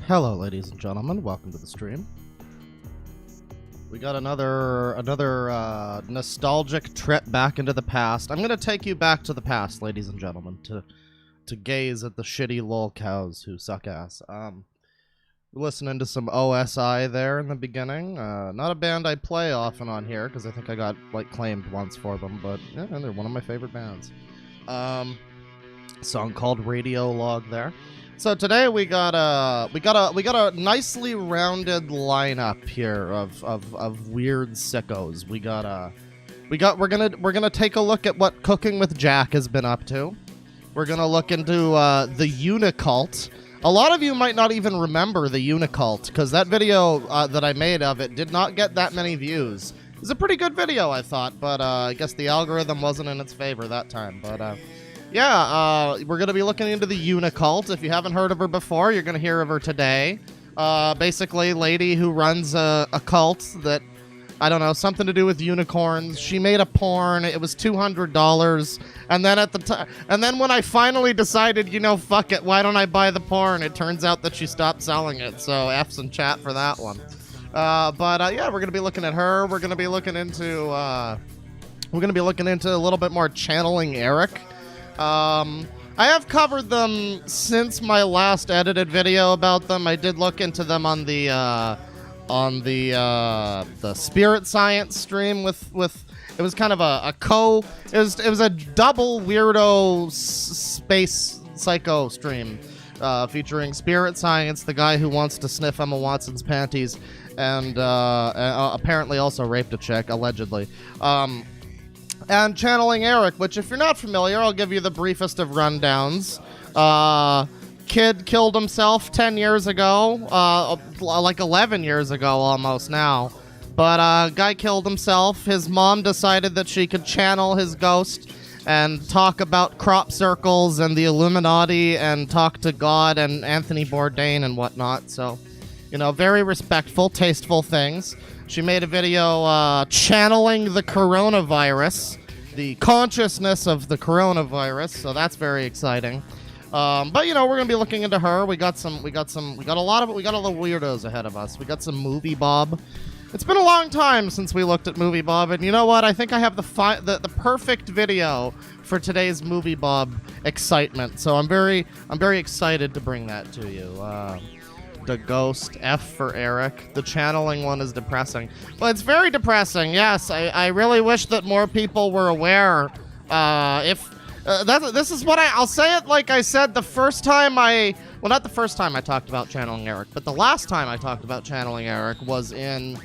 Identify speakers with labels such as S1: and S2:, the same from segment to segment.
S1: Hello, ladies and gentlemen. Welcome to the stream. We got another nostalgic trip back into the past. I'm gonna take you back to the past, ladies and gentlemen, to gaze at the shitty lol cows who suck ass. Listening to some OSI there in the beginning. Not a band I play often on here because I think I got like claimed once for them, but yeah, they're one of my favorite bands. Song called Radio Log there. So today we got a nicely rounded lineup here of weird sickos. We're gonna take a look at what Cooking with Jack has been up to. We're gonna look into the Unicult. A lot of you might not even remember the Unicult because that video that I made of it did not get that many views. It was a pretty good video, I thought, but I guess the algorithm wasn't in its favor that time. But yeah, we're going to be looking into the Unicult. If you haven't heard of her before, you're going to hear of her today. Basically, lady who runs a cult that, I don't know, something to do with unicorns. She made a porn. It was $200. And then and then when I finally decided, you know, fuck it, why don't I buy the porn? It turns out that she stopped selling it. So F's in chat for that one. Yeah, we're going to be looking at her. We're going to be looking into a little bit more channeling Eric. I have covered them since my last edited video about them. I did look into them on the spirit science stream with it was kind of it was a double weirdo space psycho stream featuring spirit science, the guy who wants to sniff Emma Watson's panties, and apparently also raped a chick allegedly. And channeling Eric, which if you're not familiar, I'll give you the briefest of rundowns. Kid killed himself 10 years ago, like 11 years ago almost now. But guy killed himself. His mom decided that she could channel his ghost and talk about crop circles and the Illuminati and talk to God and Anthony Bourdain and whatnot. So, you know, very respectful, tasteful things. She made a video channeling the coronavirus, the consciousness of the coronavirus, so that's very exciting. But you know, we're gonna be looking into her. We got all the weirdos ahead of us. We got some Movie Bob. It's been a long time since we looked at Movie Bob, and you know what? I think I have the perfect video for today's Movie Bob excitement. So I'm very excited to bring that to you. The ghost, F for Eric. The channeling one is depressing. Well, it's very depressing, yes. I really wish that more people were aware. This is what I'll say it like I said the first time well, not the first time I talked about channeling Eric, but the last time I talked about channeling Eric was in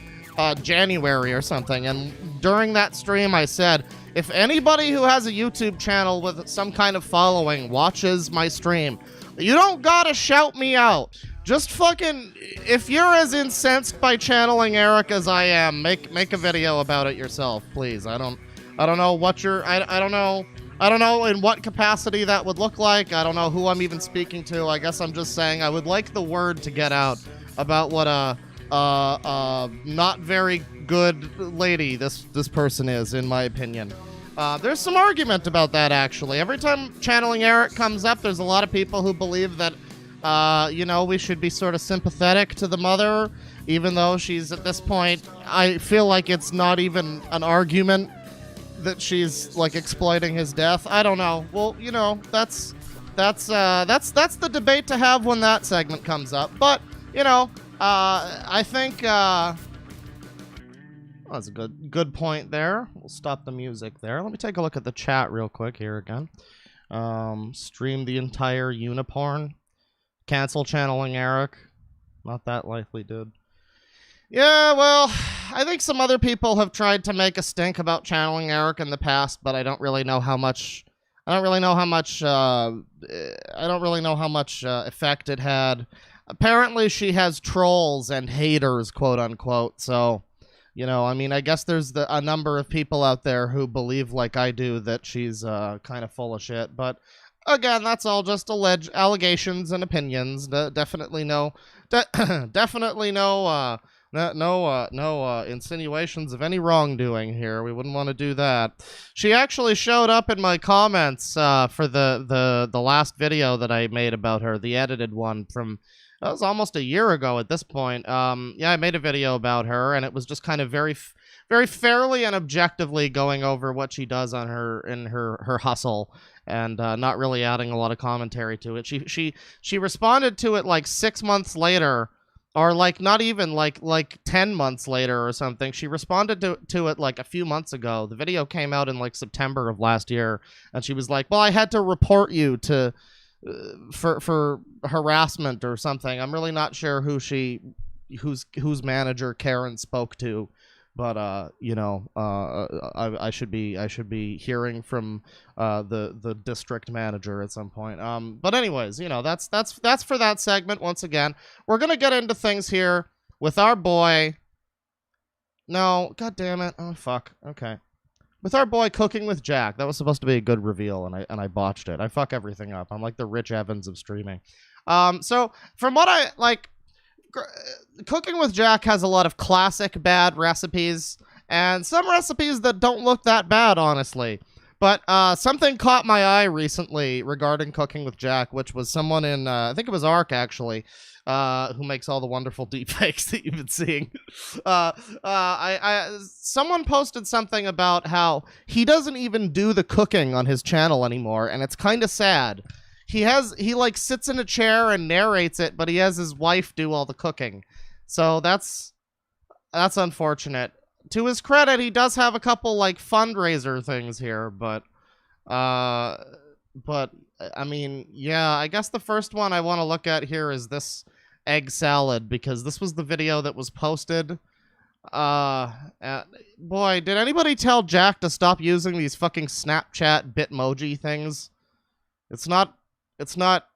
S1: January or something. And during that stream, I said, if anybody who has a YouTube channel with some kind of following watches my stream, you don't gotta shout me out. Just fucking, if you're as incensed by channeling Eric as I am, make a video about it yourself, please. I don't know what I don't know in what capacity that would look like. I don't know who I'm even speaking to. I guess I'm just saying I would like the word to get out about what a not very good lady this person is, in my opinion. There's some argument about that, actually. Every time channeling Eric comes up, there's a lot of people who believe that you know, we should be sort of sympathetic to the mother, even though she's at this point, I feel like it's not even an argument that she's like exploiting his death. I don't know. Well, you know, that's the debate to have when that segment comes up. But, you know, I think that's a good point there. We'll stop the music there. Let me take a look at the chat real quick here again. Stream the entire uniporn. Cancel channeling Eric. Not that likely, dude. Yeah, well, I think some other people have tried to make a stink about channeling Eric in the past, but I don't really know how much effect it had. Apparently she has trolls and haters, quote unquote. So, you know, I mean, I guess there's a number of people out there who believe like I do that she's kind of full of shit, but again, that's all just allegations and opinions. Definitely no insinuations of any wrongdoing here. We wouldn't want to do that. She actually showed up in my comments for the last video that I made about her, the edited one from that was almost a year ago at this point. Yeah, I made a video about her, and it was just kind of very fairly and objectively going over what she does on her hustle, and not really adding a lot of commentary to it. She responded to it like 6 months later, or like not even like 10 months later or something. She responded to it like a few months ago. The video came out in like September of last year, and she was like, "Well, I had to report you to for harassment or something." I'm really not sure whose manager Karen spoke to, but you know, I should be hearing from the district manager at some point. But anyways, you know, that's for that segment. Once again, we're gonna get into things here with our boy. No, god damn it! Oh fuck. Okay. With our boy Cooking with Jack. That was supposed to be a good reveal, and I botched it. I fuck everything up. I'm like the Rich Evans of streaming. So from what I like, Cooking with Jack has a lot of classic bad recipes, and some recipes that don't look that bad, honestly. But something caught my eye recently regarding Cooking with Jack, which was someone in, I think it was Ark, actually, who makes all the wonderful deepfakes that you've been seeing. Someone posted something about how he doesn't even do the cooking on his channel anymore, and it's kind of sad. He like sits in a chair and narrates it, but he has his wife do all the cooking. So that's unfortunate. To his credit, he does have a couple like fundraiser things here, but I mean, yeah, I guess the first one I want to look at here is this egg salad, because this was the video that was posted. Boy, did anybody tell Jack to stop using these fucking Snapchat Bitmoji things? It's not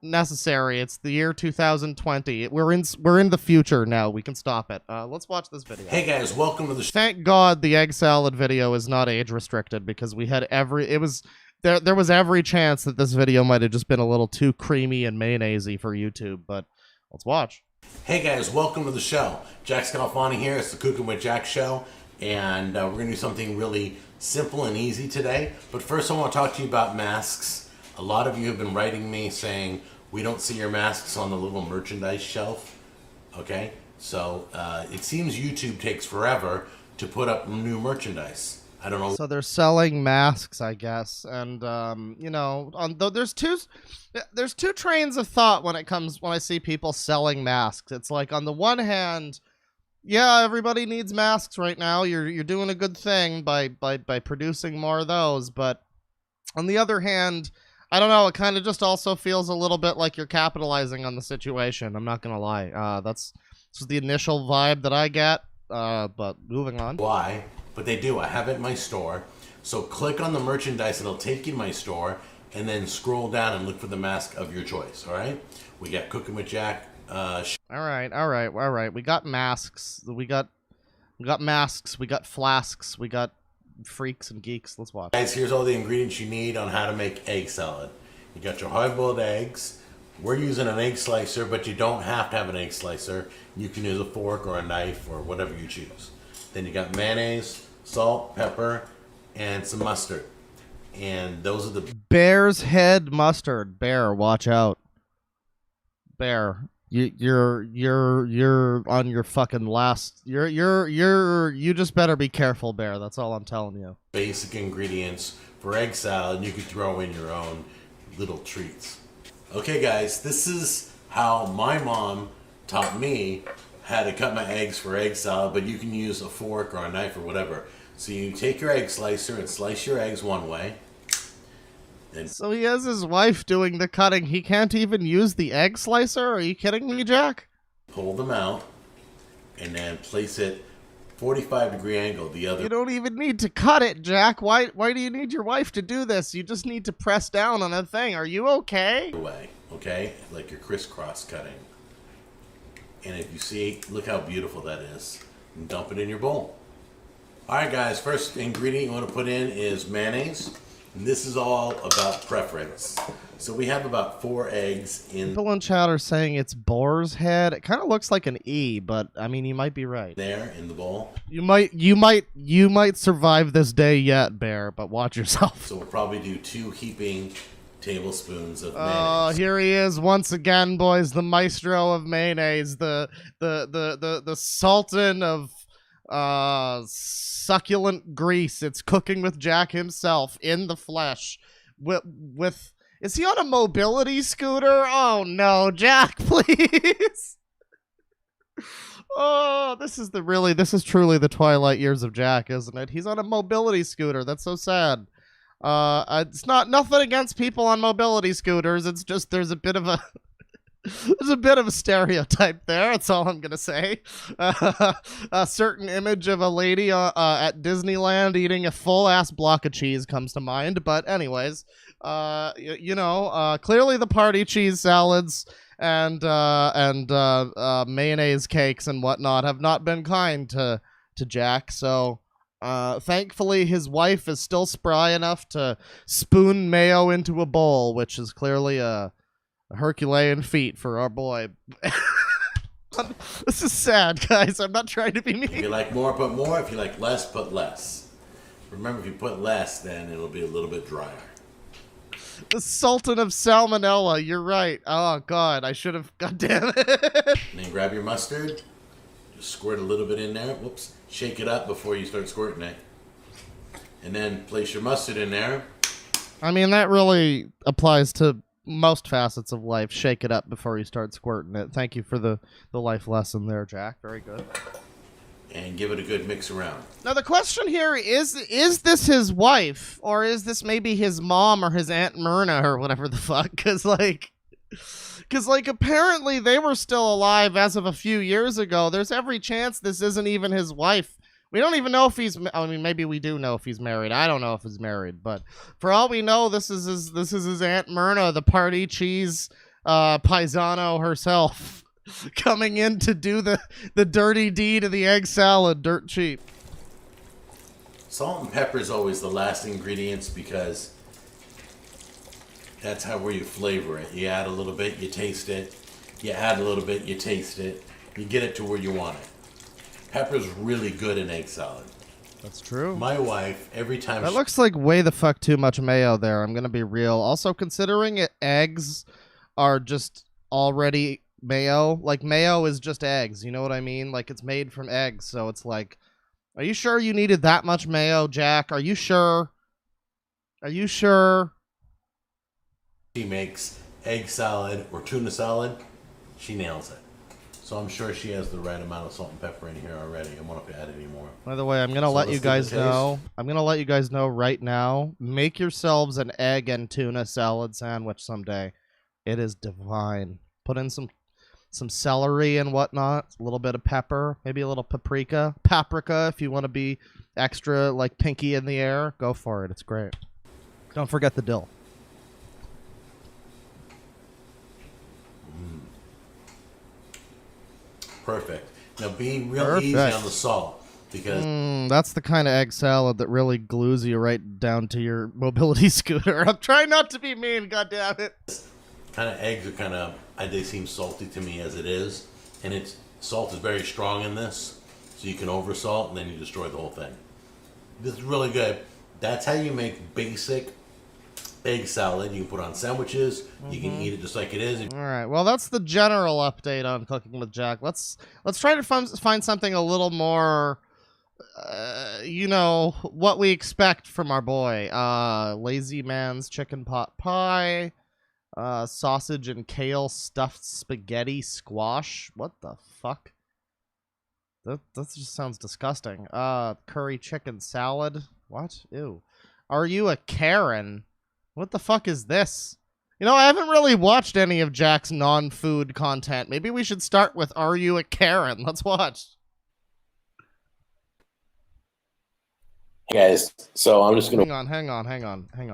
S1: necessary. It's the year 2020. We're in the future now. We can stop it. Let's watch this video.
S2: Hey guys, welcome to the
S1: Thank God the egg salad video is not age restricted, because we had there was every chance that this video might have just been a little too creamy and mayonnaisey for YouTube, but let's watch.
S2: Hey guys, welcome to the show. Jack Scalfani here. It's the Cooking with Jack show, and we're going to do something really simple and easy today. But first I want to talk to you about masks. A lot of you have been writing me saying, we don't see your masks on the little merchandise shelf. Okay, so it seems YouTube takes forever to put up new merchandise. I don't know.
S1: So they're selling masks, I guess, and you know, there's two trains of thought when I see people selling masks. It's like, on the one hand, yeah, everybody needs masks right now. You're doing a good thing by producing more of those, but on the other hand, I don't know, it kind of just also feels a little bit like you're capitalizing on the situation. I'm not gonna lie. This is the initial vibe that I get, but moving on.
S2: Why? But they do. I have it in my store. So click on the merchandise, it'll take you to my store, and then scroll down and look for the mask of your choice, all right? We got Cooking with Jack.
S1: All right. We got masks. We got masks. We got flasks. We got freaks and geeks. Let's watch.
S2: Guys, here's all the ingredients you need on how to make egg salad. You got your hard-boiled eggs. We're using an egg slicer, but you don't have to have an egg slicer. You can use a fork or a knife or whatever you choose. Then you got mayonnaise, salt, pepper, and some mustard. And those are the
S1: Bear's head mustard. Bear, watch out. Bear, you're on your fucking last. You just better be careful, Bear. That's all I'm telling you.
S2: basic ingredients for egg salad, and you can throw in your own little treats. Okay, guys, this is how my mom taught me how to cut my eggs for egg salad, but you can use a fork or a knife or whatever. So you take your egg slicer and slice your eggs one way.
S1: So he has his wife doing the cutting. He can't even use the egg slicer? Are you kidding me, Jack?
S2: Pull them out and then place it 45-degree angle the other.
S1: You don't even need to cut it, Jack. Why do you need your wife to do this? You just need to press down on a thing. Are you okay?
S2: Way, okay? Like you're crisscross cutting. And if you see, look how beautiful that is. And dump it in your bowl. Alright guys, first ingredient you want to put in is mayonnaise. And this is all about preference. So we have about 4 eggs in.
S1: People in chat are saying it's boar's head. It kind of looks like an E, but I mean, you might be right.
S2: There in the bowl.
S1: You might survive this day yet, Bear, but watch yourself.
S2: So we'll probably do 2 heaping tablespoons of
S1: Oh,
S2: mayonnaise.
S1: here he is once again, boys. The maestro of mayonnaise, the sultan of succulent grease. It's cooking with Jack himself in the flesh. With is he on a mobility scooter? Oh no, Jack, please. Oh, this is truly the twilight years of Jack, isn't it? He's on a mobility scooter. That's so sad. It's not nothing against people on mobility scooters. It's just there's a bit of a stereotype there. That's all I'm gonna say. A certain image of a lady at Disneyland eating a full ass block of cheese comes to mind. But anyways, clearly the party cheese salads and mayonnaise cakes and whatnot have not been kind to Jack. So thankfully his wife is still spry enough to spoon mayo into a bowl, which is clearly a Herculean feat for our boy. This is sad, guys. I'm not trying to be mean.
S2: If you like more, put more. If you like less, put less. Remember, if you put less, then it'll be a little bit drier.
S1: The Sultan of Salmonella. You're right. Oh, God. I should have. God damn it.
S2: And then grab your mustard. Just squirt a little bit in there. Whoops. Shake it up before you start squirting it. And then place your mustard in there.
S1: I mean, that really applies to most facets of life. Shake it up before you start squirting it. Thank you for the life lesson there, Jack. Very good.
S2: And give it a good mix around.
S1: Now the question here is this his wife, or is this maybe his mom or his Aunt Myrna or whatever the fuck? Because apparently they were still alive as of a few years ago. There's every chance this isn't even his wife. We don't even know if he's. I mean, maybe we do know if he's married. I don't know if he's married, but for all we know, this is his Aunt Myrna, the party cheese paisano herself, coming in to do the dirty deed of the egg salad, dirt cheap.
S2: Salt and pepper is always the last ingredients because that's where you flavor it. You add a little bit, you taste it. You add a little bit, you taste it. You get it to where you want it. Pepper's really good in egg salad.
S1: That's true.
S2: My wife, every time
S1: that looks like way the fuck too much mayo there. I'm gonna be real. Also, considering eggs are just already mayo, like mayo is just eggs. You know what I mean? Like it's made from eggs, so it's like, are you sure you needed that much mayo, Jack? Are you sure? Are you sure?
S2: She makes egg salad or tuna salad. She nails it. So I'm sure she has the right amount of salt and pepper in here already. I won't have to add any more.
S1: By the way, I'm gonna let you guys know. I'm gonna let you guys know right now. Make yourselves an egg and tuna salad sandwich someday. It is divine. Put in some celery and whatnot. A little bit of pepper, maybe a little paprika if you want to be extra like pinky in the air. Go for it. It's great. Don't forget the dill.
S2: Perfect. Now be real easy on the salt because
S1: that's the kind of egg salad that really glues you right down to your mobility scooter. I'm trying not to be mean, goddammit.
S2: Kind of eggs are they seem salty to me as it is, and salt is very strong in this, so you can oversalt and then you destroy the whole thing. This is really good. That's how you make basic egg salad. You can put on sandwiches. You can eat it just like it is.
S1: All right. Well, that's the general update on Cooking with Jack. Let's try to find something a little more, what we expect from our boy. Lazy Man's chicken pot pie, sausage and kale stuffed spaghetti squash. What the fuck? That just sounds disgusting. Curry chicken salad. What? Ew. Are you a Karen? What the fuck is this? I haven't really watched any of Jack's non-food content. Maybe we should start with Are You a Karen? Let's watch.
S3: Hey guys, so I'm just gonna...
S1: Hang on.
S3: Hey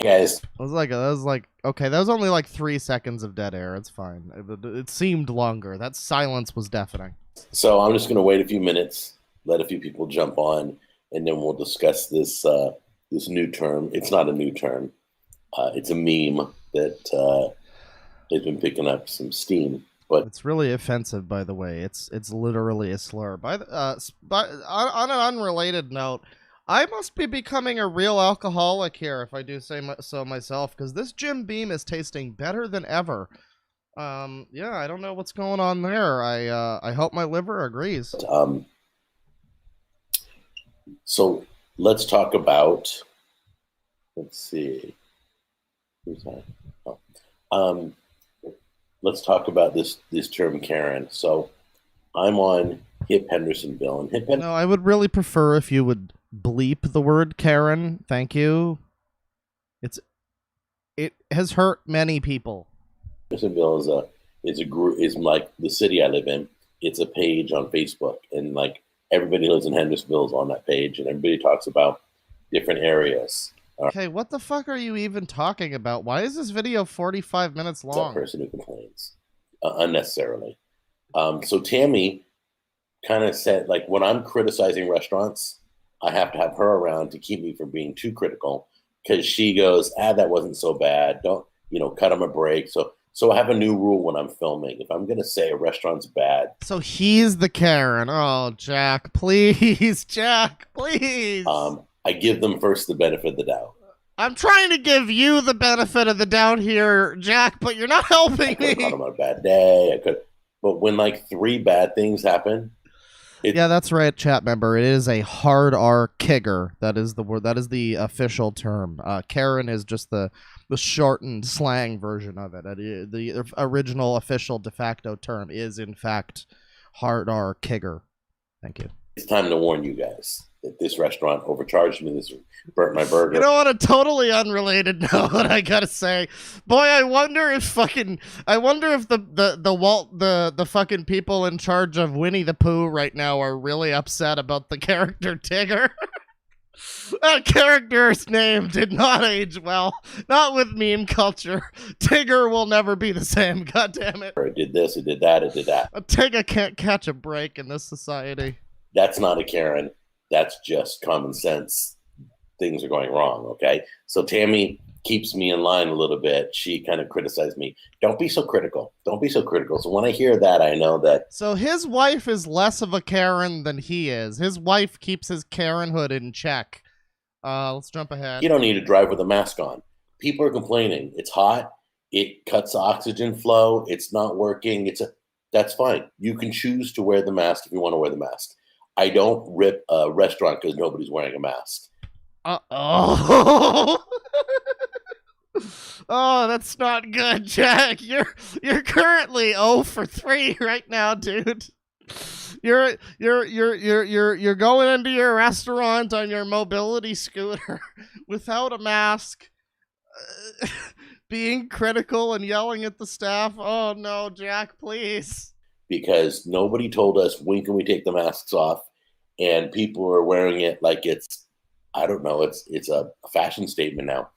S3: guys.
S1: That was only like 3 seconds of dead air. It's fine. It seemed longer. That silence was deafening.
S3: So I'm just gonna wait a few minutes, let a few people jump on, and then we'll discuss this this new term. It's not a new term. It's a meme that has been picking up some steam. But
S1: it's really offensive, by the way. It's literally a slur. On an unrelated note, I must be becoming a real alcoholic here if I do say so myself, because this Jim Beam is tasting better than ever. Yeah, I don't know what's going on there. I hope my liver agrees.
S3: So let's talk about. Let's see. Who's that? Oh. Let's talk about this term Karen. So I'm on Hip Hendersonville, and
S1: No, I would really prefer if you would bleep the word Karen. Thank you. It has hurt many people.
S3: Hendersonville is a group, is like the city I live in. It's a page on Facebook, and like everybody who lives in Hendersonville is on that page, and everybody talks about different areas.
S1: Okay, what the fuck are you even talking about? Why is this video 45 minutes long?
S3: That person who complains unnecessarily. So Tammy kind of said, like, when I'm criticizing restaurants, I have to have her around to keep me from being too critical, because she goes, that wasn't so bad. Don't, cut them a break. So I have a new rule when I'm filming. If I'm going to say a restaurant's bad.
S1: So he's the Karen. Oh, Jack, please. Jack, please.
S3: I give them first the benefit of the doubt.
S1: I'm trying to give you the benefit of the doubt here, Jack, but you're not helping me.
S3: I could have caught him on a bad day. But when like 3 bad things happen.
S1: Yeah, that's right, chat member. It is a hard R kigger. That is the word. That is the official term. Karen is just the shortened slang version of it. The original official de facto term is, in fact, hard R kigger. Thank you.
S3: It's time to warn you guys that this restaurant overcharged me. This burnt my burger.
S1: You know, on a totally unrelated note, I gotta say, boy, I wonder if the fucking people in charge of Winnie the Pooh right now are really upset about the character Tigger. That character's name did not age well. Not with meme culture. Tigger will never be the same. God damn it.
S3: It did this, it did that, it did that.
S1: A Tigger can't catch a break in this society.
S3: That's not a Karen. That's just common sense. Things are going wrong, okay? So Tammy keeps me in line a little bit. She kind of criticized me. Don't be so critical. Don't be so critical. So when I hear that, I know that...
S1: So his wife is less of a Karen than he is. His wife keeps his Karenhood in check. Let's jump ahead.
S3: You don't need to drive with a mask on. People are complaining. It's hot. It cuts oxygen flow. It's not working. That's fine. You can choose to wear the mask if you want to wear the mask. I don't rip a restaurant because nobody's wearing a mask.
S1: Oh, that's not good, Jack. You're currently 0 for 3 right now, dude. You're going into your restaurant on your mobility scooter without a mask, being critical and yelling at the staff. Oh no, Jack, please.
S3: Because nobody told us when can we take the masks off, and people are wearing it like it's, I don't know, it's a fashion statement now.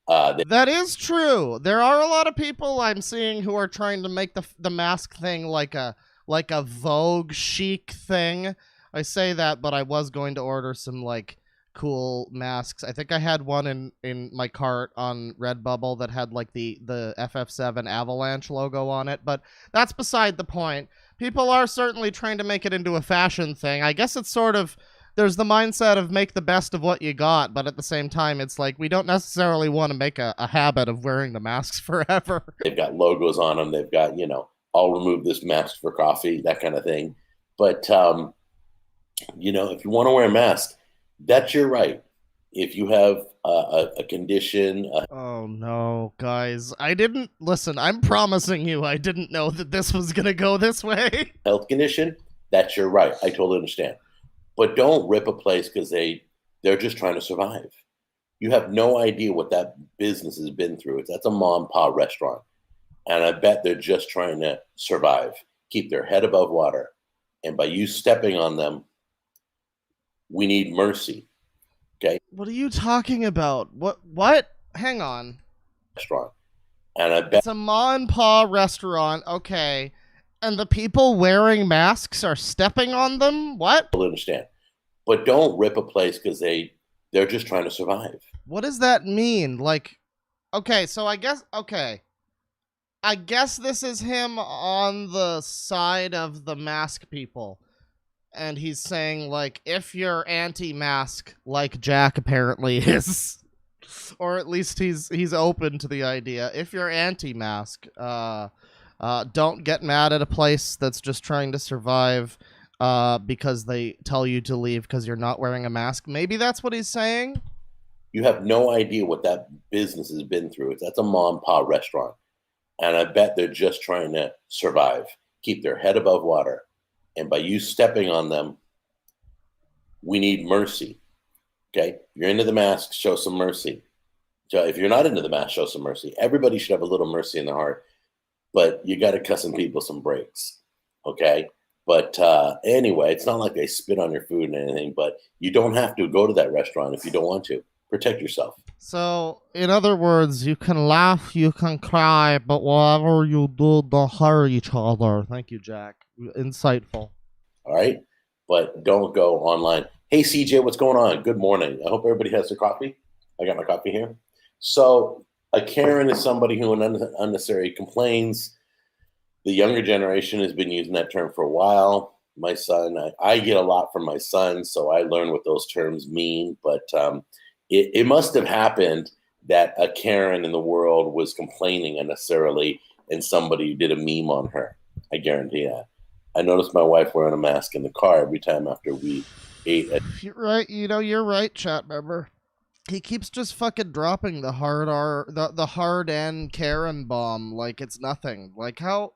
S1: That is true. There are a lot of people I'm seeing who are trying to make the mask thing like a Vogue chic thing. I say that, but I was going to order some like cool masks. I think I had one in my cart on Redbubble that had like the FF7 Avalanche logo on it, but that's beside the point. People are certainly trying to make it into a fashion thing. I guess it's sort of, there's the mindset of make the best of what you got, but at the same time, it's like we don't necessarily want to make a habit of wearing the masks forever.
S3: They've got logos on them. They've got, I'll remove this mask for coffee, that kind of thing. But, if you want to wear a mask, that's your right. If you have a condition.
S1: Oh, no, guys. I didn't listen. I'm promising you I didn't know that this was going to go this way.
S3: Health condition, that's your right. I totally understand. But don't rip a place because they're just trying to survive. You have no idea what that business has been through. That's a mom and pop restaurant. And I bet they're just trying to survive, keep their head above water. And by you stepping on them, we need mercy. Okay?
S1: What are you talking about? What? Hang on.
S3: Restaurant. And I bet
S1: it's a ma and pa restaurant, okay. And the people wearing masks are stepping on them? What?
S3: I understand. But don't rip a place because they're just trying to survive.
S1: What does that mean? Like, okay, so I guess this is him on the side of the mask people. and he's saying, like, if you're anti-mask, like Jack apparently is, or at least he's open to the idea, if you're anti-mask, don't get mad at a place that's just trying to survive because they tell you to leave because you're not wearing a mask. Maybe that's what he's saying.
S3: You have no idea what that business has been through. That's a mom and pop restaurant. And I bet they're just trying to survive, keep their head above water. And by you stepping on them, we need mercy. Okay? You're into the mask, show some mercy. So if you're not into the mask, show some mercy. Everybody should have a little mercy in their heart. But you got to cut some people some breaks. Okay? But anyway, it's not like they spit on your food and anything, but you don't have to go to that restaurant if you don't want to. Protect yourself.
S1: So, in other words, you can laugh, you can cry, but whatever you do, don't hurt each other. Thank you, Jack. Insightful.
S3: All right? But don't go online. Hey, CJ, what's going on? Good morning. I hope everybody has their coffee. I got my coffee here. So, a Karen is somebody who unnecessarily complains. The younger generation has been using that term for a while. My son, I get a lot from my son, so I learn what those terms mean. But it must have happened that a Karen in the world was complaining unnecessarily and somebody did a meme on her. I guarantee that. I noticed my wife wearing a mask in the car every time after we ate.
S1: You're right. You're right, chat member. He keeps just fucking dropping the hard N Karen bomb like it's nothing. Like how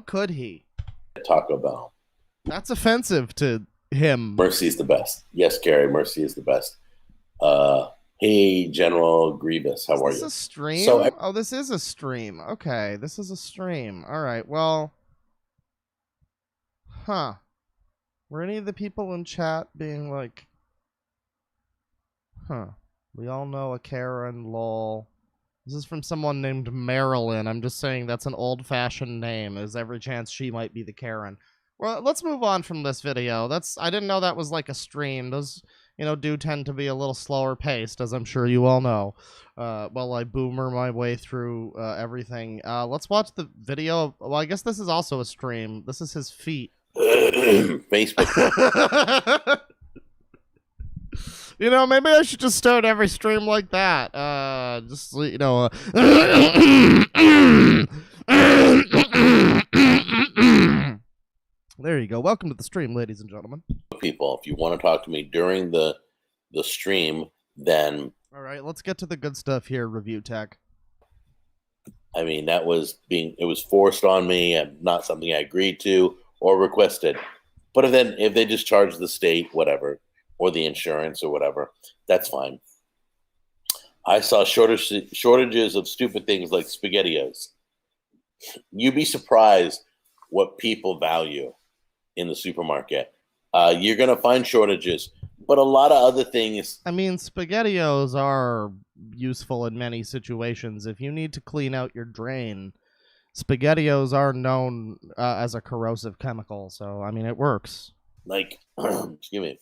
S1: could he?
S3: Taco Bell.
S1: That's offensive to him.
S3: Mercy is the best. Yes, Gary, Mercy is the best. Hey, General Grievous, how are you?
S1: Is this a stream? Oh, this is a stream. Okay, this is a stream. All right, well, were any of the people in chat being like, we all know a Karen, lol. This is from someone named Marilyn. I'm just saying that's an old-fashioned name. There's every chance she might be the Karen. Well, let's move on from this video. I didn't know that was like a stream. Those, do tend to be a little slower paced, as I'm sure you all know, while I boomer my way through everything. Let's watch the video. Well, I guess this is also a stream. This is his feet.
S3: Facebook.
S1: Maybe I should just start every stream like that. There you go. Welcome to the stream, ladies and gentlemen.
S3: People, if you want to talk to me during the stream, then
S1: all right, let's get to the good stuff here. Review tech.
S3: I mean, it was forced on me, not something I agreed to or requested. But if they just charge the state, whatever, or the insurance or whatever, that's fine. I saw shortages of stupid things like SpaghettiOs. You'd be surprised what people value in the supermarket. You're going to find shortages, but a lot of other things.
S1: I mean, SpaghettiOs are useful in many situations. If you need to clean out your drain, SpaghettiOs are known as a corrosive chemical, so, I mean, it works.
S3: Like, excuse me.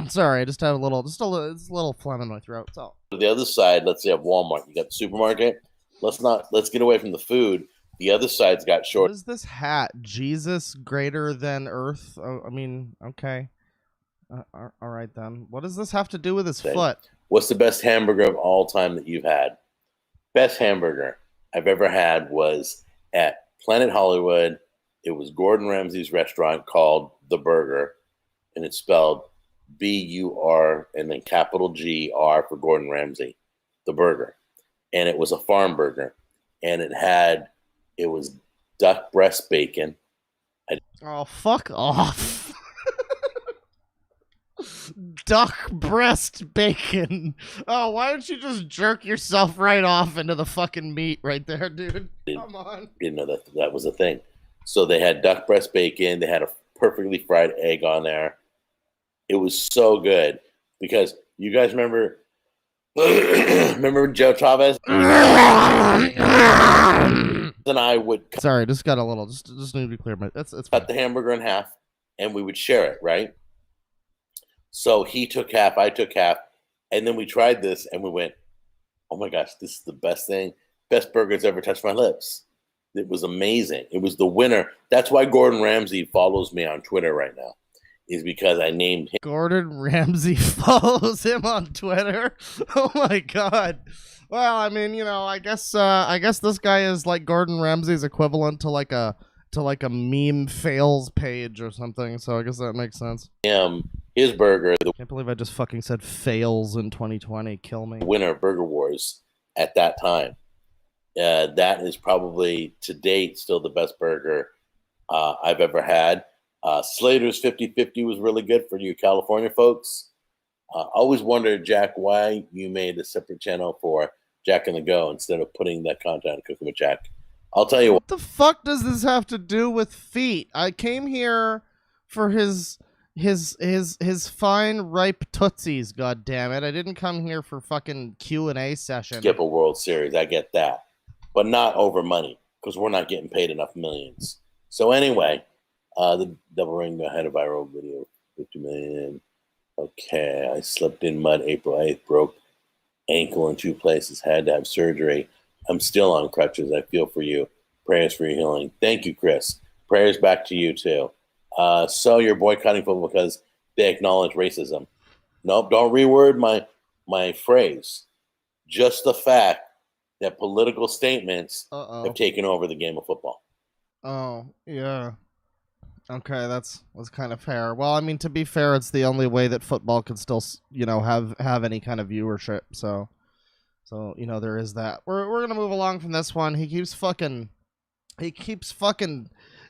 S1: Sorry, I just had a little phlegm in my throat. So
S3: the other side, let's say at Walmart, you got the supermarket. Let's get away from the food. The other side's got short.
S1: What is this hat? Jesus greater than Earth? Oh, I mean, okay. All right then. What does this have to do with his foot?
S3: What's the best hamburger of all time that you've had? Best hamburger I've ever had was at Planet Hollywood. It was Gordon Ramsay's restaurant called The Burger, and it's spelled B-U-R and then capital G-R for Gordon Ramsay, The Burger. And it was a farm burger, and it was duck breast bacon.
S1: Oh, fuck off. Duck breast bacon. Oh, why don't you just jerk yourself right off into the fucking meat right there, dude? Come on.
S3: Didn't know that was a thing. So they had duck breast bacon. They had a perfectly fried egg on there. It was so good because you guys remember Joe Chavez? And I would
S1: sorry, just got a little just need to be clear. It's
S3: cut the hamburger in half and we would share it, right? So he took half, I took half, and then we tried this and we went, oh my gosh, this is the best thing. Best burgers ever touched my lips. It was amazing. It was the winner. That's why Gordon Ramsay follows me on Twitter right now, is because I named him.
S1: Gordon Ramsay follows him on Twitter. Oh my god. Well, I mean, you know, I guess this guy is like Gordon Ramsay's equivalent to like a meme fails page or something. So I guess that makes sense.
S3: His burger, the
S1: Can't believe I just fucking said fails in 2020. Kill me.
S3: winner of Burger Wars at that time. That is probably to date still the best burger I've ever had. Slater's 50/50 was really good for you California folks. Always wondered, Jack, why you made a separate channel for Jack and the Go instead of putting that content on Cooking with Jack. I'll tell you
S1: What the fuck does this have to do with feet? I came here for his fine ripe tootsies. God damn it! I didn't come here for fucking Q&A session.
S3: skip a World Series. I get that, but not over money because we're not getting paid enough millions. So anyway, the double ring ahead of viral video, 50 million. Okay, I slipped in mud April 8th, broke ankle in 2 places, had to have surgery. I'm still on crutches. I feel for you. Prayers for your healing. Thank you, Chris. Prayers back to you too. So you're boycotting football because they acknowledge racism. Nope, don't reword my phrase. Just the fact that political statements have taken over the game of football.
S1: Oh, yeah. Okay, that's kind of fair. Well, I mean, to be fair, it's the only way that football can still, you know, have any kind of viewership. So you know, there is that. We're gonna move along from this one. He keeps fucking,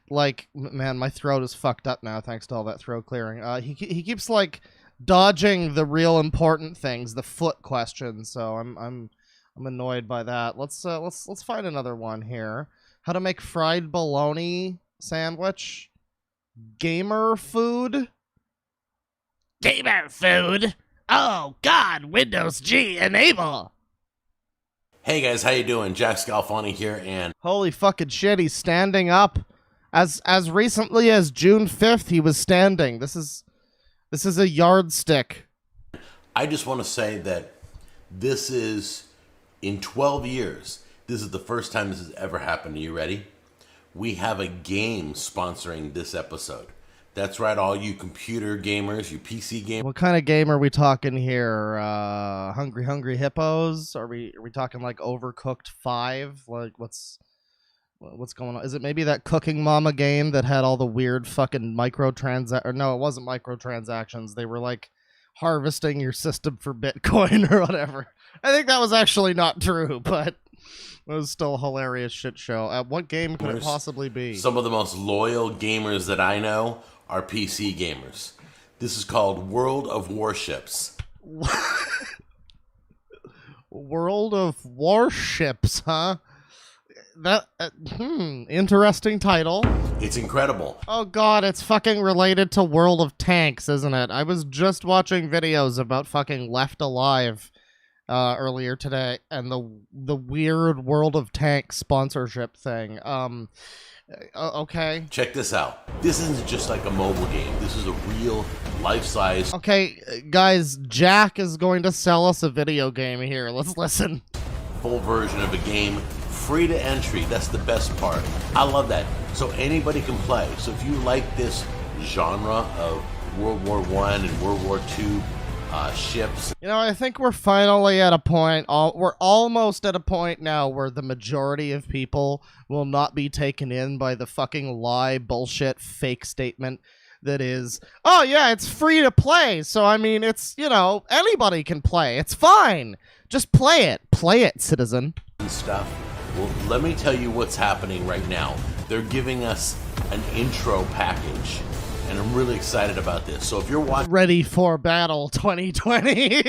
S1: like, man, my throat is fucked up now thanks to all that throat clearing. He keeps like dodging the real important things, the foot questions. So I'm annoyed by that. Let's find another one here. How to make fried bologna sandwich. Gamer food? Gamer food? Oh god, Windows G enable.
S2: Hey guys, how you doing? Jack Scalfani here, and
S1: Holy fucking shit, he's standing up. As recently as June 5th, he was standing. This is a yardstick.
S2: I just want to say that this is, in 12 years, this is the first time this has ever happened. Are you ready? We have a game sponsoring this episode. That's right, all you computer gamers, you PC gamers.
S1: What kind of game are we talking here? Hungry Hippos? Are we talking like Overcooked 5? Like what's going on? Is it maybe that Cooking Mama game that had all the weird fucking or no, it wasn't microtransactions. They were like harvesting your system for Bitcoin or whatever. I think that was actually not true, but it was still a hilarious shit show. What game could it possibly be?
S2: Some of the most loyal gamers that I know are PC gamers. This is called World of Warships.
S1: World of Warships, huh? That interesting title.
S2: It's incredible.
S1: Oh god, it's fucking related to World of Tanks, isn't it? I was just watching videos about fucking Left Alive earlier today, and the weird World of Tanks sponsorship thing. Okay.
S2: Check this out. This isn't just like a mobile game. This is a real life-size.
S1: Okay, guys, Jack is going to sell us a video game here. Let's listen.
S2: Full version of a game, free to entry. That's the best part. I love that. So anybody can play. So if you like this genre of World War I and World War II ships.
S1: You know, I think we're finally at a point, we're almost at a point now where the majority of people will not be taken in by the fucking lie, bullshit, fake statement that is, oh yeah, it's free to play, so I mean, it's, you know, anybody can play, it's fine, just play it, citizen.
S2: And stuff. Well, let me tell you what's happening right now. They're giving us an intro package. And I'm really excited about this. So if you're watching
S1: Ready for Battle 2020.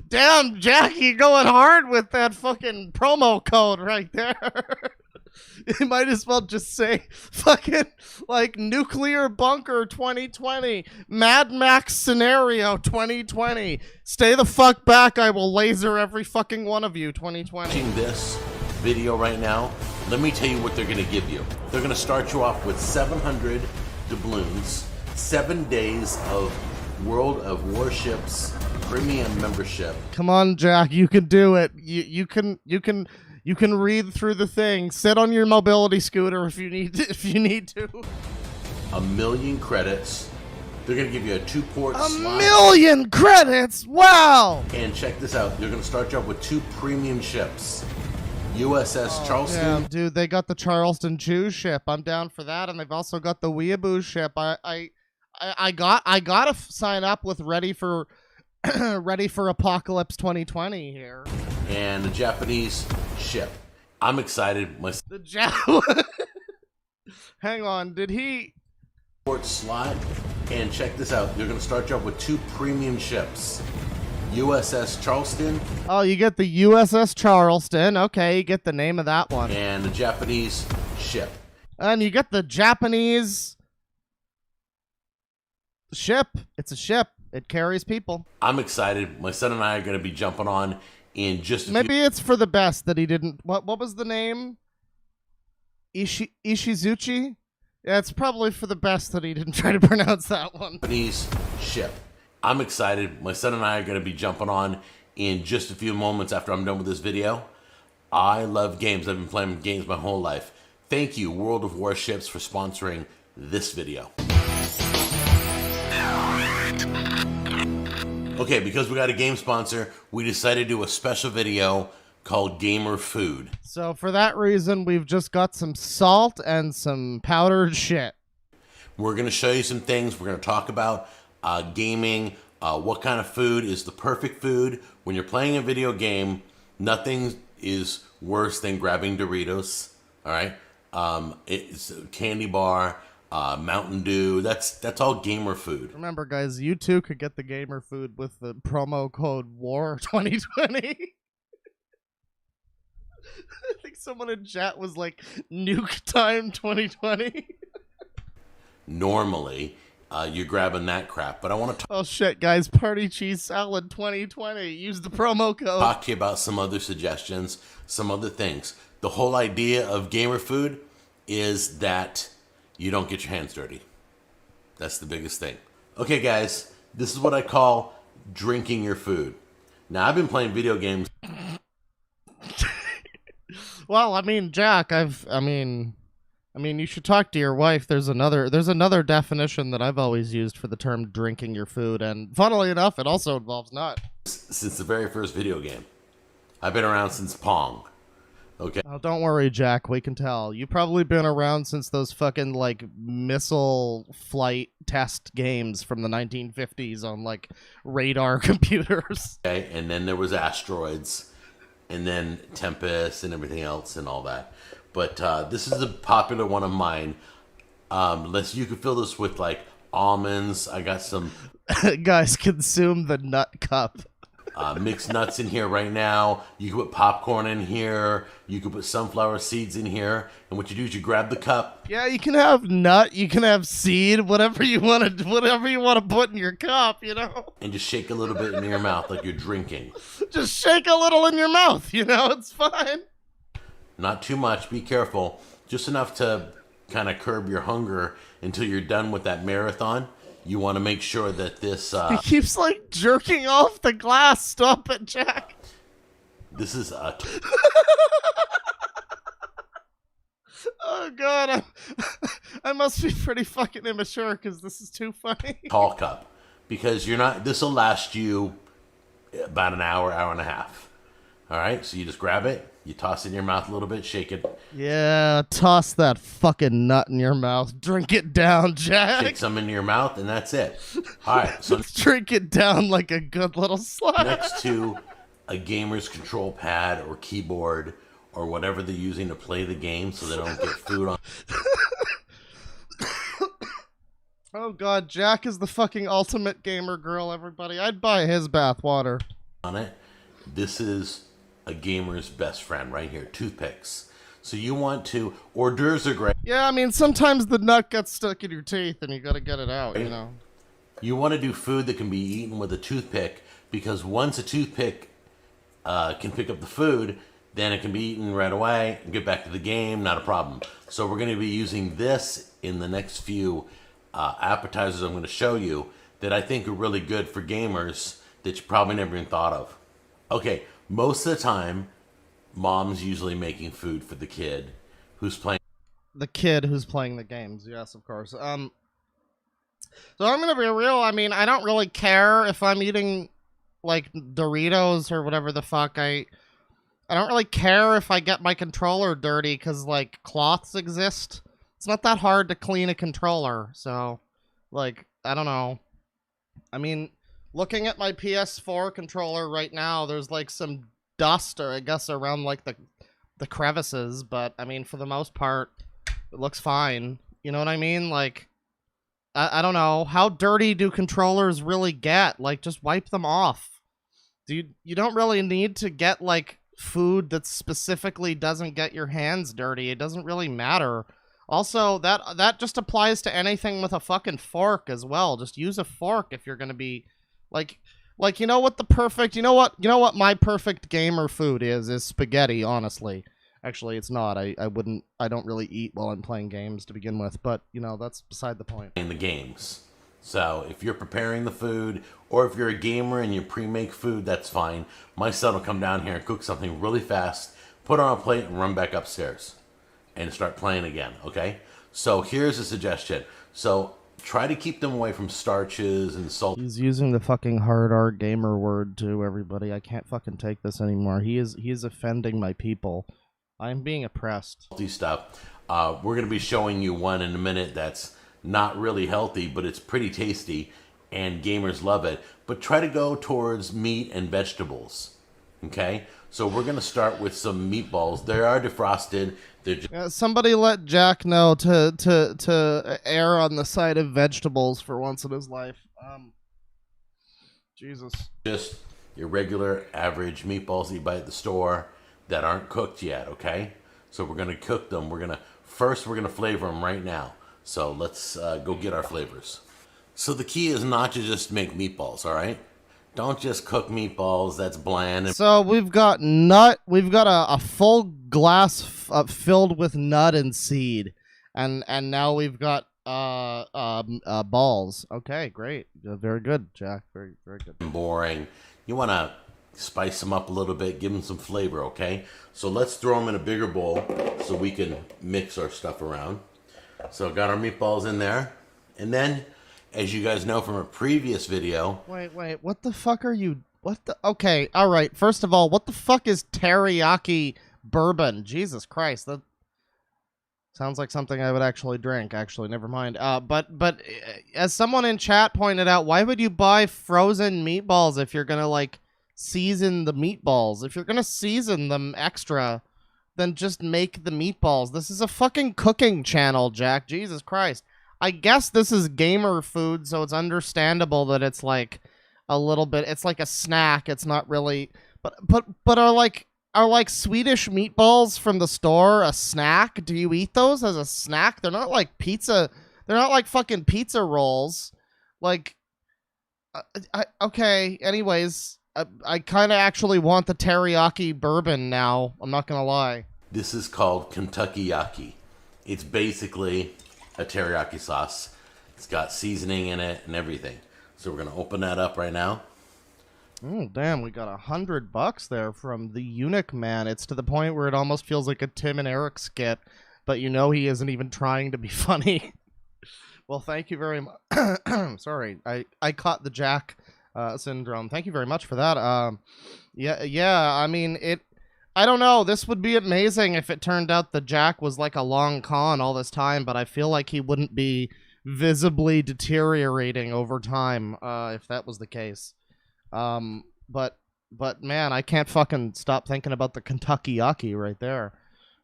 S1: Damn, Jackie going hard with that fucking promo code right there. You might as well just say fucking like Nuclear Bunker 2020, Mad Max Scenario 2020. Stay the fuck back, I will laser every fucking one of you 2020.
S2: this video right now, let me tell you what they're going to give you. They're going to start you off with 700 doubloons, 7 days of World of Warships premium membership.
S1: Come on, Jack, you can do it. You can You can read through the thing. Sit on your mobility scooter if you need to.
S2: 1,000,000 credits. They're going to give you a 2-port slot.
S1: 1,000,000 credits! Wow!
S2: And check this out. They're going to start you off with 2 premium ships. USS Charleston.
S1: Damn, dude, they got the Charleston Chew ship. I'm down for that, and they've also got the Weeaboo ship. I gotta sign up with Ready for Apocalypse 2020 here.
S2: And the Japanese ship. I'm excited.
S1: Hang on, did he?
S2: Port slot. And check this out. They're going to start you off with 2 premium ships. USS Charleston.
S1: Oh, you get the USS Charleston. Okay, you get the name of that one.
S2: And the Japanese ship.
S1: And you get the Japanese ship. It's a ship. It carries people.
S2: I'm excited. My son and I are going to be jumping on in just
S1: Maybe it's for the best that he didn't. What was the name? Ishizuchi? Yeah, it's probably for the best that he didn't try to pronounce that one.
S2: Japanese ship. I'm excited. My son and I are going to be jumping on in just a few moments after I'm done with this video. I love games. I've been playing games my whole life. Thank you, World of Warships, for sponsoring this video. Okay, because we got a game sponsor, we decided to do a special video called Gamer Food.
S1: So for that reason, we've just got some salt and some powdered shit.
S2: We're going to show you some things. We're going to talk about gaming, what kind of food is the perfect food. When you're playing a video game, nothing is worse than grabbing Doritos, all right? It's a candy bar, Mountain Dew. That's all gamer food.
S1: Remember, guys, you too could get the gamer food with the promo code WAR2020. I think someone in chat was like, nuke time 2020.
S2: Normally, you're grabbing that crap, but I want to
S1: Oh shit, guys, party cheese salad 2020. Use the promo code.
S2: talk to you about some other suggestions, some other things. The whole idea of gamer food is that you don't get your hands dirty. That's the biggest thing. Okay, guys, this is what I call drinking your food. Now, I've been playing video games.
S1: Well, I mean, Jack, I mean, you should talk to your wife. There's another definition that I've always used for the term drinking your food, and funnily enough, it also involves nut.
S2: Since the very first video game. I've been around since Pong. Okay.
S1: Oh, don't worry, Jack. We can tell. You've probably been around since those fucking, like, missile flight test games from the 1950s on, like, radar computers.
S2: Okay, and then there was Asteroids, and then Tempest and everything else and all that. But this is a popular one of mine. You could fill this with, like, almonds. I got some...
S1: Guys, consume the nut cup.
S2: Mixed nuts in here right now. You can put popcorn in here. You can put sunflower seeds in here. And what you do is you grab the cup.
S1: Yeah, you can have nut, you can have seed, whatever you want to put in your cup, you know.
S2: And just shake a little bit in your mouth like you're drinking.
S1: Just shake a little in your mouth, you know. It's fine.
S2: Not too much. Be careful. Just enough to kind of curb your hunger until you're done with that marathon. You want to make sure that this...
S1: He keeps, like, jerking off the glass. Stop it, Jack.
S2: This is a...
S1: Oh, God. I must be pretty fucking immature because this is too funny.
S2: tall cup. Because you're not... This will last you about an hour, hour and a half. All right? So you just grab it. You toss it in your mouth a little bit. Shake it.
S1: Yeah, toss that fucking nut in your mouth. Drink it down, Jack.
S2: Shake some into your mouth, and that's it. All right. So
S1: drink it down like a good little slide.
S2: next to a gamer's control pad or keyboard or whatever they're using to play the game so they don't get food on.
S1: Oh, God. Jack is the fucking ultimate gamer girl, everybody. I'd buy his bathwater.
S2: On it. This is a gamer's best friend right here. Toothpicks. So you want to... Hors d'oeuvres are great.
S1: Yeah, I mean, sometimes the nut gets stuck in your teeth and you gotta get it out, you know.
S2: You want to do food that can be eaten with a toothpick because once a toothpick can pick up the food, then it can be eaten right away and get back to the game, not a problem. So we're going to be using this in the next few appetizers I'm going to show you that I think are really good for gamers that you probably never even thought of. Okay, most of the time, mom's usually making food for the kid who's playing.
S1: The kid who's playing the games, yes, of course. So I'm gonna be real. I mean, I don't really care if I'm eating like Doritos or whatever the fuck. I don't really care if I get my controller dirty because like cloths exist. It's not that hard to clean a controller, so like I don't know. I mean, looking at my PS4 controller right now, there's like some dust, or I guess around like the crevices, but I mean, for the most part, it looks fine. You know what I mean? Like, I don't know. How dirty do controllers really get? Like, just wipe them off. You don't really need to get, like, food that specifically doesn't get your hands dirty. It doesn't really matter. Also, that just applies to anything with a fucking fork as well. Just use a fork if you're gonna be, like, you know what the perfect, you know what my perfect gamer food is spaghetti, honestly. Actually, it's not. I don't really eat while I'm playing games to begin with, but, you know, that's beside the point.
S2: In the games. So if you're preparing the food, or if you're a gamer and you pre-make food, that's fine. My son will come down here and cook something really fast, put it on a plate, and run back upstairs and start playing again, okay? So here's a suggestion. So try to keep them away from starches and salt.
S1: He's using the fucking hard R gamer word to everybody. I can't fucking take this anymore. He is offending my people. I'm being oppressed.
S2: Stuff. We're going to be showing you one in a minute that's not really healthy, but it's pretty tasty, and gamers love it. But try to go towards meat and vegetables, okay? So we're going to start with some meatballs. They are defrosted. They're just
S1: somebody let Jack know to err on the side of vegetables for once in his life. Jesus.
S2: Just your regular, average meatballs that you buy at the store that aren't cooked yet, okay? So we're gonna cook them. We're gonna flavor them right now. So let's go get our flavors. So the key is not to just make meatballs, all right? Don't just cook meatballs. That's bland.
S1: So we've got nut. We've got a full glass filled with nut and seed, and now we've got balls. Okay, great, very good, Jack. Very good.
S2: Boring. You wanna spice them up a little bit, give them some flavor, okay? So let's throw them in a bigger bowl so we can mix our stuff around. So got our meatballs in there. And then, as you guys know from a previous video...
S1: Wait, what the fuck are you... Okay, alright, first of all, what the fuck is teriyaki bourbon? Jesus Christ, that sounds like something I would actually drink. Actually, never mind. But as someone in chat pointed out, why would you buy frozen meatballs if you're gonna, like, season the meatballs? If you're gonna season them extra, then just make the meatballs. This is a fucking cooking channel, Jack. Jesus Christ. I guess this is gamer food, so it's understandable that it's like a little bit, it's like a snack. It's not really, but are like Swedish meatballs from the store a snack? Do you eat those as a snack? They're not like pizza. They're not like fucking pizza rolls. Like, okay, anyways, I kind of actually want the teriyaki bourbon now. I'm not going to lie.
S2: This is called Kentucky Yaki. It's basically a teriyaki sauce. It's got seasoning in it and everything. So we're going to open that up right now.
S1: Oh, damn, we got $100 there from the Eunuch Man. It's to the point where it almost feels like a Tim and Eric skit, but you know he isn't even trying to be funny. Well, thank you very much. Sorry, I caught the Jack syndrome. Thank you very much for that. Yeah, I mean, I don't know. This would be amazing if it turned out the Jack was like a long con all this time, but I feel like he wouldn't be visibly deteriorating over time if that was the case. But man, I can't fucking stop thinking about the Kentucky Yaki right there.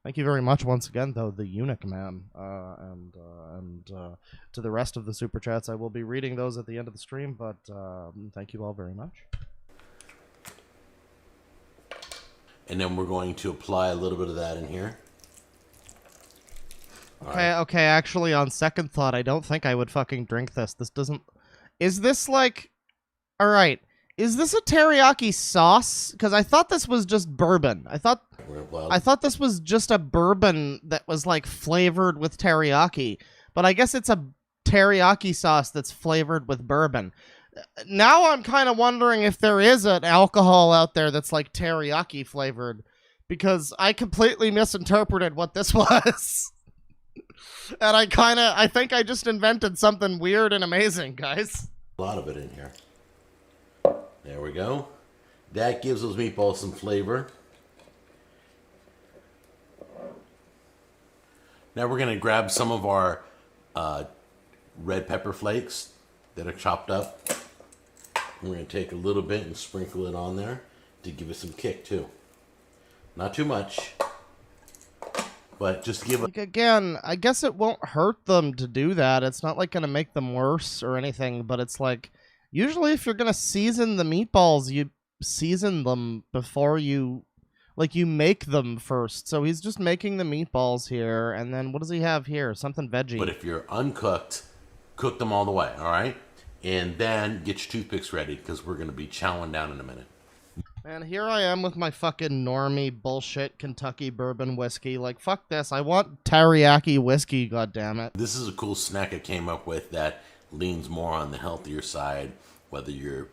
S1: Thank you very much once again, though, the Eunuch Man, and to the rest of the super chats. I will be reading those at the end of the stream, but thank you all very much.
S2: And then we're going to apply a little bit of that in here.
S1: Okay, actually, on second thought, I don't think I would fucking drink this. This doesn't... Is this like... Alright, is this a teriyaki sauce? Because I thought this was just bourbon. I thought this was just a bourbon that was, like, flavored with teriyaki. But I guess it's a teriyaki sauce that's flavored with bourbon. Now I'm kind of wondering if there is an alcohol out there that's, like, teriyaki flavored. because I completely misinterpreted what this was. And I think I just invented something weird and amazing, guys.
S2: A lot of it in here. There we go. That gives those meatballs some flavor. Now we're going to grab some of our red pepper flakes that are chopped up. We're going to take a little bit and sprinkle it on there to give it some kick too. Not too much, but just give it.
S1: Like, again, I guess it won't hurt them to do that. It's not like going to make them worse or anything, but it's like, usually if you're going to season the meatballs, you season them before you, like, you make them first. So he's just making the meatballs here, and then what does he have here? Something veggie.
S2: But if you're uncooked, cook them all the way, all right? And then get your toothpicks ready, because we're going to be chowing down in a minute.
S1: And here I am with my fucking normie bullshit Kentucky bourbon whiskey. Like, fuck this. I want teriyaki whiskey, goddammit.
S2: This is a cool snack I came up with that leans more on the healthier side, whether you're...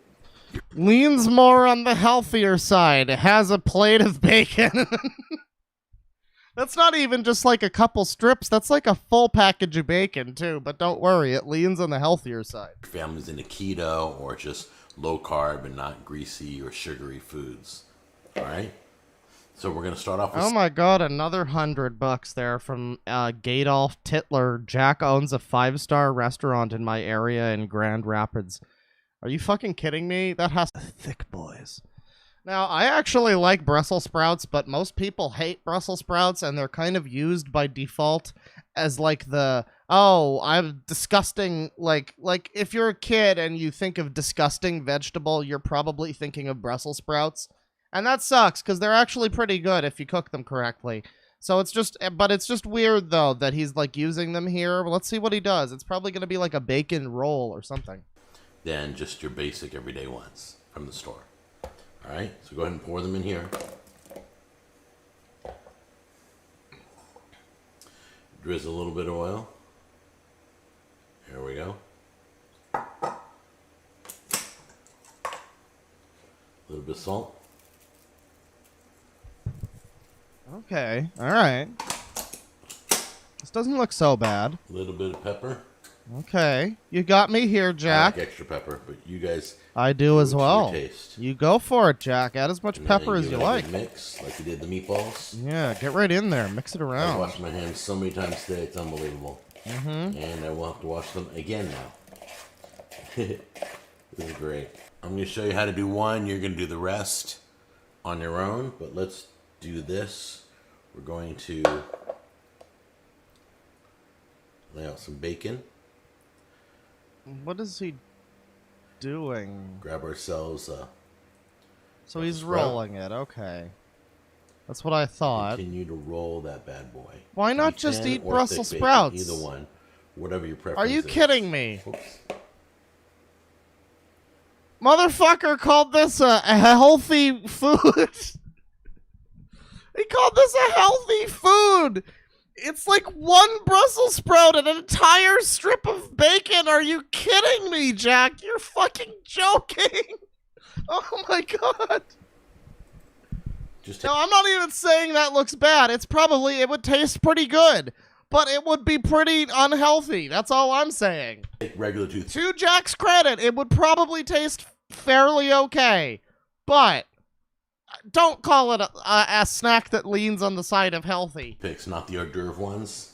S1: Leans more on the healthier side. It has a plate of bacon. That's not even just like a couple strips. That's like a full package of bacon, too. But don't worry, it leans on the healthier side.
S2: Your family's into keto or just low carb and not greasy or sugary foods. All right? So we're going to start off with...
S1: Oh my god, another $100 there from Gadolf Titler. Jack owns a 5-star restaurant in my area in Grand Rapids. Are you fucking kidding me? That has thick boys. Now, I actually like Brussels sprouts, but most people hate Brussels sprouts, and they're kind of used by default as like the, oh, I'm disgusting, like if you're a kid and you think of disgusting vegetable, you're probably thinking of Brussels sprouts. And that sucks, because they're actually pretty good if you cook them correctly. So it's just, but it's just weird, though, that he's, like, using them here. Well, let's see what he does. It's probably going to be like a bacon roll or something.
S2: Than just your basic everyday ones from the store. All right, so go ahead and pour them in here. Drizzle a little bit of oil. There we go. A little bit of salt.
S1: Okay, alright. This doesn't look so bad.
S2: A little bit of pepper.
S1: Okay, you got me here, Jack.
S2: I like extra pepper, but you guys...
S1: I do as well.
S2: Taste.
S1: You go for it, Jack. Add as much pepper as you like.
S2: Mix like you did the meatballs.
S1: Yeah, get right in there. Mix it around.
S2: I've washed my hands so many times today, it's unbelievable. And I will have to wash them again now. This is great. I'm going to show you how to do one. You're going to do the rest on your own, but let's do this. We're going to lay out some bacon.
S1: What is he doing?
S2: Grab ourselves
S1: so he's rolling it, okay. That's what I thought.
S2: Continue to roll that bad boy.
S1: Why not just eat Brussels sprouts?
S2: Either one. Whatever your preference
S1: Are you
S2: is.
S1: kidding me?
S2: Oops.
S1: Motherfucker called this a healthy food. He called this a healthy food. It's like one Brussels sprout and an entire strip of bacon. Are you kidding me, Jack? You're fucking joking. Oh my god. No, I'm not even saying that looks bad. It's probably, it would taste pretty good. But it would be pretty unhealthy. That's all I'm saying.
S2: Regular tooth.
S1: To Jack's credit, it would probably taste fairly okay. But don't call it a snack that leans on the side of healthy.
S2: Picks, not the hors d'oeuvre ones.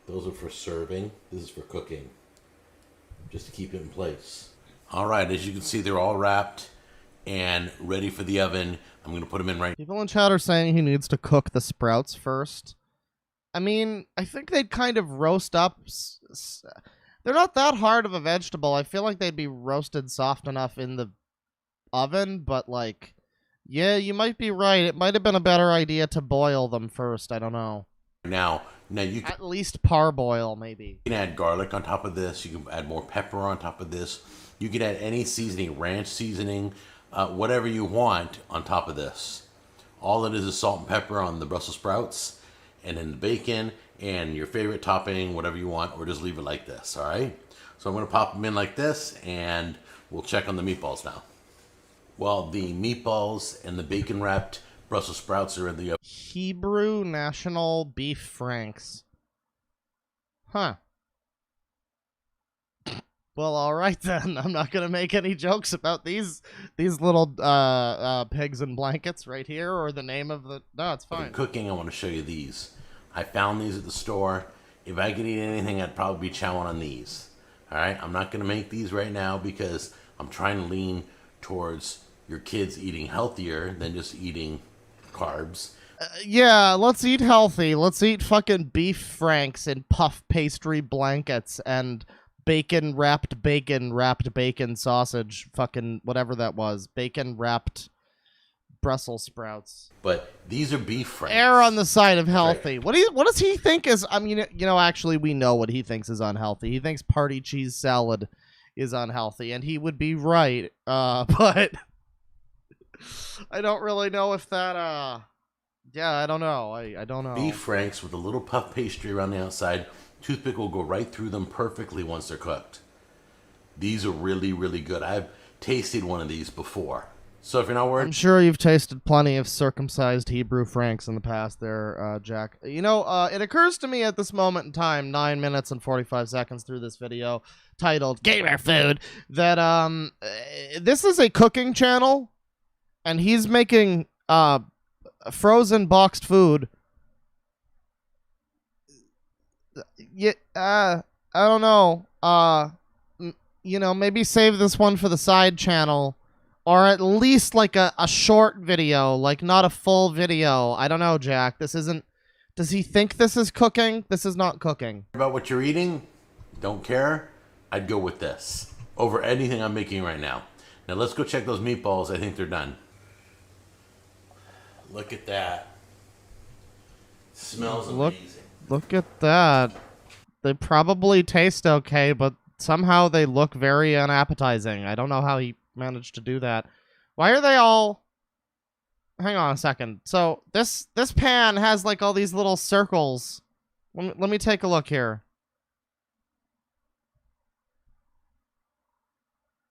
S2: Those are for serving. This is for cooking. Just to keep it in place. All right, as you can see, they're all wrapped and ready for the oven. I'm going to put them in right.
S1: People in chat are saying he needs to cook the sprouts first. I mean, I think they'd kind of roast up. They're not that hard of a vegetable. I feel like they'd be roasted soft enough in the oven, but like, yeah, you might be right. It might have been a better idea to boil them first. I don't know.
S2: Now you can
S1: at least parboil, maybe.
S2: You can add garlic on top of this. You can add more pepper on top of this. You can add any seasoning, ranch seasoning, whatever you want on top of this. All it is salt and pepper on the Brussels sprouts. And then the bacon and your favorite topping, whatever you want, or just leave it like this, all right? So I'm going to pop them in like this, and we'll check on the meatballs now. Well, the meatballs and the bacon-wrapped Brussels sprouts are in the
S1: Hebrew National Beef Franks. Huh. Well, all right then. I'm not gonna make any jokes about these little pigs in blankets right here, or the name of the. No, it's fine.
S2: cooking. I want to show you these. I found these at the store. If I could eat anything, I'd probably be chowing on these. All right, I'm not gonna make these right now because I'm trying to lean towards your kids eating healthier than just eating carbs.
S1: Yeah, let's eat healthy. Let's eat fucking beef franks in puff pastry blankets and bacon-wrapped bacon sausage, fucking whatever that was. Bacon-wrapped Brussels sprouts.
S2: But these are beef franks.
S1: Err on the side of healthy.
S2: Right.
S1: What does he think is, I mean, actually we know what he thinks is unhealthy. He thinks party cheese salad is unhealthy, and he would be right. But I don't really know if that yeah, I don't know. I don't know.
S2: Beef franks with a little puff pastry around the outside. Toothpick will go right through them perfectly once they're cooked. These are really, really good. I've tasted one of these before. So if you're not worried...
S1: I'm sure you've tasted plenty of circumcised Hebrew franks in the past there, Jack. It occurs to me at this moment in time, 9 minutes and 45 seconds through this video, titled Gamer Food, that this is a cooking channel, and he's making frozen boxed food. Yeah, I don't know. Maybe save this one for the side channel, or at least like a short video, like not a full video. I don't know, Jack. This isn't. Does he think this is cooking? This is not cooking.
S2: About what you're eating, don't care. I'd go with this over anything I'm making right now. Now let's go check those meatballs. I think they're done. Look at that. Smells amazing.
S1: Look at that. They probably taste okay, but somehow they look very unappetizing. I don't know how he managed to do that. Why are they all... Hang on a second. So this pan has like all these little circles. Let me take a look here.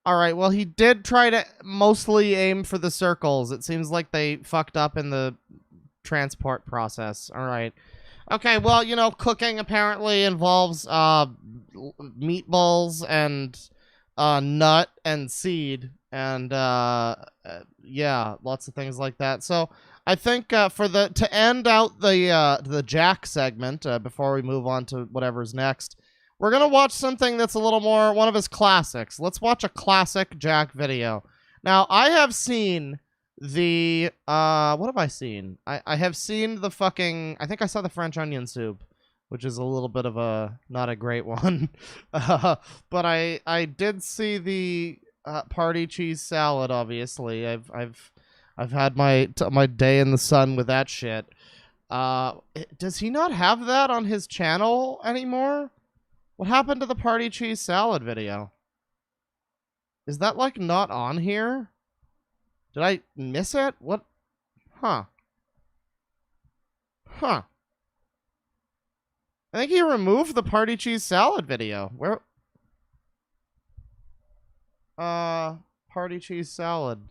S1: Alright, well he did try to mostly aim for the circles. It seems like they fucked up in the transport process. Alright. Okay, well, cooking apparently involves meatballs and nut and seed and yeah, lots of things like that. So I think to end out the Jack segment before we move on to whatever's next, we're gonna watch something that's a little more one of his classics. Let's watch a classic Jack video. Now I have seen the what have I seen? I have seen the fucking, I think I saw the French onion soup, which is a little bit of a not a great one. But I did see the party cheese salad, obviously. I've had my day in the sun with that shit. Does he not have that on his channel anymore? What happened to the party cheese salad video? Is that like not on here? Did I miss it? What? Huh. Huh. I think he removed the party cheese salad video. Where? Party cheese salad.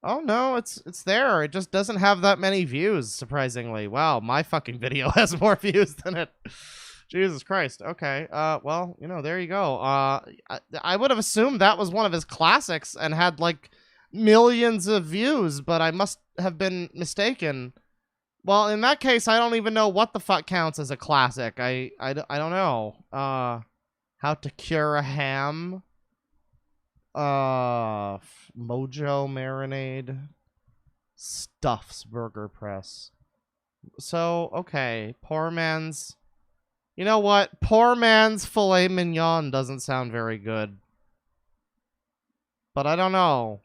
S1: Oh no, it's there. It just doesn't have that many views, surprisingly. Wow, my fucking video has more views than it. Jesus Christ. Okay. Well, there you go. I would have assumed that was one of his classics and had like millions of views, but I must have been mistaken. Well, in that case, I don't even know what the fuck counts as a classic. I don't know. How to cure a ham. Mojo marinade. Stuffs burger press. So, okay. Poor man's... You know what? Poor man's filet mignon doesn't sound very good. But I don't know.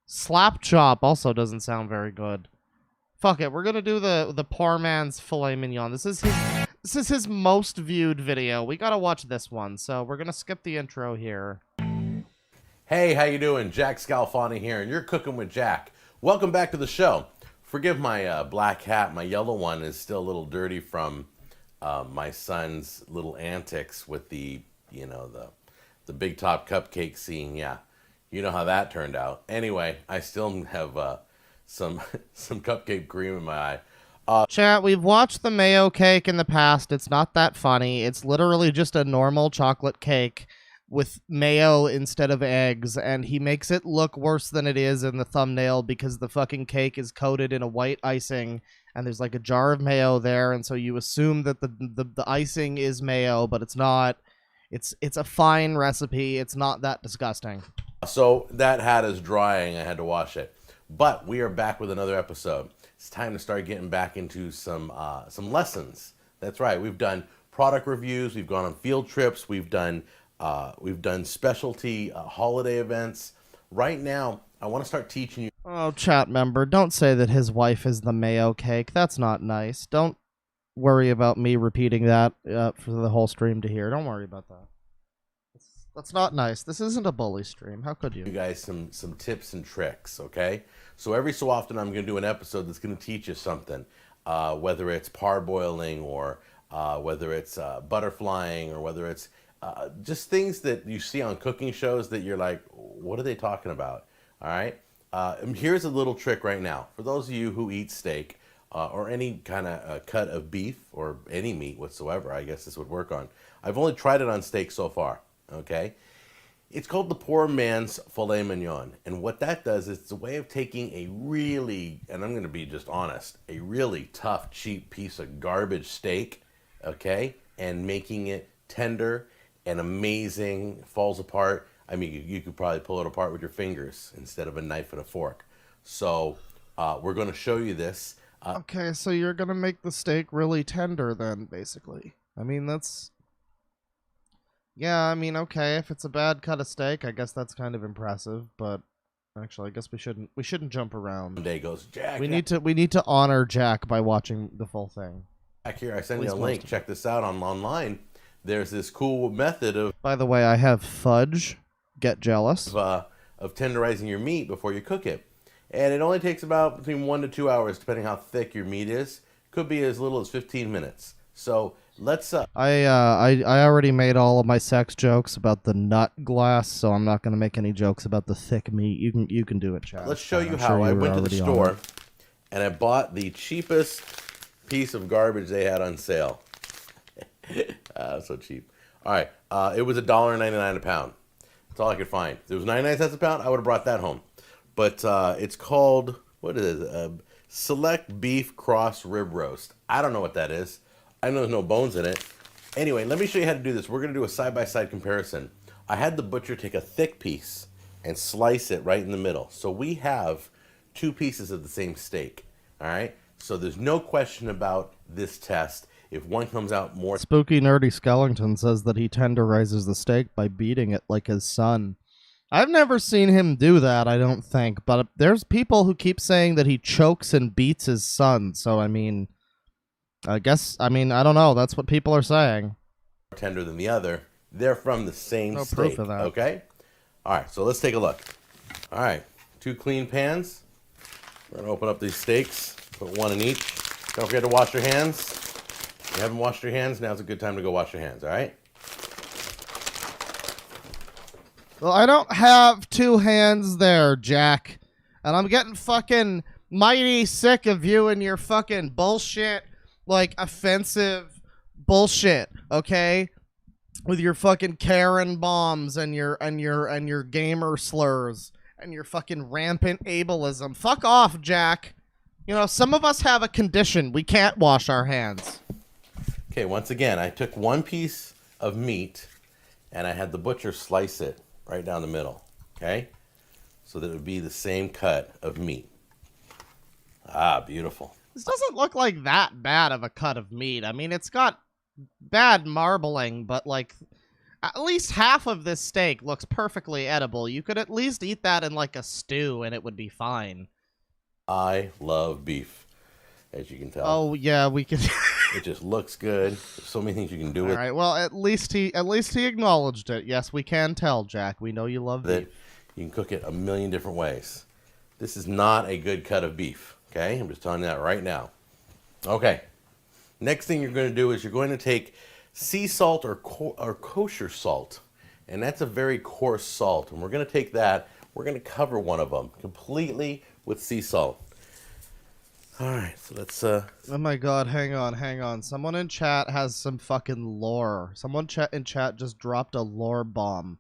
S1: Slap chop also doesn't sound very good. Fuck it, we're gonna do the poor man's filet mignon. This is his most viewed video. We gotta watch this one, so we're gonna skip the intro here.
S2: Hey, how you doing? Jack Scalfani here, and you're cooking with Jack. Welcome back to the show. Forgive my black hat. My yellow one is still a little dirty from my son's little antics with the big top cupcake scene. Yeah. You know how that turned out. Anyway, I still have some some cupcake cream in my eye.
S1: Chat, we've watched the mayo cake in the past. It's not that funny. It's literally just a normal chocolate cake with mayo instead of eggs, and he makes it look worse than it is in the thumbnail because the fucking cake is coated in a white icing, and there's like a jar of mayo there, and so you assume that the icing is mayo, but it's not. It's a fine recipe. It's not that disgusting.
S2: So that hat is drying. I had to wash it. But we are back with another episode. It's time to start getting back into some lessons. That's right. We've done product reviews. We've gone on field trips. We've done specialty holiday events. Right now, I want to start teaching you.
S1: Oh, chat member, don't say that his wife is the mayo cake. That's not nice. Don't worry about me repeating that for the whole stream to hear. Don't worry about that. That's not nice. This isn't a bully stream. How could you?
S2: You guys some tips and tricks, okay? So every so often I'm going to do an episode that's going to teach you something, whether it's parboiling or whether it's butterflying or whether it's just things that you see on cooking shows that you're like, what are they talking about? All right? Here's a little trick right now. For those of you who eat steak or any kind of cut of beef or any meat whatsoever, I guess this would work on. I've only tried it on steak so far, okay? It's called the poor man's filet mignon. And what that does is it's a way of taking a really, and I'm going to be just honest, a really tough, cheap piece of garbage steak, okay, and making it tender and amazing, falls apart. I mean, you could probably pull it apart with your fingers instead of a knife and a fork. So we're going to show you this.
S1: Okay, so you're going to make the steak really tender then, basically. I mean, that's... Yeah, I mean, okay, if it's a bad cut of steak, I guess that's kind of impressive, but actually, I guess we shouldn't jump around.
S2: Day goes, Jack.
S1: We need to honor Jack by watching the full thing.
S2: Back here, I sent you a link. Check this out online. There's this cool method of...
S1: By the way, I have fudge. Get jealous.
S2: Of tenderizing your meat before you cook it. And it only takes about between 1 to 2 hours, depending how thick your meat is. Could be as little as 15 minutes. So let's...
S1: I already made all of my sex jokes about the nut glass, so I'm not going to make any jokes about the thick meat. You can do it, Chad.
S2: Let's show you how. I went to the store, and I bought the cheapest piece of garbage they had on sale. So cheap. All right. It was $1.99 a pound. That's all I could find. If it was 99 cents a pound, I would have brought that home. But it's called, what is it? Select Beef Cross Rib Roast. I don't know what that is. I know there's no bones in it. Anyway, let me show you how to do this. We're going to do a side-by-side comparison. I had the butcher take a thick piece and slice it right in the middle. So we have 2 pieces of the same steak. All right? So there's no question about this test. If one comes out more...
S1: Spooky Nerdy Skellington says that he tenderizes the steak by beating it like his son. I've never seen him do that, I don't think. But there's people who keep saying that he chokes and beats his son. So, I mean... I don't know. That's what people are saying.
S2: Tender than the other. They're from the same steak.
S1: Proof of that.
S2: Okay? All right, so let's take a look. All right, 2 clean pans. We're going to open up these steaks. Put 1 in each. Don't forget to wash your hands. If you haven't washed your hands, now's a good time to go wash your hands, all right?
S1: Well, I don't have 2 hands there, Jack. And I'm getting fucking mighty sick of you and your fucking bullshit. Like, offensive bullshit, okay? With your fucking Karen bombs and your gamer slurs and your fucking rampant ableism. Fuck off, Jack. You know, some of us have a condition. We can't wash our hands.
S2: Okay, once again, I took 1 piece of meat and I had the butcher slice it right down the middle, okay? So that it would be the same cut of meat. Ah, beautiful.
S1: This doesn't look like that bad of a cut of meat. I mean, it's got bad marbling, but, like, at least half of this steak looks perfectly edible. You could at least eat that in, like, a stew, and it would be fine.
S2: I love beef, as you can tell.
S1: Oh, yeah, we can...
S2: It just looks good. There's so many things you can do with it.
S1: All right, well, at least he acknowledged it. Yes, we can tell, Jack. We know you love beef.
S2: You can cook it a million different ways. This is not a good cut of beef. Okay, I'm just telling you that right now. Okay, next thing you're going to do is you're going to take sea salt or kosher salt, and that's a very coarse salt. And we're going to take that. We're going to cover one of them completely with sea salt. All right, so let's
S1: Oh my god, hang on. Someone in chat has some fucking lore. Someone in chat just dropped a lore bomb.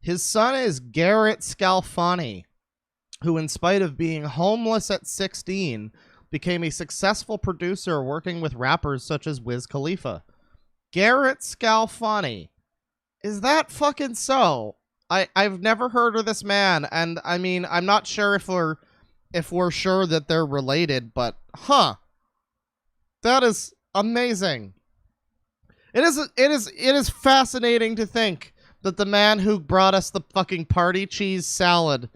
S1: His son is Garrett Scalfani, who, in spite of being homeless at 16, became a successful producer working with rappers such as Wiz Khalifa. Garrett Scalfani. Is that fucking so? I've never heard of this man, and I mean, I'm not sure if we're sure that they're related, but that is amazing. It is fascinating to think that the man who brought us the fucking party cheese salad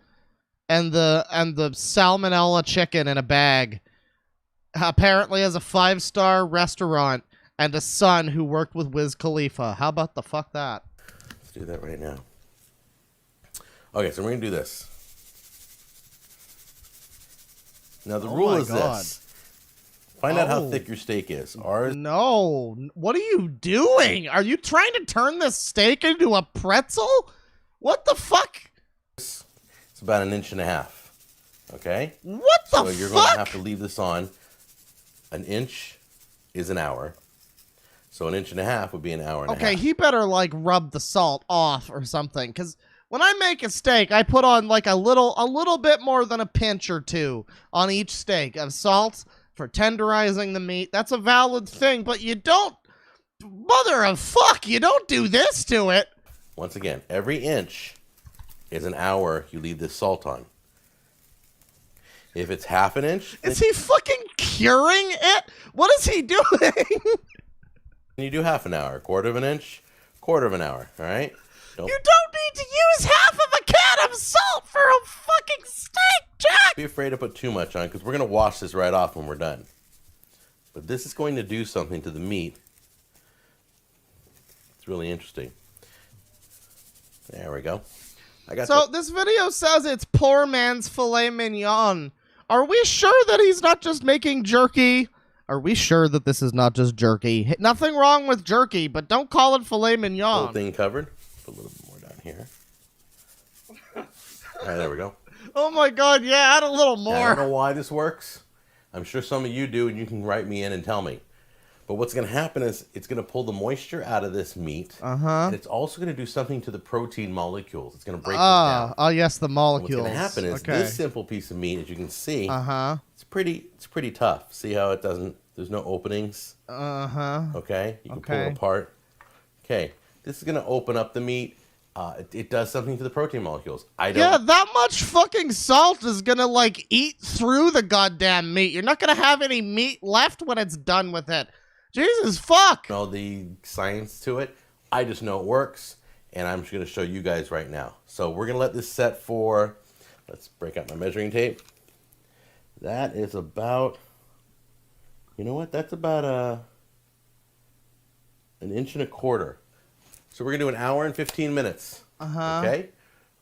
S1: and the salmonella chicken in a bag apparently has a 5-star restaurant and a son who worked with Wiz Khalifa. How about the fuck that?
S2: Let's do that right now. Okay, so we're gonna do this. Now the rule is this. Find out how thick your steak is. Ours.
S1: No. What are you doing? Are you trying to turn this steak into a pretzel? What the fuck?
S2: It's about 1.5 inches. Okay?
S1: What the fuck?
S2: So you're going to have to leave this on. 1 inch is an hour. So 1.5 inches would be an hour and a half.
S1: Okay, he better like rub the salt off or something, because when I make a steak, I put on like a little bit more than a pinch or two on each steak of salt for tenderizing the meat. That's a valid thing, but you don't, mother of fuck, you don't do this to it.
S2: Once again, every inch is an hour you leave this salt on. If it's 1/2 inch,
S1: is he fucking curing it? What is he doing?
S2: You do 1/2 hour, 1/4 inch, 1/4 hour. All right.
S1: You don't need to use half of a can of salt for a fucking steak, Jack!
S2: Be afraid to put too much on, because we're going to wash this right off when we're done. But this is going to do something to the meat. It's really interesting. There we go.
S1: This video says it's poor man's filet mignon. Are we sure that he's not just making jerky? Are we sure that this is not just jerky? Nothing wrong with jerky, but don't call it filet mignon.
S2: Whole thing covered. Put a little bit more down here. All right, there we go.
S1: Oh my god, yeah, add a little more.
S2: Now, I don't know why this works. I'm sure some of you do, and you can write me in and tell me. But what's going to happen is it's going to pull the moisture out of this meat. And it's also going to do something to the protein molecules. It's going to break them down.
S1: Oh, yes, the molecules.
S2: And what's going to happen is this simple piece of meat, as you can see, it's pretty tough. See how it doesn't, there's no openings? Okay, you can pull it apart. Okay, this is going to open up the meat. It does something to the protein molecules.
S1: Yeah, that much fucking salt is going to, like, eat through the goddamn meat. You're not going to have any meat left when it's done with it. Jesus fuck!
S2: I know the science to it. I just know it works, and I'm just going to show you guys right now. So we're going to let this set for, let's break out my measuring tape. That is about, you know what? That's about 1.25 inches. So we're going to do 1 hour and 15 minutes. Okay?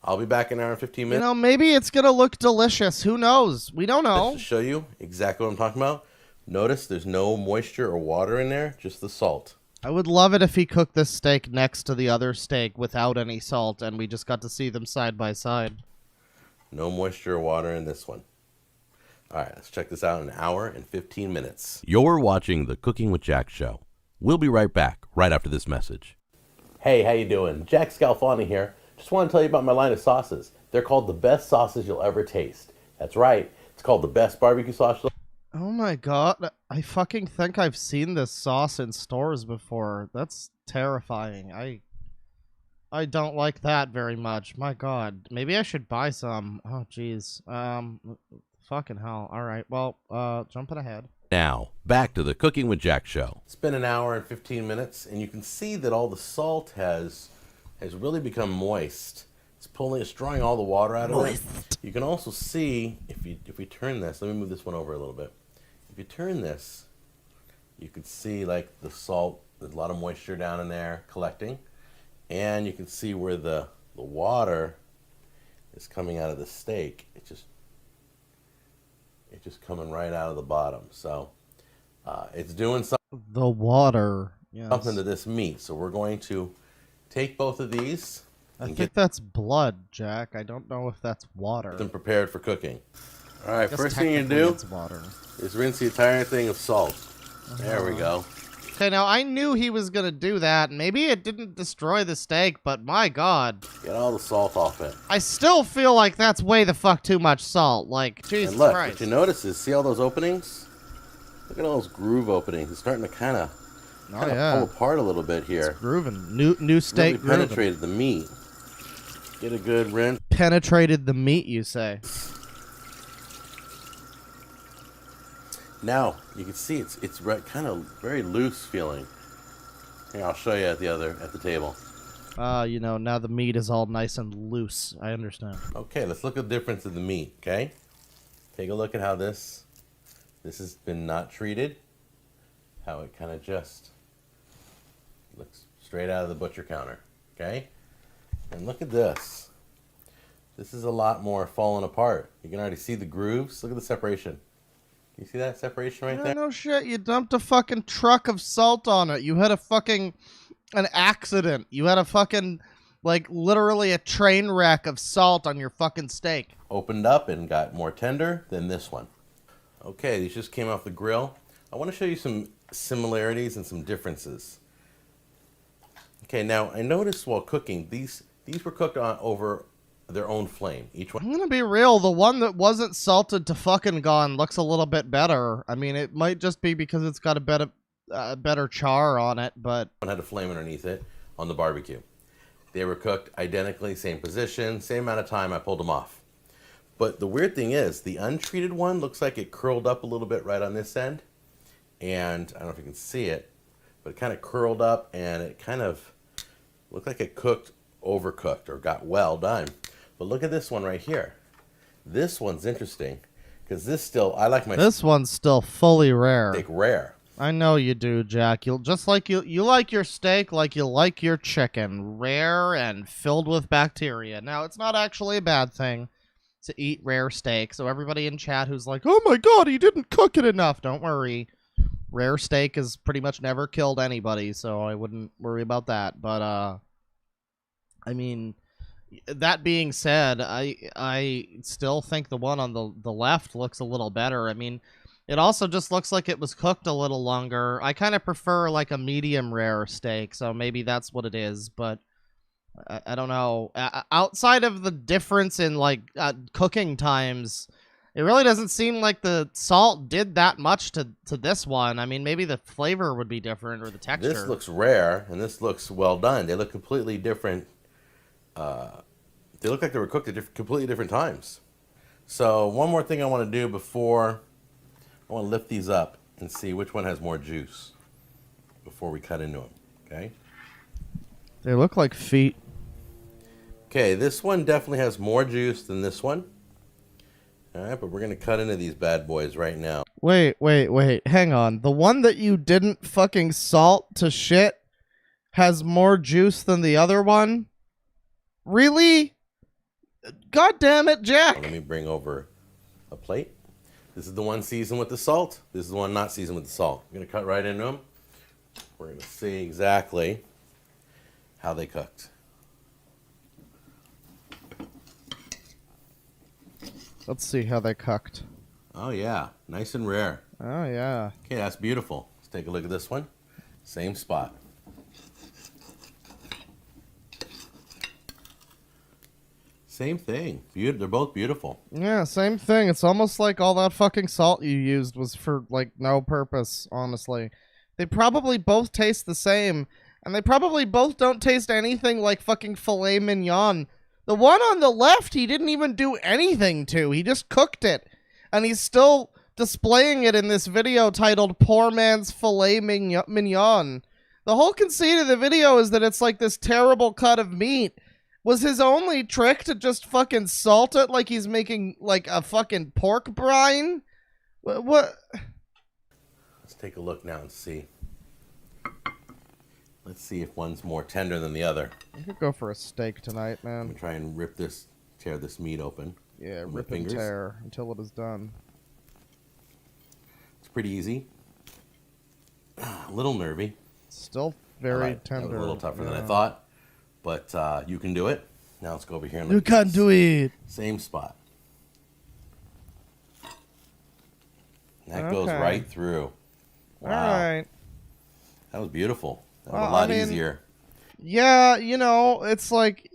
S2: I'll be back in 1 hour and 15 minutes.
S1: You know, maybe it's going to look delicious. Who knows? We don't know.
S2: Just to show you exactly what I'm talking about. Notice there's no moisture or water in there, just the salt.
S1: I would love it if he cooked this steak next to the other steak without any salt, and we just got to see them side by side.
S2: No moisture or water in this one. All right, let's check this out in 1 hour and 15 minutes. You're watching the Cooking with Jack show. We'll be right back, right after this message. Hey, how you doing? Jack Scalfani here. Just want to tell you about my line of sauces. They're called the best sauces you'll ever taste. That's right. It's called the best barbecue sauce.
S1: Oh my god, I fucking think I've seen this sauce in stores before. That's terrifying. I don't like that very much. My god. Maybe I should buy some. Oh jeez. Fucking hell. Alright, well, jumping ahead.
S3: Now, back to the Cooking with Jack show.
S2: It's been 1 hour and 15 minutes, and you can see that all the salt has really become moist. It's drawing all the water out of it. You can also see, if we turn this, let me move this one over a little bit. If you turn this, you can see like the salt, there's a lot of moisture down in there collecting. And you can see where the water is coming out of the steak. It's just coming right out of the bottom. So it's doing something.
S1: The water. Yes.
S2: Something to this meat. So we're going to take both of these.
S1: I think that's blood, Jack. I don't know if that's water.
S2: Get them prepared for cooking. All right, first thing you do
S1: It's water.
S2: is rinse the entire thing of salt. There we go.
S1: Okay, now I knew he was gonna do that. Maybe it didn't destroy the steak, but my god.
S2: Get all the salt off it.
S1: I still feel like that's way the fuck too much salt. Like, Jesus
S2: And look,
S1: Christ.
S2: what you notice is, see all those openings? Look at all those groove openings. It's starting to kind of pull apart a little bit here.
S1: It's grooving. New steak
S2: really
S1: grooving.
S2: penetrated the meat. Get a good rinse.
S1: Penetrated the meat, you say?
S2: Now you can see it's kind of very loose feeling. Here, I'll show you at the table.
S1: You know, now the meat is all nice and loose. I understand.
S2: Okay, let's look at the difference of the meat. Okay, take a look at how this has been not treated. How it kind of just looks straight out of the butcher counter. Okay, and look at this. This is a lot more falling apart. You can already see the grooves. Look at the separation. You see that separation right there?
S1: No shit, you dumped a fucking truck of salt on it. You had an accident. You had a fucking, like, literally a train wreck of salt on your fucking steak.
S2: Opened up and got more tender than this one. Okay, these just came off the grill. I want to show you some similarities and some differences. Okay, now I noticed while cooking, these were cooked over their own flame. Each one.
S1: I'm gonna be real. The one that wasn't salted to fucking gone looks a little bit better. I mean, it might just be because it's got a better char on it, but
S2: one had a flame underneath it on the barbecue. They were cooked identically, same position, same amount of time. I pulled them off. But the weird thing is, the untreated one looks like it curled up a little bit right on this end, and I don't know if you can see it, but it kind of curled up, and it kind of looked like it cooked overcooked or got well done. But look at this one right here. This one's interesting because
S1: this one's still fully rare.
S2: Steak rare.
S1: I know you do, Jack. You like your steak like you like your chicken, rare and filled with bacteria. Now, it's not actually a bad thing to eat rare steak. So everybody in chat who's like, "Oh my god, he didn't cook it enough." Don't worry. Rare steak has pretty much never killed anybody, so I wouldn't worry about that. But I mean, that being said, I still think the one on the left looks a little better. I mean, it also just looks like it was cooked a little longer. I kind of prefer like a medium rare steak, so maybe that's what it is. But I don't know. Outside of the difference in like cooking times, it really doesn't seem like the salt did that much to this one. I mean, maybe the flavor would be different or the texture.
S2: This looks rare, and this looks well done. They look completely different. They look like they were cooked at completely different times. So one more thing I want to do before I want to lift these up and see which one has more juice before we cut into them. Okay.
S1: They look like feet.
S2: Okay, this one definitely has more juice than this one. All right, but we're gonna cut into these bad boys right now.
S1: Wait. Hang on. The one that you didn't fucking salt to shit has more juice than the other one? Really? God damn it, Jack.
S2: Let me bring over a plate. This is the one seasoned with the salt. This is the one not seasoned with the salt. I'm going to cut right into them. We're going to see exactly how they cooked.
S1: Let's see how they cooked.
S2: Oh, yeah. Nice and rare.
S1: Oh, yeah.
S2: Okay, that's beautiful. Let's take a look at this one. Same spot. Same thing. They're both beautiful.
S1: Yeah, same thing. It's almost like all that fucking salt you used was for, like, no purpose, honestly. They probably both taste the same, and they probably both don't taste anything like fucking filet mignon. The one on the left, he didn't even do anything to. He just cooked it, and he's still displaying it in this video titled Poor Man's Filet Mignon. The whole conceit of the video is that it's like this terrible cut of meat. Was his only trick to just fucking salt it like he's making, like, a fucking pork brine? What?
S2: Let's take a look now and see. Let's see if one's more tender than the other.
S1: I could go for a steak tonight,
S2: I'm
S1: man.
S2: going to try and tear this meat open.
S1: Yeah,
S2: with my
S1: rip and
S2: fingers.
S1: tear until it is done.
S2: It's pretty easy. A little nervy.
S1: Still very
S2: Alright,
S1: tender.
S2: That was a little tougher than I
S1: Yeah.
S2: thought. But you can do it. Now let's go over here and
S1: You
S2: look at
S1: can
S2: this.
S1: do it.
S2: Same spot. That goes right through. Wow.
S1: All right.
S2: That was beautiful. That was
S1: Well,
S2: a lot
S1: I mean,
S2: easier.
S1: Yeah, you know, it's like,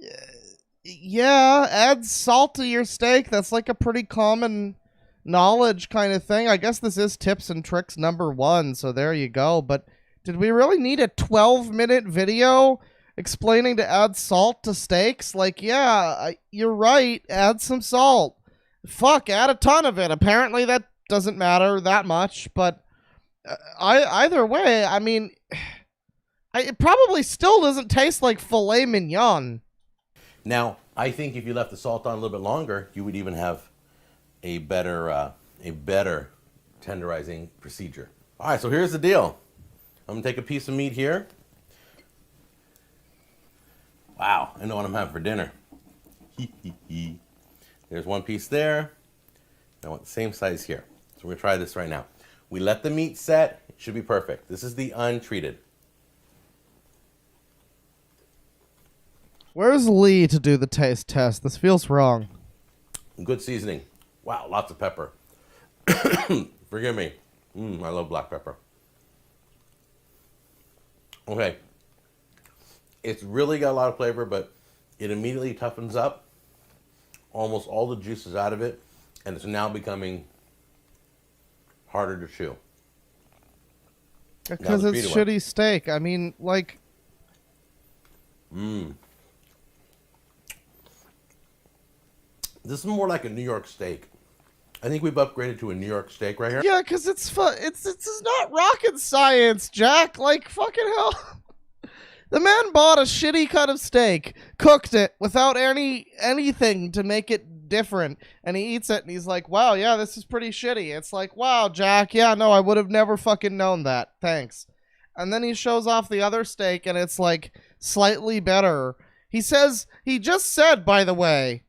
S1: yeah, add salt to your steak. That's like a pretty common knowledge kind of thing. I guess this is tips and tricks #1, so there you go. But did we really need a 12-minute video explaining to add salt to steaks? Like, yeah, you're right. Add some salt. Fuck, add a ton of it. Apparently that doesn't matter that much, but either way, I mean, it probably still doesn't taste like filet mignon.
S2: Now, I think if you left the salt on a little bit longer, you would even have a better tenderizing procedure. All right, so here's the deal. I'm gonna take a piece of meat here. Wow, I know what I'm having for dinner. There's one piece there. I want the same size here. So we're gonna try this right now. We let the meat set. It should be perfect. This is the untreated.
S1: Where's Lee to do the taste test? This feels wrong.
S2: Good seasoning. Wow, lots of pepper. Forgive me. I love black pepper. Okay. It's really got a lot of flavor, but it immediately toughens up almost all the juices out of it, and it's now becoming harder to chew.
S1: Because it's shitty steak. I mean, like...
S2: This is more like a New York steak. I think we've upgraded to a New York steak right here.
S1: Yeah, because it's not rocket science, Jack. Like, fucking hell. The man bought a shitty cut of steak, cooked it without anything to make it different, and he eats it, and he's like, wow, yeah, this is pretty shitty. It's like, wow, Jack, yeah, no, I would have never fucking known that. Thanks. And then he shows off the other steak, and it's, like, slightly better. He just said, by the way...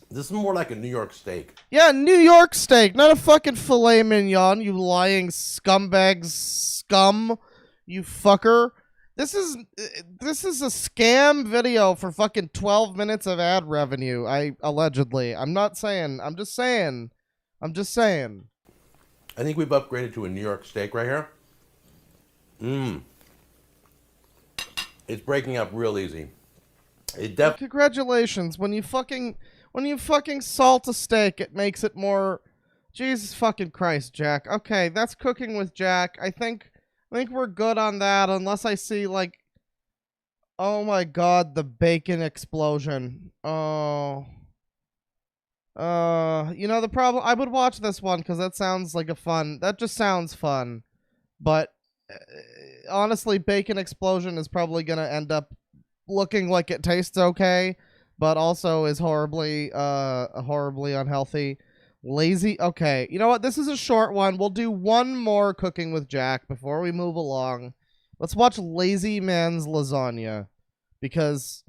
S2: This is more like a New York steak.
S1: Yeah, New York steak, not a fucking filet mignon, you lying scumbag scum, you fucker. This is a scam video for fucking 12 minutes of ad revenue, allegedly. I'm just saying. I
S2: think we've upgraded to a New York steak right here. It's breaking up real easy.
S1: Congratulations. When you fucking salt a steak, it makes it more... Jesus fucking Christ, Jack. Okay, that's Cooking with Jack. I think we're good on that, unless I see, like... Oh my god, the bacon explosion. Oh. You know, the problem... I would watch this one, because that sounds like that just sounds fun. But, honestly, bacon explosion is probably gonna end up looking like it tastes okay, but also is horribly unhealthy. Lazy. Okay, you know what? This is a short one. We'll do one more Cooking with Jack before we move along. Let's watch Lazy Man's Lasagna, because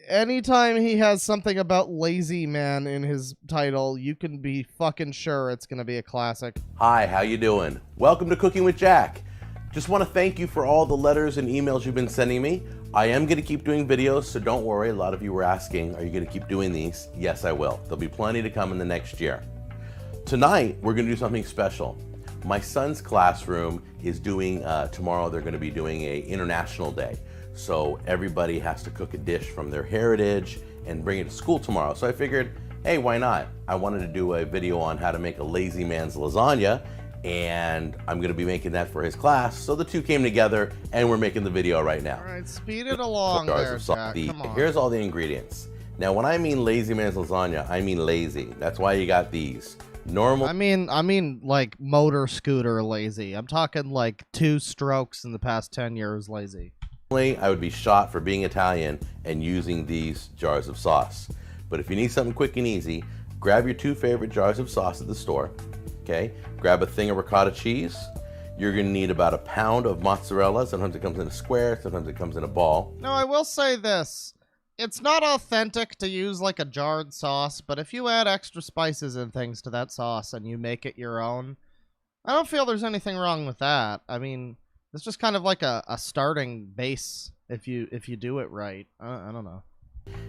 S1: anytime he has something about Lazy Man in his title, you can be fucking sure it's gonna be a classic.
S2: Hi, how you doing? Welcome to Cooking with Jack. Just want to thank you for all the letters and emails you've been sending me. I am going to keep doing videos, so don't worry. A lot of you were asking, are you going to keep doing these? Yes, I will. There'll be plenty to come in the next year. Tonight, we're going to do something special. My son's classroom is doing, tomorrow they're going to be doing a International Day. So everybody has to cook a dish from their heritage and bring it to school tomorrow. So I figured, hey, why not? I wanted to do a video on how to make a lazy man's lasagna, and I'm going to be making that for his class. So the two came together, and we're making the video right now.
S1: All right, speed it along there, Jack. Come on.
S2: Here's all the ingredients. Now, when I mean lazy man's lasagna, I mean lazy. That's why you got these. Normal.
S1: I mean, like motor scooter lazy. I'm talking like 2 strokes in the past 10 years lazy.
S2: I would be shot for being Italian and using these jars of sauce. But if you need something quick and easy, grab your 2 favorite jars of sauce at the store. Okay, grab a thing of ricotta cheese. You're gonna need about a pound of mozzarella. Sometimes it comes in a square, sometimes it comes in a ball.
S1: Now, I will say this. It's not authentic to use like a jarred sauce, but if you add extra spices and things to that sauce and you make it your own, I don't feel there's anything wrong with that. I mean, it's just kind of like a starting base if you do it right. I don't know.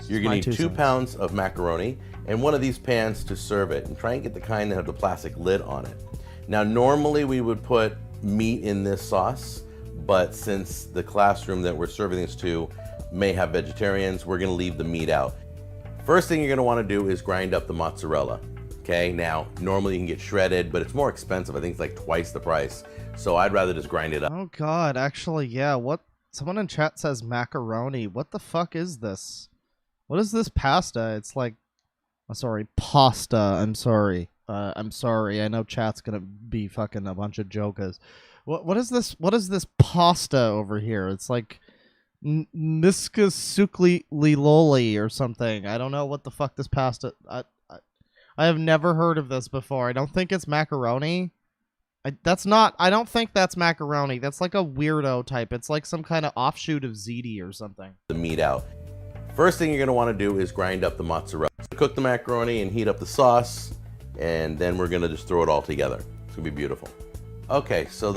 S2: You're going to need 2 pounds of macaroni and one of these pans to serve it. And try and get the kind that have the plastic lid on it. Now, normally we would put meat in this sauce, but since the classroom that we're serving this to may have vegetarians, we're going to leave the meat out. First thing you're going to want to do is grind up the mozzarella. Okay, now normally you can get shredded, but it's more expensive. I think it's like twice the price. So I'd rather just grind it up.
S1: Oh god, actually, yeah, what? Someone in chat says macaroni. What the fuck is this? What is this pasta? It's like, oh, sorry, pasta. I'm sorry. I'm sorry. I know chat's gonna be fucking a bunch of jokers. What is this? What is this pasta over here? It's like Niskasukli loli or something. I don't know what the fuck this pasta. I have never heard of this before. I don't think it's macaroni. I don't think that's macaroni. That's like a weirdo type. It's like some kind of offshoot of ziti or something.
S2: The meat out. First thing you're going to want to do is grind up the mozzarella. Cook the macaroni and heat up the sauce, and then we're going to just throw it all together. It's going to be beautiful. Okay, so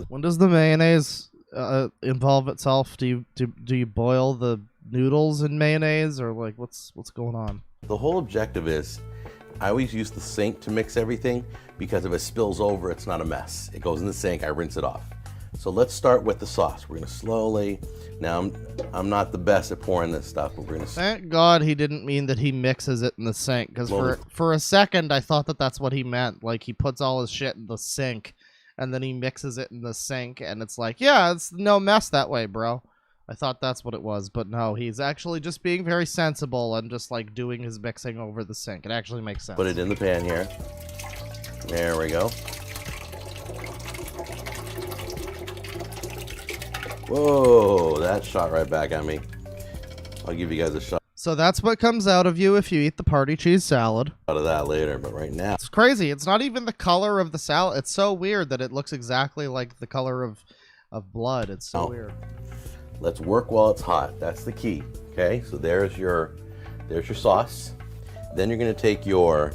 S1: when does the mayonnaise involve itself? Do you boil the noodles in mayonnaise, or like what's going on?
S2: The whole objective is, I always use the sink to mix everything because if it spills over, it's not a mess. It goes in the sink, I rinse it off. So let's start with the sauce. We're gonna slowly, now I'm not the best at pouring this stuff, but we're gonna...
S1: Thank God he didn't mean that he mixes it in the sink, because for a second I thought that that's what he meant. Like he puts all his shit in the sink and then he mixes it in the sink and it's like, yeah, it's no mess that way, bro. I thought that's what it was, but no, he's actually just being very sensible and just like doing his mixing over the sink. It actually makes sense.
S2: Put it in the pan here. There we go. Whoa, that shot right back at me. I'll give you guys a shot
S1: So that's what comes out of you if you eat the party cheese salad.
S2: out of that later, but right now...
S1: It's crazy. It's not even the color of the salad. It's so weird that it looks exactly like the color of blood. It's so weird.
S2: Let's work while it's hot. That's the key. Okay, so there's your sauce. Then you're going to take your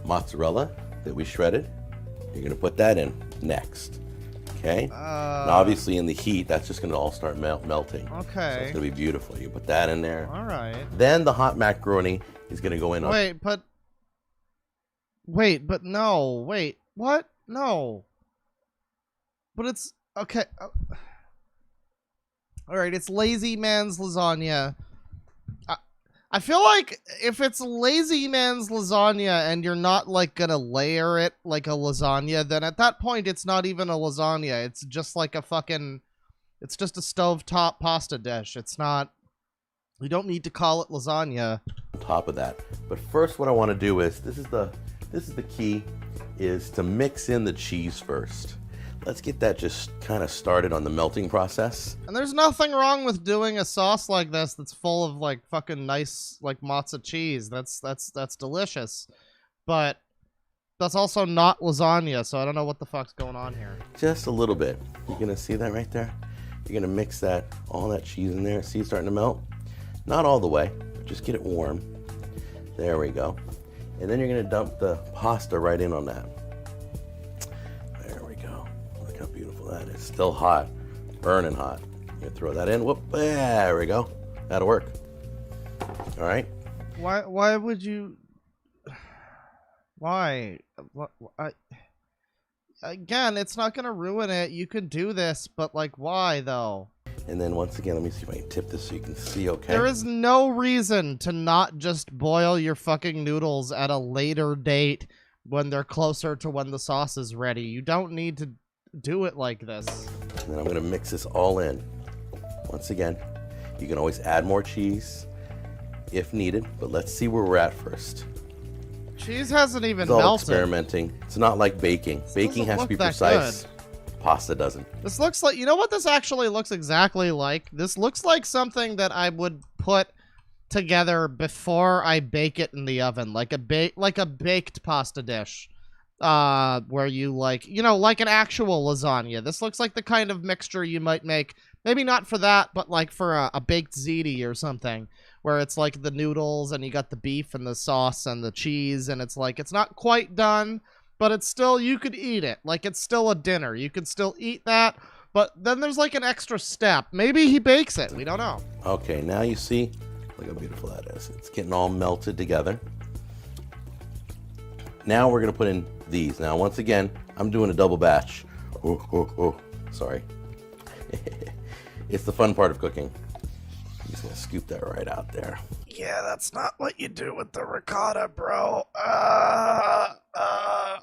S2: mozzarella that we shredded. You're going to put that in next. Okay. Now obviously in the heat, that's just going to all start melting.
S1: Okay.
S2: So it's going to be beautiful. You put that in there.
S1: All right.
S2: Then the hot macaroni is going to go in.
S1: Wait, but no. Wait, what? No. But it's okay. All right, it's lazy man's lasagna. I feel like if it's lazy man's lasagna and you're not like gonna layer it like a lasagna, then at that point it's not even a lasagna. It's just like a fucking, it's just a stovetop pasta dish. It's not, you don't need to call it lasagna.
S2: On top of that. But first what I want to do is, this is the key, is to mix in the cheese first. Let's get that just kind of started on the melting process.
S1: And there's nothing wrong with doing a sauce like this that's full of like fucking nice like mozza cheese. That's delicious. But that's also not lasagna, so I don't know what the fuck's going on here.
S2: Just a little bit. You're gonna see that right there? You're gonna mix that, all that cheese in there. See it starting to melt? Not all the way, but just get it warm. There we go. And then you're gonna dump the pasta right in on that. How beautiful that is. Still hot, burning hot. You gonna throw that in. Whoop! There we go. That'll work. All right.
S1: Why would you? Why? Again, it's not gonna ruin it. You can do this, but like, why though?
S2: And then once again, let me see if I can tip this so you can see. Okay.
S1: There is no reason to not just boil your fucking noodles at a later date when they're closer to when the sauce is ready. You don't need to do it like this.
S2: And then I'm gonna mix this all in. Once again, you can always add more cheese if needed, but let's see where we're at first.
S1: Cheese hasn't even
S2: It's all
S1: melted.
S2: experimenting. It's not like baking. Baking has to be precise. Pasta doesn't.
S1: This looks like, you know what this actually looks exactly like? This looks like something that I would put together before I bake it in the oven, like a baked pasta dish. Where you like, you know, like an actual lasagna. This looks like the kind of mixture you might make, maybe not for that, but like for a baked ziti or something, where it's like the noodles and you got the beef and the sauce and the cheese, and it's like, it's not quite done, but it's still, you could eat it. Like, it's still a dinner. You could still eat that, but then there's like an extra step. Maybe he bakes it. We don't know.
S2: Okay, now you see
S3: Look how beautiful that is. It's getting all melted together. Now we're gonna put in these. Now, once again, I'm doing a double batch. Sorry. It's the fun part of cooking. I'm just gonna scoop that right out there.
S1: Yeah, that's not what you do with the ricotta, bro.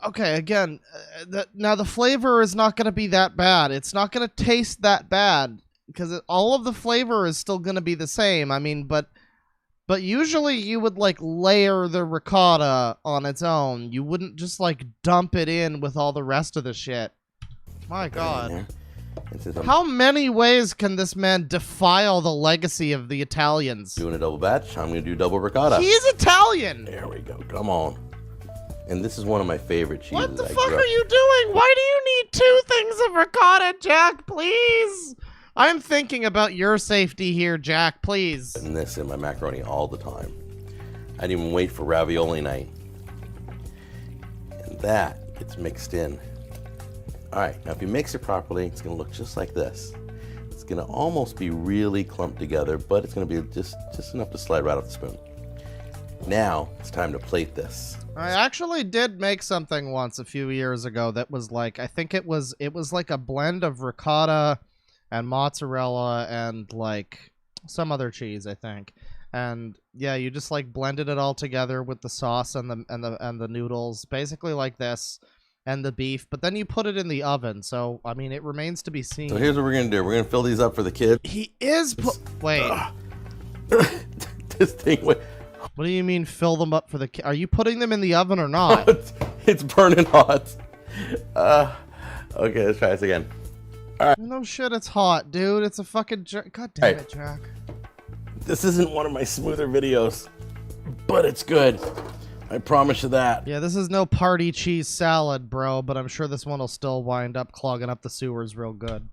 S1: Okay, again, now the flavor is not gonna be that bad. It's not gonna taste that bad because all of the flavor is still gonna be the same. I mean, but usually you would like layer the ricotta on its own. You wouldn't just like dump it in with all the rest of the shit. My God. How many ways can this man defile the legacy of the Italians?
S3: Doing a double batch, I'm gonna do double ricotta.
S1: He's Italian!
S3: There we go, come on. And this is one of my favorite cheeses.
S1: What the fuck are you doing? Why do you need 2 things of ricotta, Jack? Please! I'm thinking about your safety here, Jack, please.
S3: Putting this in my macaroni all the time. I didn't even wait for ravioli night. And that gets mixed in. All right, now if you mix it properly, it's gonna look just like this. It's gonna almost be really clumped together, but it's gonna be just enough to slide right off the spoon. Now, it's time to plate this.
S1: I actually did make something once a few years ago that was like, I think it was like a blend of ricotta and mozzarella and like some other cheese, I think. And yeah, you just like blended it all together with the sauce and the noodles, basically like this. And the beef, but then you put it in the oven. So, I mean, it remains to be seen.
S3: So here's what we're gonna do. We're gonna fill these up for the kids.
S1: He is wait.
S3: This thing,
S1: what do you mean fill them up for the Are you putting them in the oven or not?
S3: It's burning hot. Okay, let's try this again. All right.
S1: No shit, it's hot, dude. It's a fucking God damn it, Jack.
S3: This isn't one of my smoother videos, but it's good. I promise you that.
S1: Yeah, this is no party cheese salad, bro, but I'm sure this one will still wind up clogging up the sewers real good.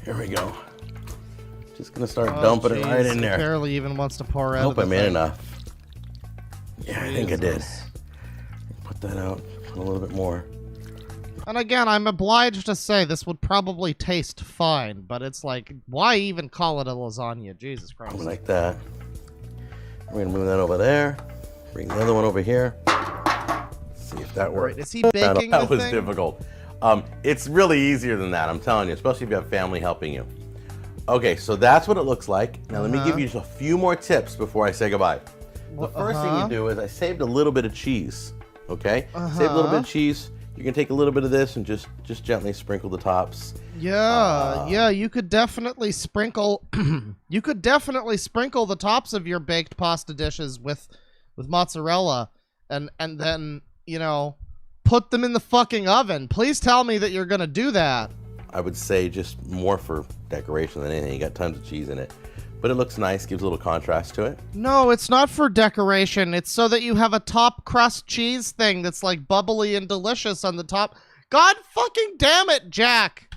S3: Here we go. Just gonna start dumping it right in there.
S1: Barely even wants to pour out.
S3: I hope I made enough. Yeah, I think I did. Put that out. Put a little bit more.
S1: And again, I'm obliged to say this would probably taste fine, but it's like, why even call it a lasagna? Jesus Christ.
S3: Like that. We're gonna move that over there. Bring the other one over here. See if that works.
S1: Right, is he baking
S3: That was
S1: thing?
S3: difficult. It's really easier than that, I'm telling you, especially if you have family helping you. Okay, so that's what it looks like. Now let me give you just a few more tips before I say goodbye. The first thing you do is I saved a little bit of cheese. Okay? Save a little bit of cheese. You can take a little bit of this and just gently sprinkle the tops.
S1: Yeah, yeah, you could definitely sprinkle you could definitely sprinkle the tops of your baked pasta dishes with mozzarella and then, you know, put them in the fucking oven. Please tell me that you're gonna do that.
S3: I would say just more for decoration than anything. You got tons of cheese in it. But it looks nice, gives a little contrast to it.
S1: No, it's not for decoration. It's so that you have a top crust cheese thing that's like bubbly and delicious on the top. God fucking damn it, Jack.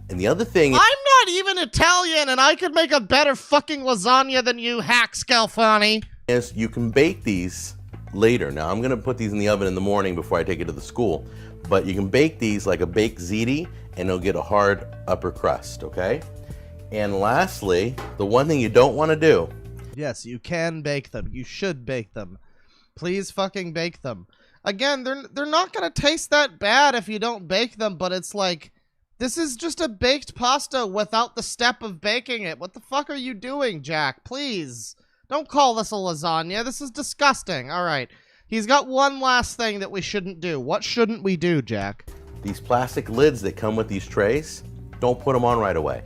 S3: And the other thing...
S1: I'm not even Italian and I could make a better fucking lasagna than you, hack Scalfani.
S3: Is you can bake these later. Now, I'm going to put these in the oven in the morning before I take it to the school. But you can bake these like a baked ziti and it'll get a hard upper crust, okay? And lastly, the one thing you don't want to do.
S1: Yes, you can bake them. You should bake them. Please fucking bake them. Again, they're not going to taste that bad if you don't bake them, but it's like, this is just a baked pasta without the step of baking it. What the fuck are you doing, Jack? Please. Don't call this a lasagna. This is disgusting. All right. He's got one last thing that we shouldn't do. What shouldn't we do, Jack?
S3: These plastic lids that come with these trays, don't put them on right away.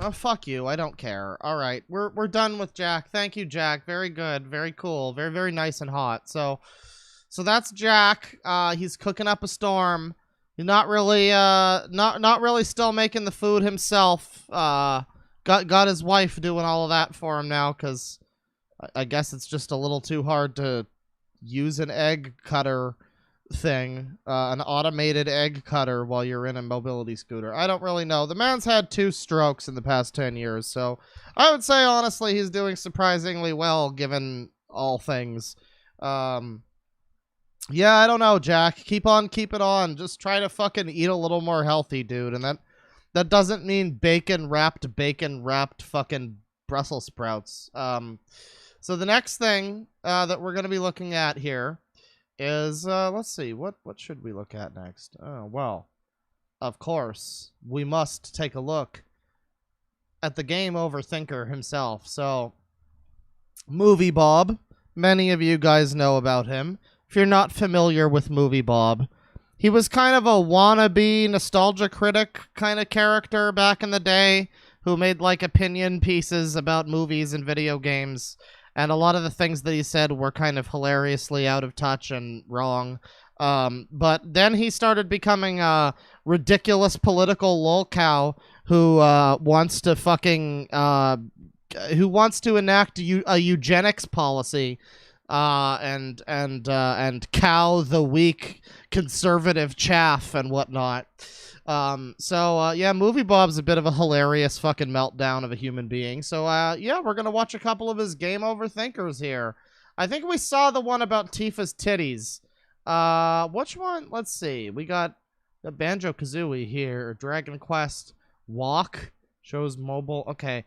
S1: Oh, fuck you. I don't care. All right. We're done with Jack. Thank you, Jack. Very good. Very cool. Very, very nice and hot. So that's Jack. He's cooking up a storm. He's not really still making the food himself. Got his wife doing all of that for him now because I guess it's just a little too hard to use an egg cutter thing, an automated egg cutter while you're in a mobility scooter. I don't really know. The man's had 2 strokes in the past 10 years, so I would say honestly he's doing surprisingly well given all things. Yeah, I don't know, Jack. Keep on keeping on. Just try to fucking eat a little more healthy, dude. And that doesn't mean bacon wrapped fucking Brussels sprouts. So the next thing that we're going to be looking at here is, let's see, what should we look at next? Oh, well, of course, we must take a look at the game over thinker himself. So, Movie Bob, many of you guys know about him. If you're not familiar with Movie Bob, he was kind of a wannabe nostalgia critic kind of character back in the day who made like opinion pieces about movies and video games. And a lot of the things that he said were kind of hilariously out of touch and wrong. But then he started becoming a ridiculous political lolcow who wants to fucking who wants to enact a eugenics policy and cow the weak conservative chaff and whatnot. Yeah, Movie Bob's a bit of a hilarious fucking meltdown of a human being. So yeah, we're gonna watch a couple of his game over thinkers here. I think we saw the one about Tifa's titties. Which one? Let's see. We got the Banjo-Kazooie here. Dragon Quest Walk shows mobile. Okay.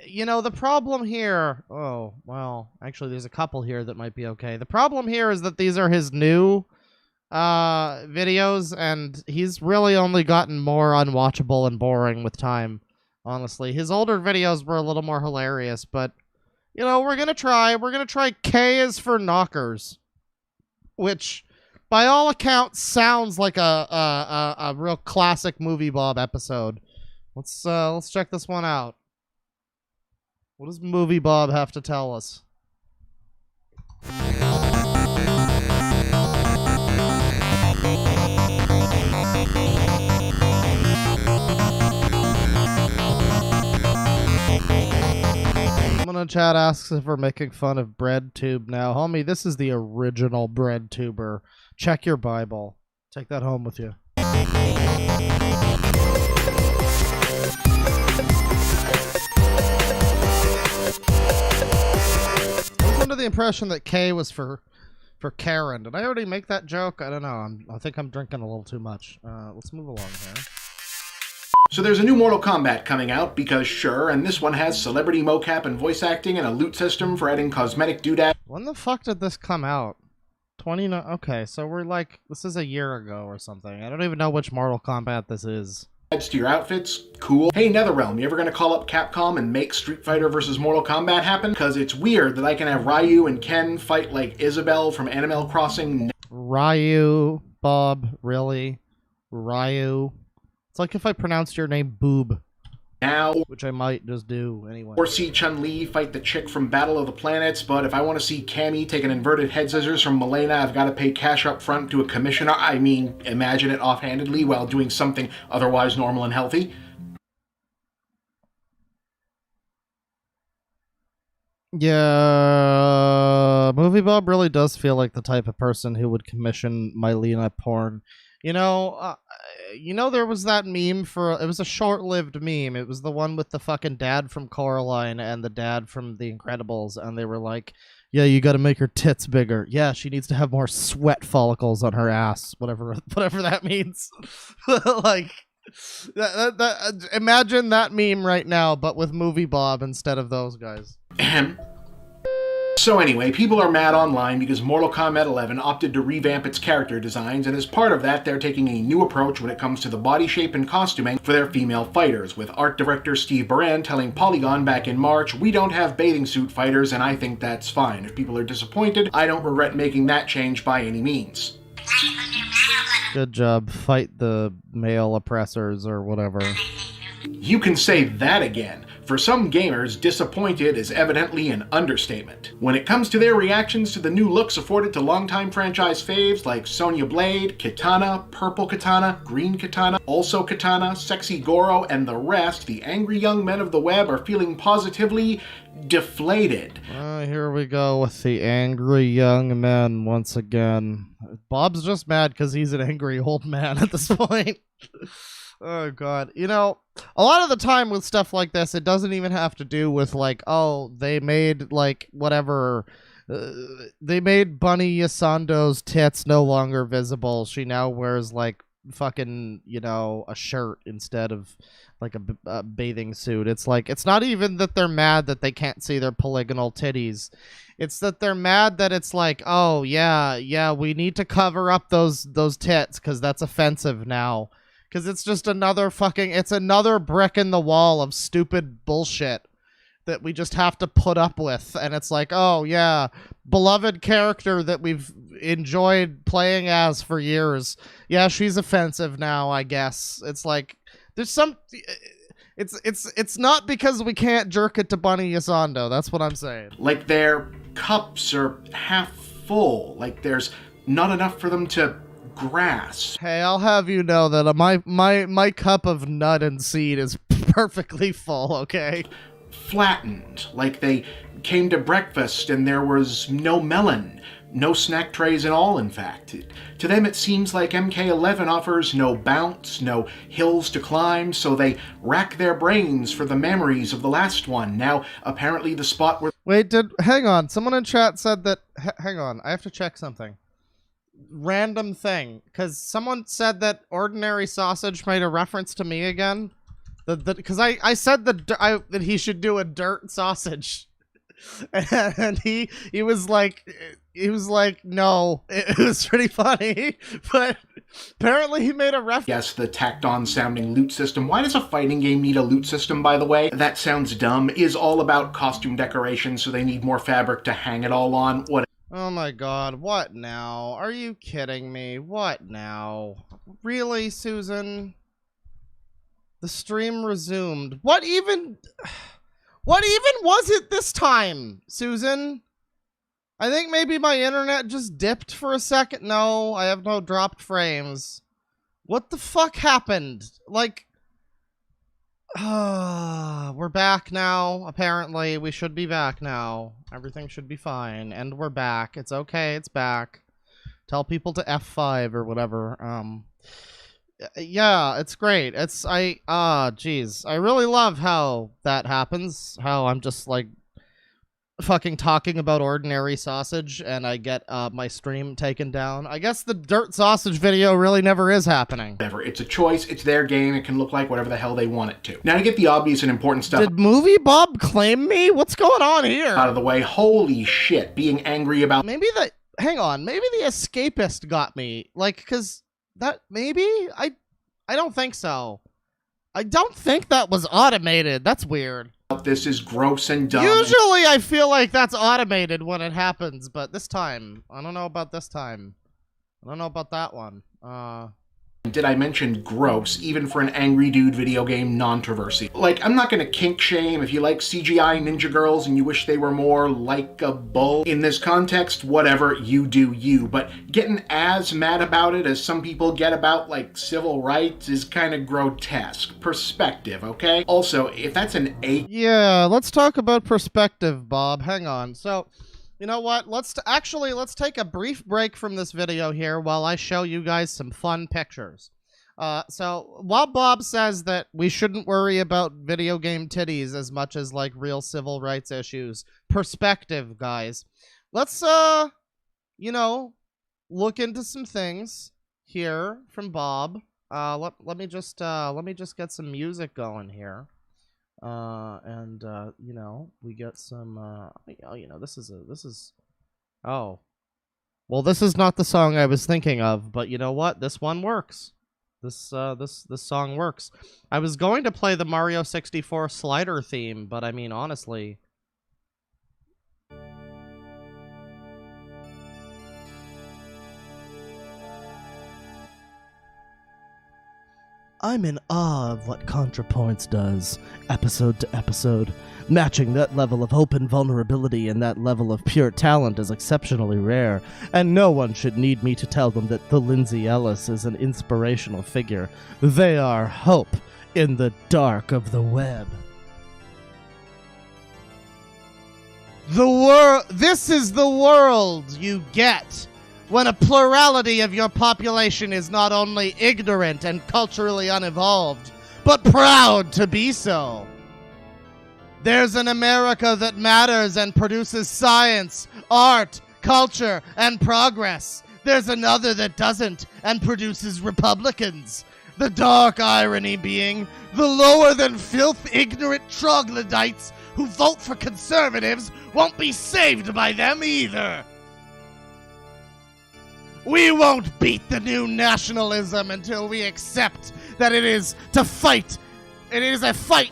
S1: You know, the problem here... Oh, well, actually, there's a couple here that might be okay. The problem here is that these are his new videos, and he's really only gotten more unwatchable and boring with time, honestly. His older videos were a little more hilarious, but, you know, we're gonna try. We're gonna try K is for Knockers, which, by all accounts, sounds like a real classic Movie Bob episode. Let's check this one out. What does Movie Bob have to tell us? Chat asks if we're making fun of BreadTube now. Homie, this is the original BreadTuber. Check your Bible. Take that home with you. I was under the impression that K was for Karen. Did I already make that joke? I don't know. I think I'm drinking a little too much. Let's move along here.
S4: So there's a new Mortal Kombat coming out, because sure, and this one has celebrity mocap and voice acting and a loot system for adding cosmetic doodads.
S1: When the fuck did this come out? 29. Okay, so we're like, this is a year ago or something. I don't even know which Mortal Kombat this is.
S4: To your outfits, cool. Hey NetherRealm, you ever gonna call up Capcom and make Street Fighter vs. Mortal Kombat happen? Because it's weird that I can have Ryu and Ken fight like Isabelle from Animal Crossing.
S1: Ryu, Bob, really? Ryu? It's like if I pronounced your name Boob.
S4: Now,
S1: which I might just do anyway.
S4: Or see Chun-Li fight the chick from Battle of the Planets, but if I want to see Cammy take an inverted head scissors from Milena, I've got to pay cash up front to a commissioner. I mean, imagine it offhandedly while doing something otherwise normal and healthy.
S1: Yeah, Movie Bob really does feel like the type of person who would commission Milena porn. You know, there was that meme it was a short-lived meme. It was the one with the fucking dad from Coraline and the dad from The Incredibles, and they were like, yeah, you gotta make her tits bigger. Yeah, she needs to have more sweat follicles on her ass, whatever that means. Like, imagine that meme right now, but with Movie Bob instead of those guys.
S4: So anyway, people are mad online because Mortal Kombat 11 opted to revamp its character designs, and as part of that, they're taking a new approach when it comes to the body shape and costuming for their female fighters, with art director Steve Baran telling Polygon back in March, "We don't have bathing suit fighters, and I think that's fine. If people are disappointed, I don't regret making that change by any means."
S1: Good job. Fight the male oppressors or whatever.
S4: You can say that again. For some gamers, disappointed is evidently an understatement. When it comes to their reactions to the new looks afforded to longtime franchise faves like Sonya Blade, Kitana, Purple Kitana, Green Kitana, Also Kitana, Sexy Goro, and the rest, the angry young men of the web are feeling positively deflated.
S1: Here we go with the angry young men once again. Bob's just mad because he's an angry old man at this point. Oh god. You know, a lot of the time with stuff like this, it doesn't even have to do with like, oh, they made like whatever, they made Bunny Yasando's tits no longer visible. She now wears like fucking, you know, a shirt instead of a bathing suit. It's like, it's not even that they're mad that they can't see their polygonal titties. It's that they're mad that it's like, oh yeah, we need to cover up those tits because that's offensive now. Because it's just another it's another brick in the wall of stupid bullshit that we just have to put up with. And it's like, oh yeah, beloved character that we've enjoyed playing as for years. Yeah, she's offensive now, I guess. It's like, there's some... It's not because we can't jerk it to Bunny Yasando. That's what I'm saying.
S4: Like their cups are half full. Like there's not enough for them to grasp.
S1: Hey, I'll have you know that my cup of nut and seed is perfectly full, okay?
S4: Flattened. Like they came to breakfast and there was no melon. No snack trays at all, in fact. To them, it seems like MK11 offers no bounce, no hills to climb, so they rack their brains for the memories of the last one. Now, apparently the spot where...
S1: Wait, hang on. Someone in chat said that... hang on, I have to check something. Random thing. Because someone said that Ordinary Sausage made a reference to me again. Because I said that he should do a dirt sausage. And he was like no. It was pretty funny, but apparently he made a reference.
S4: Yes, the tacked on sounding loot system. Why does a fighting game need a loot system, by the way? That sounds dumb. Is all about costume decoration, so they need more fabric to hang it all on. What?
S1: Oh my god, what now? Are you kidding me? What now? Really, Susan? The stream resumed. What even was it this time, Susan? I think maybe my internet just dipped for a second. No, I have no dropped frames. What the fuck happened? Like, we're back now, apparently. We should be back now. Everything should be fine. And we're back. It's okay, it's back. Tell people to F5 or whatever. Yeah, it's great. Jeez. I really love how that happens. How I'm just, like, fucking talking about Ordinary Sausage and I get my stream taken down. I guess the dirt sausage video really never is happening.
S4: Whatever. It's a choice. It's their game. It can look like whatever the hell they want it to. Now to get the obvious and important stuff...
S1: Did Movie Bob claim me? What's going on here?
S4: ...out of the way. Holy shit. Being angry about...
S1: Maybe hang on. Maybe the Escapist got me. Like, because... That maybe? I don't think so. I don't think that was automated. That's weird.
S4: This is gross and dumb.
S1: Usually I feel like that's automated when it happens, but this time, I don't know about this time. I don't know about that one.
S4: Did I mention gross, even for an angry dude video game non-traversy? Like, I'm not gonna kink shame if you like CGI ninja girls and you wish they were more likeable. In this context, whatever, you do you. But getting as mad about it as some people get about, like, civil rights is kind of grotesque. Perspective, okay? Also, if that's an A...
S1: Yeah, let's talk about perspective, Bob. Hang on. So... You know what? Let's take a brief break from this video here while I show you guys some fun pictures. So while Bob says that we shouldn't worry about video game titties as much as like real civil rights issues, perspective, guys. Let's you know, look into some things here from Bob. Let me just get some music going here. You know, we get some, you know, this is, oh, well, this is not the song I was thinking of, but you know what? This one works. This song works. I was going to play the Mario 64 slider theme, but I mean, honestly, I'm in awe of what ContraPoints does, episode to episode. Matching that level of open vulnerability and that level of pure talent is exceptionally rare, and no one should need me to tell them that the Lindsay Ellis is an inspirational figure. They are hope in the dark of the web. This is the world you get when a plurality of your population is not only ignorant and culturally unevolved, but proud to be so. There's an America that matters and produces science, art, culture, and progress. There's another that doesn't and produces Republicans. The dark irony being, the lower-than-filth ignorant troglodytes who vote for conservatives won't be saved by them either. We won't beat the new nationalism until we accept that it is a fight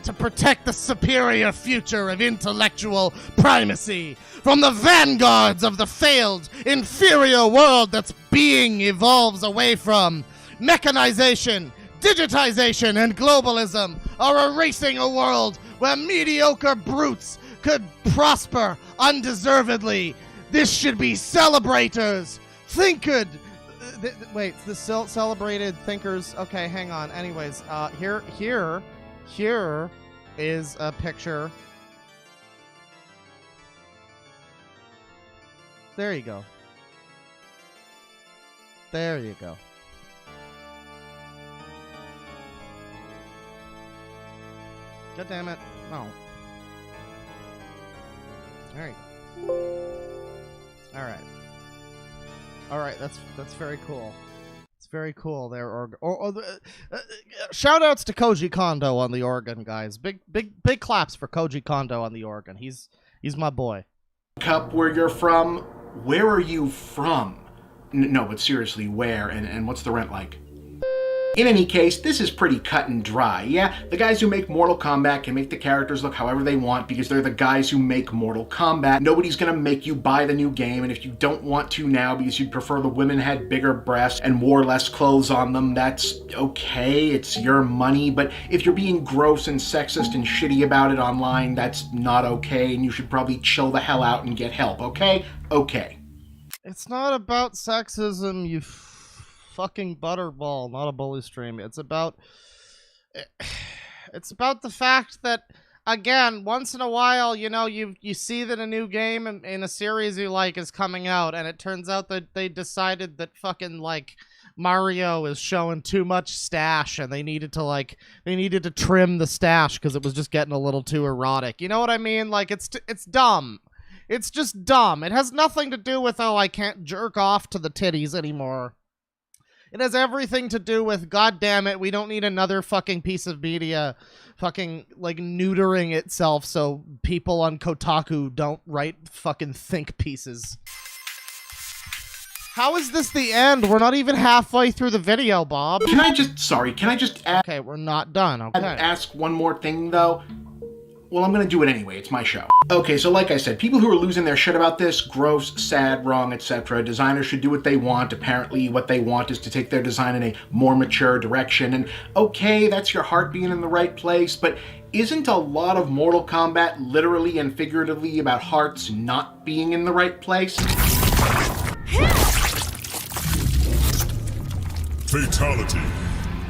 S1: to protect the superior future of intellectual primacy from the vanguards of the failed, inferior world that's being evolves away from. Mechanization, digitization, and globalism are erasing a world where mediocre brutes could prosper undeservedly. This should be celebrators. Thinked. Wait, the celebrated thinkers. Okay, hang on. Anyways, here is a picture. There you go. There you go. God damn it. No. There you go. Alright. Alright, that's very cool. It's very cool there. Shout outs to Koji Kondo on the organ, guys. Big claps for Koji Kondo on the organ. He's my boy.
S4: Cup, where you're from. Where are you from? No, but seriously, where? And what's the rent like? In any case, this is pretty cut and dry. Yeah, the guys who make Mortal Kombat can make the characters look however they want because they're the guys who make Mortal Kombat. Nobody's gonna make you buy the new game, and if you don't want to now because you'd prefer the women had bigger breasts and wore less clothes on them, that's okay, it's your money. But if you're being gross and sexist and shitty about it online, that's not okay, and you should probably chill the hell out and get help, okay? Okay.
S1: It's not about sexism, you fucking butterball, not a bully stream. It's about the fact that, again, once in a while, you know, you see that a new game in a series you like is coming out, and it turns out that they decided that fucking, like, Mario is showing too much stash, and they needed to trim the stash because it was just getting a little too erotic. You know what I mean? Like, it's dumb. It's just dumb. It has nothing to do with, oh, I can't jerk off to the titties anymore. It has everything to do with, god damn it, we don't need another fucking piece of media fucking, like, neutering itself so people on Kotaku don't write fucking think pieces. How is this the end? We're not even halfway through the video, Bob.
S4: Can I just
S1: Okay, we're not done, okay.
S4: ask one more thing, though? Well, I'm gonna do it anyway, it's my show. Okay, so like I said, people who are losing their shit about this, gross, sad, wrong, etc. Designers should do what they want. Apparently what they want is to take their design in a more mature direction. And okay, that's your heart being in the right place, but isn't a lot of Mortal Kombat literally and figuratively about hearts not being in the right place?
S5: Fatality.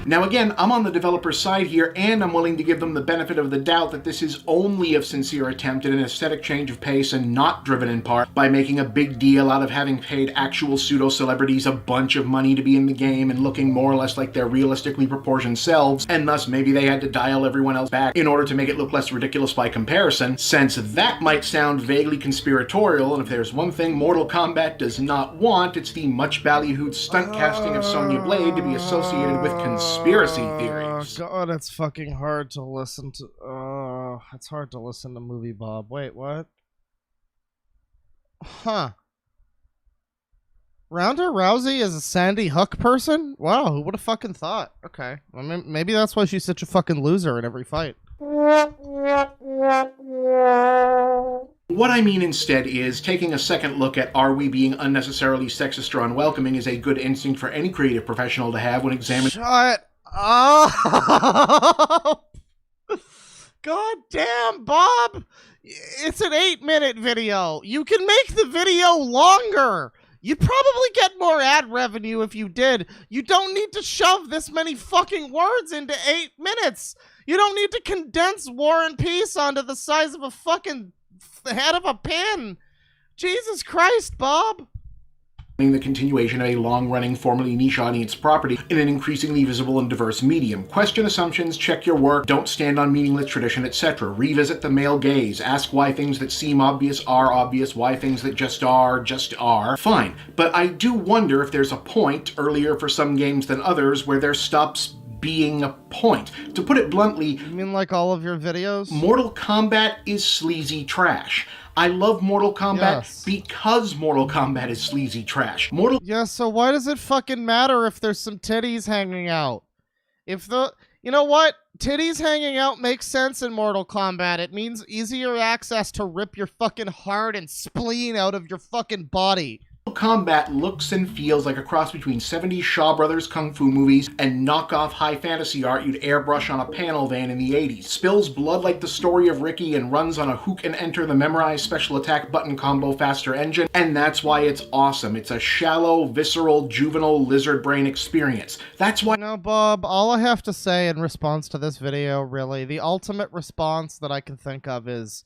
S4: Now again, I'm on the developer's side here, and I'm willing to give them the benefit of the doubt that this is only a sincere attempt at an aesthetic change of pace and not driven in part by making a big deal out of having paid actual pseudo-celebrities a bunch of money to be in the game and looking more or less like their realistically proportioned selves, and thus maybe they had to dial everyone else back in order to make it look less ridiculous by comparison, since that might sound vaguely conspiratorial, and if there's one thing Mortal Kombat does not want, it's the much-ballyhooed stunt casting of Sonya Blade to be associated with conspiracy theories.
S1: God, it's fucking hard to listen to. It's hard to listen to Movie Bob. Wait, what? Huh. Ronda Rousey is a Sandy Hook person? Wow, who would have fucking thought? Okay. I mean, maybe that's why she's such a fucking loser in every fight.
S4: What I mean instead is, taking a second look at are we being unnecessarily sexist or unwelcoming is a good instinct for any creative professional to have when examining—
S1: Shut up! God damn, Bob! It's an 8-minute video. You can make the video longer. You'd probably get more ad revenue if you did. You don't need to shove this many fucking words into 8 minutes. You don't need to condense War and Peace onto the size of a fucking head of a pin. Jesus Christ, Bob.
S4: The continuation of a long-running, formerly niche audience property in an increasingly visible and diverse medium. Question assumptions, check your work, don't stand on meaningless tradition, etc. Revisit the male gaze, ask why things that seem obvious are obvious, why things that just are. Fine, but I do wonder if there's a point, earlier for some games than others, where there stops being a point. To put it bluntly,
S1: You mean like all of your videos?
S4: Mortal Kombat is sleazy trash. I love Mortal Kombat because Mortal Kombat is sleazy trash.
S1: Yeah, so why does it fucking matter if there's some titties hanging out? You know what? Titties hanging out makes sense in Mortal Kombat. It means easier access to rip your fucking heart and spleen out of your fucking body.
S4: Kombat looks and feels like a cross between 70s Shaw Brothers kung fu movies and knockoff high fantasy art you'd airbrush on a panel van in the 80s. Spills blood like the story of Ricky and runs on a hook and enter the memorized special attack button combo faster engine, and that's why it's awesome. It's a shallow, visceral, juvenile lizard brain experience. That's why—
S1: No, Bob, all I have to say in response to this video, really, the ultimate response that I can think of is,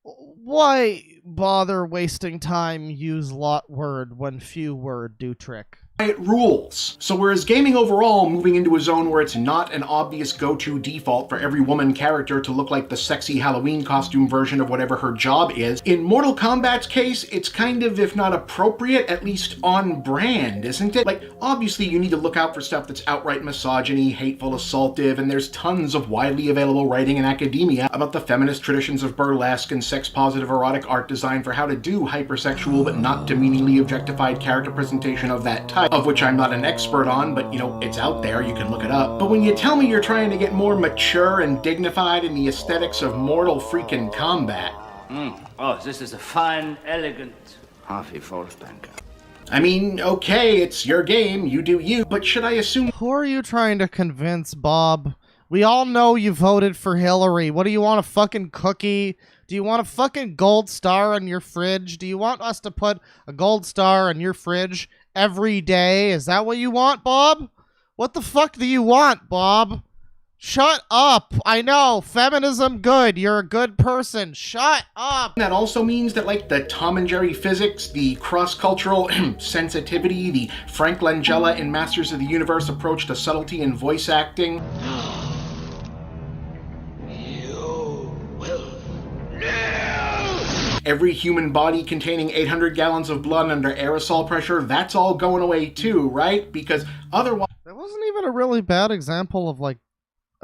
S1: why bother wasting time use lot word when few word do trick?
S4: It rules. So whereas gaming overall moving into a zone where it's not an obvious go-to default for every woman character to look like the sexy Halloween costume version of whatever her job is, in Mortal Kombat's case, it's kind of, if not appropriate, at least on brand, isn't it? Like, obviously you need to look out for stuff that's outright misogyny, hateful, assaultive, and there's tons of widely available writing in academia about the feminist traditions of burlesque and sex-positive erotic art design for how to do hypersexual but not demeaningly objectified character presentation of that type, of which I'm not an expert on, but you know, it's out there, you can look it up. But when you tell me you're trying to get more mature and dignified in the aesthetics of Mortal freaking Kombat—
S5: Oh, this is a fine, elegant Harvey Volksbanker.
S4: I mean, okay, it's your game, you do you, but should I assume—
S1: Who are you trying to convince, Bob? We all know you voted for Hillary. What do you want, a fucking cookie? Do you want a fucking gold star on your fridge? Do you want us to put a gold star on your fridge every day? Is that what you want, Bob? What the fuck do you want, Bob? Shut up. I know, feminism good. You're a good person. Shut up.
S4: that also means that, like, the Tom and Jerry physics, the cross-cultural sensitivity, the Frank Langella in Masters of the Universe approach to subtlety in voice acting— every human body containing 800 gallons of blood under aerosol pressure, that's all going away too, right? Because otherwise—
S1: That wasn't even a really bad example of, like,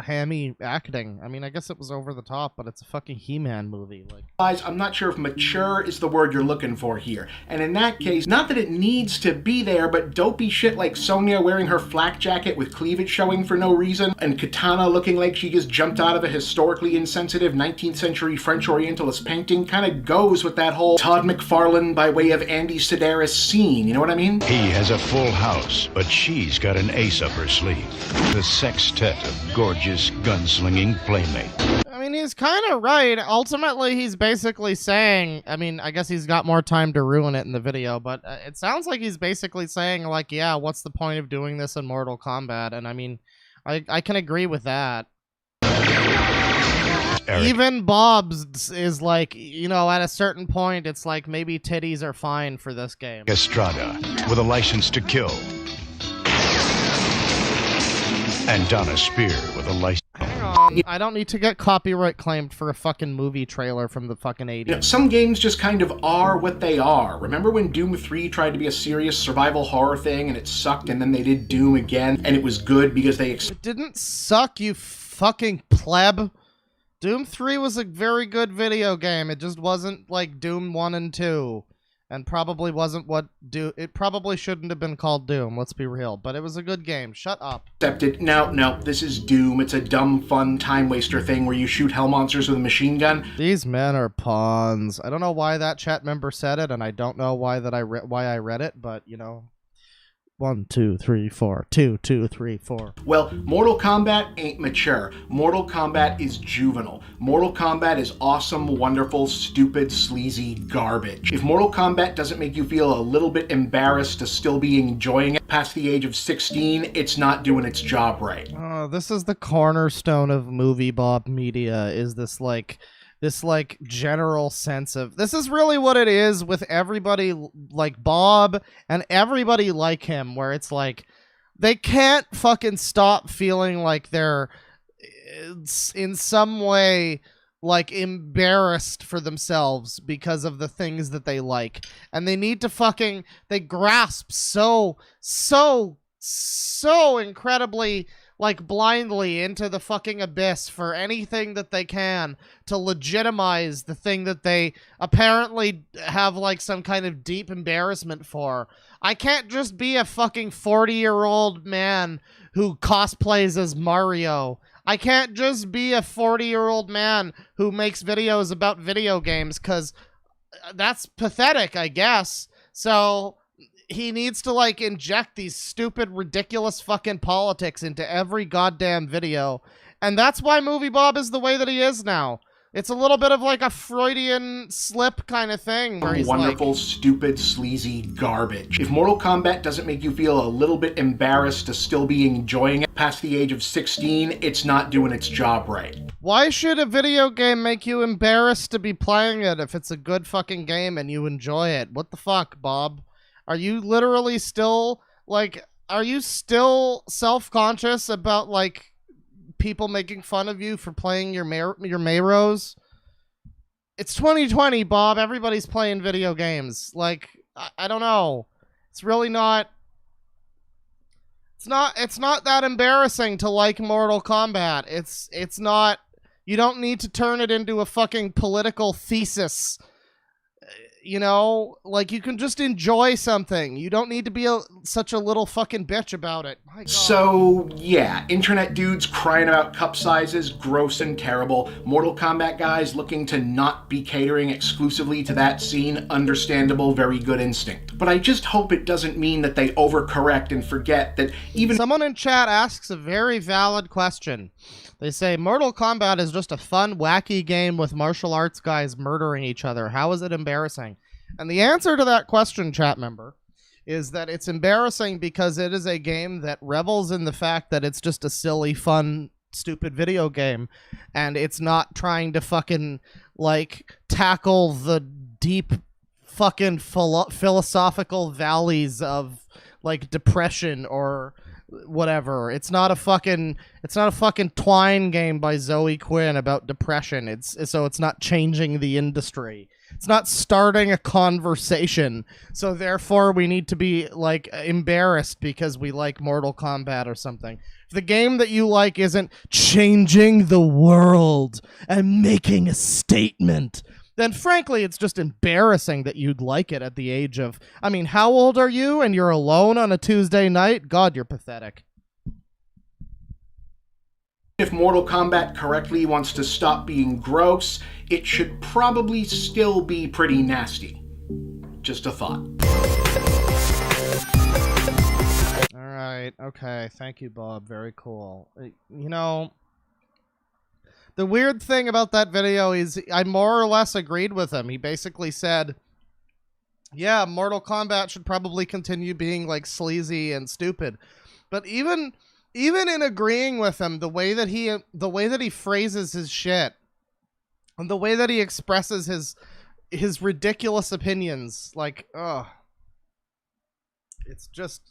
S1: hammy acting. I mean, I guess it was over the top, but it's a fucking He-Man movie. Like,
S4: I'm not sure if mature is the word you're looking for here. And in that case, not that it needs to be there, but dopey shit like Sonya wearing her flak jacket with cleavage showing for no reason, and Katana looking like she just jumped out of a historically insensitive 19th century French Orientalist painting kind of goes with that whole Todd McFarlane by way of Andy Sedaris scene, you know what I mean?
S6: He has a full house, but she's got an ace up her sleeve. The sextet of gorgeous gunslinging playmates.
S1: I mean, he's kind of right. Ultimately, he's basically saying, I mean, I guess he's got more time to ruin it in the video, but it sounds like he's basically saying, like, yeah, what's the point of doing this in Mortal Kombat? And I mean, I can agree with that.
S6: Eric.
S1: Even Bob's is like, you know, at a certain point, it's like maybe titties are fine for this game.
S6: Estrada, with a license to kill. And Donna Spear with a license.
S1: Hang on, I don't need to get copyright claimed for a fucking movie trailer from the fucking 80s.
S4: You know, some games just kind of are what they are. Remember when Doom 3 tried to be a serious survival horror thing and it sucked, and then they did Doom again and it was good because they—
S1: It didn't suck, you fucking pleb. Doom 3 was a very good video game. It just wasn't like Doom 1 and 2. And probably wasn't what it probably shouldn't have been called Doom, let's be real. But it was a good game. Shut up.
S4: accepted. No, this is Doom. It's a dumb, fun, time waster thing where you shoot hell monsters with a machine gun.
S1: These men are pawns. I don't know why that chat member said it, and I don't know why I read it, but you know. 1, 2, 3, 4. 2, 2, 3, 4.
S4: Well, Mortal Kombat ain't mature. Mortal Kombat is juvenile. Mortal Kombat is awesome, wonderful, stupid, sleazy garbage. If Mortal Kombat doesn't make you feel a little bit embarrassed to still be enjoying it past the age of 16, it's not doing its job right.
S1: Oh, this is the cornerstone of Movie Bob Media, is this general sense of, this is really what it is with everybody like Bob and everybody like him, where it's like they can't fucking stop feeling like they're in some way like embarrassed for themselves because of the things that they like, and they need to fucking, they grasp so so incredibly like blindly into the fucking abyss for anything that they can to legitimize the thing that they apparently have like some kind of deep embarrassment for. I can't just be a fucking 40-year-old man who cosplays as Mario. I can't just be a 40-year-old man who makes videos about video games, because that's pathetic, I guess. So he needs to, like, inject these stupid, ridiculous fucking politics into every goddamn video. And that's why Movie Bob is the way that he is now. It's a little bit of, like, a Freudian slip kind of thing. Where he's
S4: wonderful,
S1: like,
S4: stupid, sleazy garbage. If Mortal Kombat doesn't make you feel a little bit embarrassed to still be enjoying it past the age of 16, it's not doing its job right.
S1: why should a video game make you embarrassed to be playing it if it's a good fucking game and you enjoy it? What the fuck, Bob? Are you literally still, like, are you still self-conscious about, like, people making fun of you for playing your Mayros? It's 2020, Bob. Everybody's playing video games. Like, I don't know. It's really not... It's not that embarrassing to like Mortal Kombat. It's not... You don't need to turn it into a fucking political thesis. You know, like, you can just enjoy something. You don't need to be such a little fucking bitch about it. My God.
S4: So, yeah, internet dudes crying about cup sizes, gross and terrible. Mortal Kombat guys looking to not be catering exclusively to that scene, understandable, very good instinct. But I just hope it doesn't mean that they overcorrect and forget that even...
S1: Someone in chat asks a very valid question. They say, Mortal Kombat is just a fun, wacky game with martial arts guys murdering each other. How is it embarrassing? And the answer to that question, chat member, is that it's embarrassing because it is a game that revels in the fact that it's just a silly, fun, stupid video game. And it's not trying to fucking, like, tackle the deep fucking philosophical valleys of, like, depression or... whatever. It's not a fucking Twine game by Zoe Quinn about depression. It's not changing the industry. It's not starting a conversation. So therefore we need to be, like, embarrassed because we like Mortal Kombat or something. If the game that you like isn't changing the world and making a statement, then frankly, it's just embarrassing that you'd like it at the age of... I mean, how old are you and you're alone on a Tuesday night? God, you're pathetic.
S4: If Mortal Kombat correctly wants to stop being gross, it should probably still be pretty nasty. Just a thought.
S1: Alright, okay. Thank you, Bob. Very cool. You know... The weird thing about that video is I more or less agreed with him. He basically said, yeah, Mortal Kombat should probably continue being, like, sleazy and stupid. But even in agreeing with him, the way that he phrases his shit and the way that he expresses his ridiculous opinions, like, ugh. It's just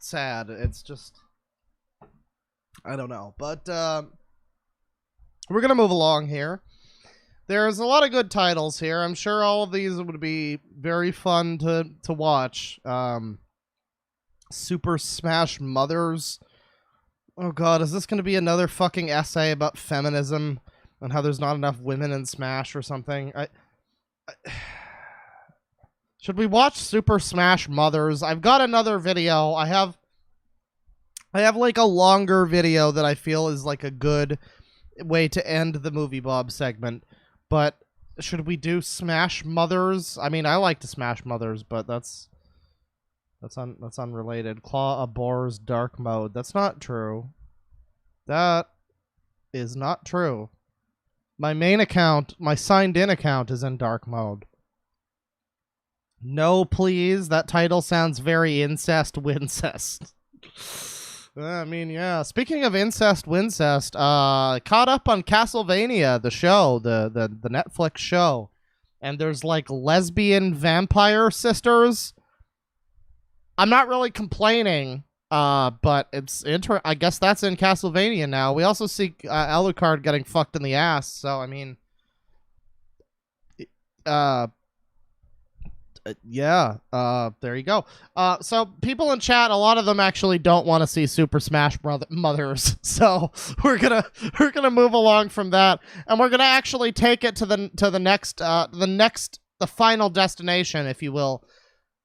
S1: sad. It's just, I don't know. But we're going to move along here. There's a lot of good titles here. I'm sure all of these would be very fun to watch. Super Smash Mothers. Oh god, is this going to be another fucking essay about feminism and how there's not enough women in Smash or something? Should we watch Super Smash Mothers? I've got another video. I have like a longer video that I feel is like a good way to end the Movie Bob segment. But should we do Smash Mothers? I mean, I like to Smash Mothers, but that's unrelated. Claw abhors dark mode. That's not true. That is not true. My main account, my signed in account, is in dark mode. No, please. That title sounds very incest-wincest. I mean, yeah. Speaking of incest-wincest, caught up on Castlevania, the show, the Netflix show. And there's, like, lesbian vampire sisters. I'm not really complaining, but it's I guess that's in Castlevania now. We also see Alucard getting fucked in the ass, so, I mean... Yeah, there you go. So people in chat, a lot of them actually don't want to see Super Smash Mothers. So we're gonna move along from that, and we're gonna actually take it to the final destination, if you will.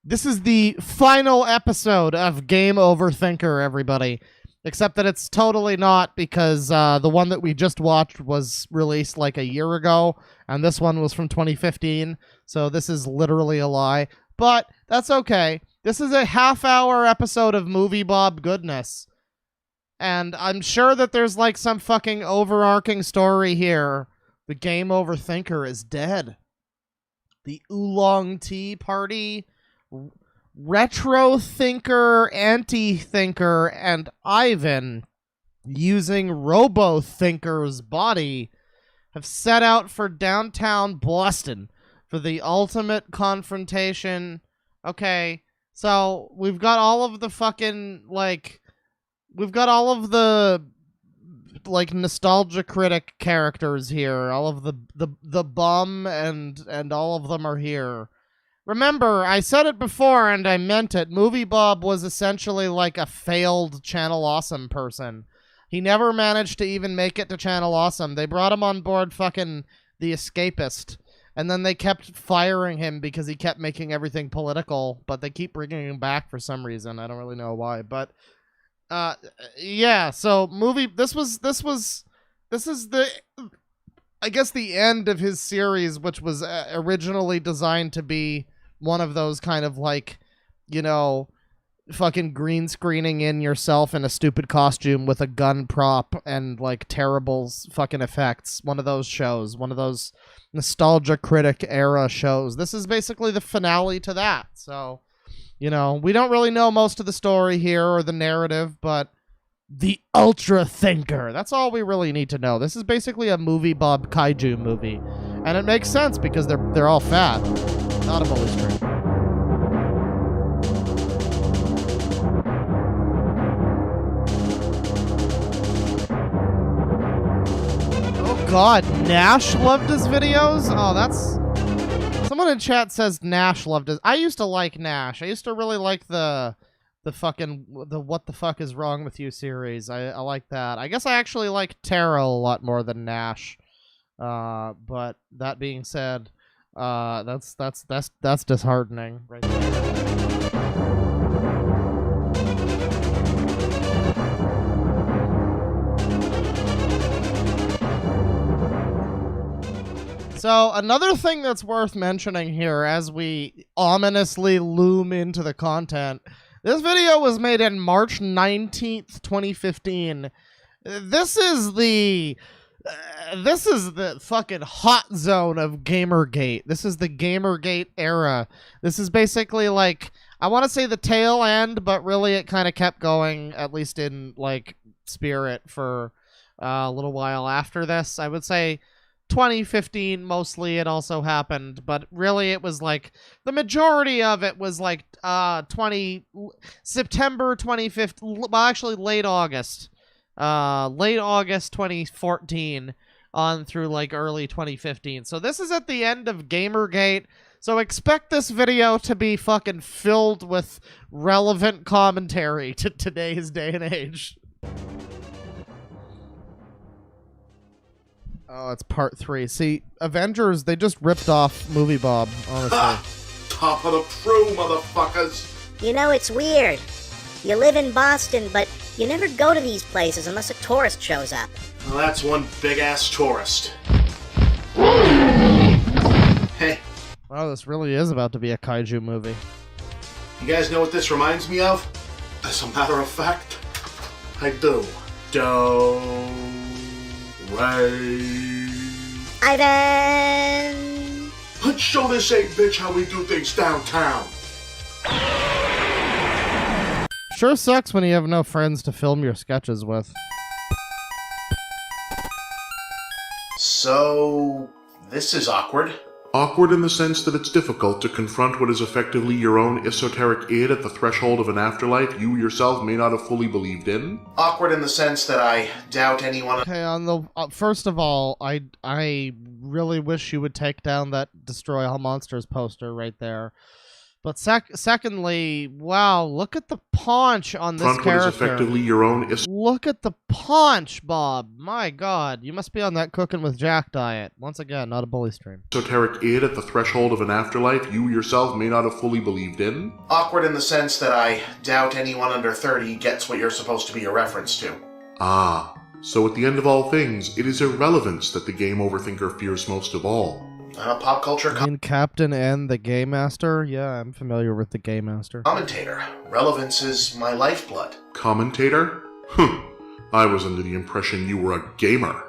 S1: This is the final episode of Game Over Thinker, everybody. Except that it's totally not, because the one that we just watched was released like a year ago, and this one was from 2015, so this is literally a lie. But that's okay. This is a half-hour episode of Movie Bob goodness. And I'm sure that there's like some fucking overarching story here. The Game Over Thinker is dead. The Oolong Tea Party... Retro Thinker, Anti-Thinker, and Ivan, using Robo Thinker's body, have set out for downtown Boston for the ultimate confrontation. Okay, so we've got all of the fucking, like, we've got all of the, like, nostalgia critic characters here. All of the bum and all of them are here. Remember, I said it before and I meant it. Movie Bob was essentially like a failed Channel Awesome person. He never managed to even make it to Channel Awesome. They brought him on board fucking The Escapist. And then they kept firing him because he kept making everything political. But they keep bringing him back for some reason. I don't really know why. But, yeah, so this is the... I guess the end of his series, which was originally designed to be one of those kind of like, you know, fucking green screening in yourself in a stupid costume with a gun prop and like terrible fucking effects. One of those shows, one of those nostalgia critic era shows. This is basically the finale to that. So, you know, we don't really know most of the story here or the narrative, but the Ultra Thinker. That's all we really need to know. This is basically a Movie Bob kaiju movie. And it makes sense because they're all fat. Not a bully string. Oh god, Nash loved his videos? Oh, that's... Someone in chat says Nash loved his... I used to like Nash. I used to really like the What the Fuck Is Wrong With You series. I like that. I guess I actually like Taro a lot more than Nash. But that being said, that's disheartening right there. So, another thing that's worth mentioning here as we ominously loom into the content, this video was made in March 19th, 2015. This is the fucking hot zone of Gamergate. This is the Gamergate era. This is basically like, I want to say the tail end, but really it kind of kept going, at least in like spirit, for a little while after this. I would say 2015 mostly it also happened, but really it was like the majority of it was like September 2015, well actually late August 2014 on through like early 2015. So this is at the end of Gamergate, so expect this video to be fucking filled with relevant commentary to today's day and age. Oh, it's part 3. See, Avengers, they just ripped off Movie Bob, honestly.
S4: Top of the crew, motherfuckers!
S7: You know, it's weird. You live in Boston, but you never go to these places unless a tourist shows up.
S4: Well, that's one big-ass tourist. Hey.
S1: Wow, this really is about to be a kaiju movie.
S4: You guys know what this reminds me of? As a matter of fact, I do.
S7: Ivan!
S4: Let's show this 8-bitch how we do things downtown.
S1: Sure sucks when you have no friends to film your sketches with.
S4: So, this is awkward.
S8: Awkward in the sense that it's difficult to confront what is effectively your own esoteric id at the threshold of an afterlife you yourself may not have fully believed in.
S4: Awkward in the sense that I doubt anyone...
S1: Okay, on the first of all, I really wish you would take down that Destroy All Monsters poster right there. But secondly, wow, look at the paunch on this
S8: Confront what is
S1: character.
S8: effectively your own
S1: Look at the paunch, Bob. My God, you must be on that Cooking with Jack diet. Once again, not a bully stream.
S8: esoteric id at the threshold of an afterlife you yourself may not have fully believed in.
S4: Awkward in the sense that I doubt anyone under 30 gets what you're supposed to be a reference to.
S8: Ah, so at the end of all things, it is irrelevance that the game overthinker fears most of all.
S4: I'm a pop culture
S1: I mean, Captain N, the Game Master? Yeah, I'm familiar with the Game Master.
S4: commentator. Relevance is my lifeblood.
S8: Commentator? I was under the impression you were a gamer.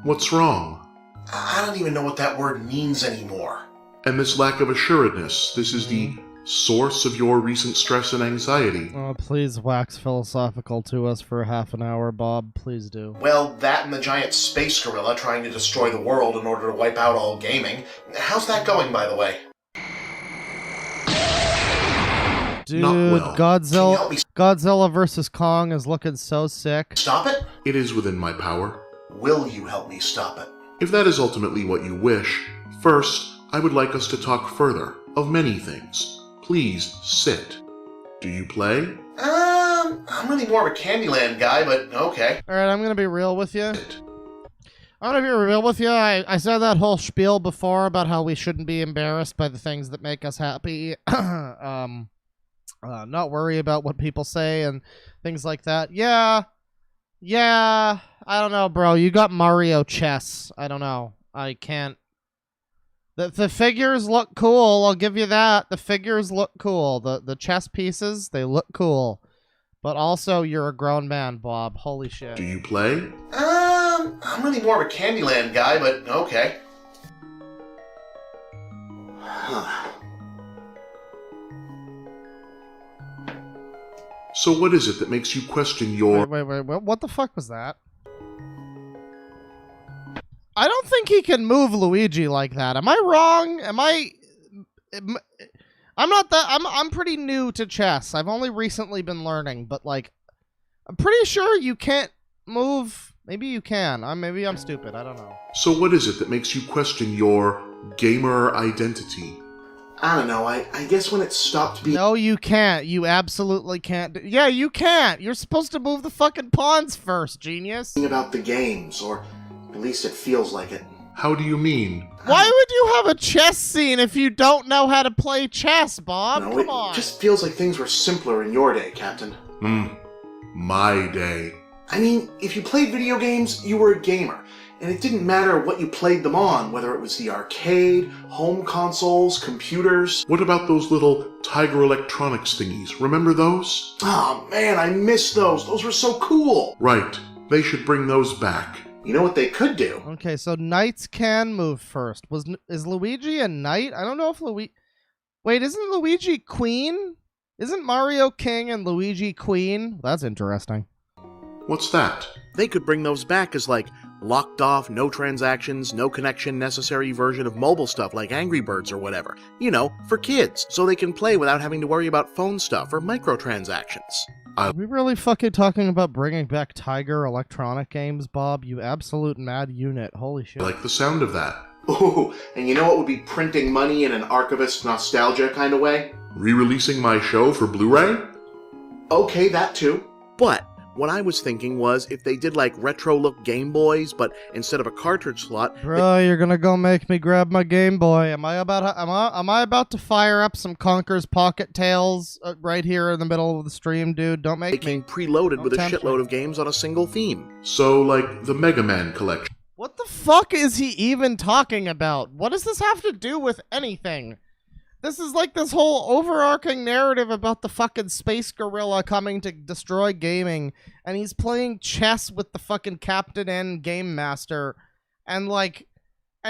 S8: What's wrong?
S4: I don't even know what that word means anymore.
S8: And this lack of assuredness, this is the source of your recent stress and anxiety.
S1: Oh, please wax philosophical to us for half an hour, Bob. Please do.
S4: Well, that and the giant space gorilla trying to destroy the world in order to wipe out all gaming. How's that going, by the way?
S1: Dude,
S8: Not well.
S4: Can you help me
S1: Godzilla vs. Kong is looking so sick.
S4: stop it?
S8: It is within my power.
S4: Will you help me stop it?
S8: If that is ultimately what you wish, first, I would like us to talk further, of many things. Please, sit. Do you play?
S4: I'm really more of a Candyland guy, but okay.
S1: Alright, I'm gonna be real with you.
S8: Sit.
S1: I'm gonna be real with you. I said that whole spiel before about how we shouldn't be embarrassed by the things that make us happy. Not worry about what people say and things like that. Yeah, I don't know, bro. You got Mario chess. I don't know. I can't. The figures look cool. I'll give you that. The figures look cool. The chess pieces, they look cool. But also, you're a grown man, Bob. Holy shit.
S8: Do you play?
S4: I'm really more of a Candyland guy, but okay.
S8: So what is it that makes you question your...
S1: Wait. What the fuck was that? I don't think he can move Luigi like that. Am I wrong? I'm not that... I'm pretty new to chess. I've only recently been learning, but, like, I'm pretty sure you can't move... Maybe you can. Maybe I'm stupid. I don't know.
S8: So what is it that makes you question your gamer identity?
S4: I don't know, I guess when it stopped being
S1: No, you can't. You absolutely can't. Yeah, you can't. You're supposed to move the fucking pawns first, genius.
S4: about the games, or at least it feels like it.
S8: How do you mean?
S1: Why would you have a chess scene if you don't know how to play chess, Bob?
S4: No,
S1: Come
S4: it
S1: on.
S4: just feels like things were simpler in your day, Captain.
S8: My day.
S4: I mean, if you played video games, you were a gamer. And it didn't matter what you played them on, whether it was the arcade, home consoles, computers.
S8: What about those little Tiger Electronics thingies? Remember those?
S4: Oh man, I miss those. Those were so cool.
S8: Right. They should bring those back.
S4: You know what they could do?
S1: Okay, so knights can move first. Is Luigi a knight? I don't know if Luigi... Wait, isn't Luigi queen? Isn't Mario king and Luigi queen? That's interesting.
S8: What's that?
S9: They could bring those back as, like, locked off, no transactions, no connection necessary version of mobile stuff like Angry Birds or whatever. You know, for kids, so they can play without having to worry about phone stuff or microtransactions.
S1: Are we really fucking talking about bringing back Tiger Electronic games, Bob? You absolute mad unit. Holy shit.
S8: I like the sound of that.
S4: Ooh, and you know what would be printing money in an archivist nostalgia kind of way?
S8: Re-releasing my show for Blu-ray?
S4: Okay, that too.
S9: But what I was thinking was if they did, like, retro-look Game Boys, but instead of a cartridge slot...
S1: Bro, you're gonna go make me grab my Game Boy. Am I about to fire up some Conker's Pocket Tales right here in the middle of the stream, dude? Don't make
S9: Making
S1: me.
S9: preloaded with a
S1: Don't tempt
S9: shitload
S1: me.
S9: of games on a single theme.
S8: So, like, the Mega Man collection.
S1: What the fuck is he even talking about? What does this have to do with anything? This is like this whole overarching narrative about the fucking space gorilla coming to destroy gaming, and he's playing chess with the fucking Captain N Game Master, and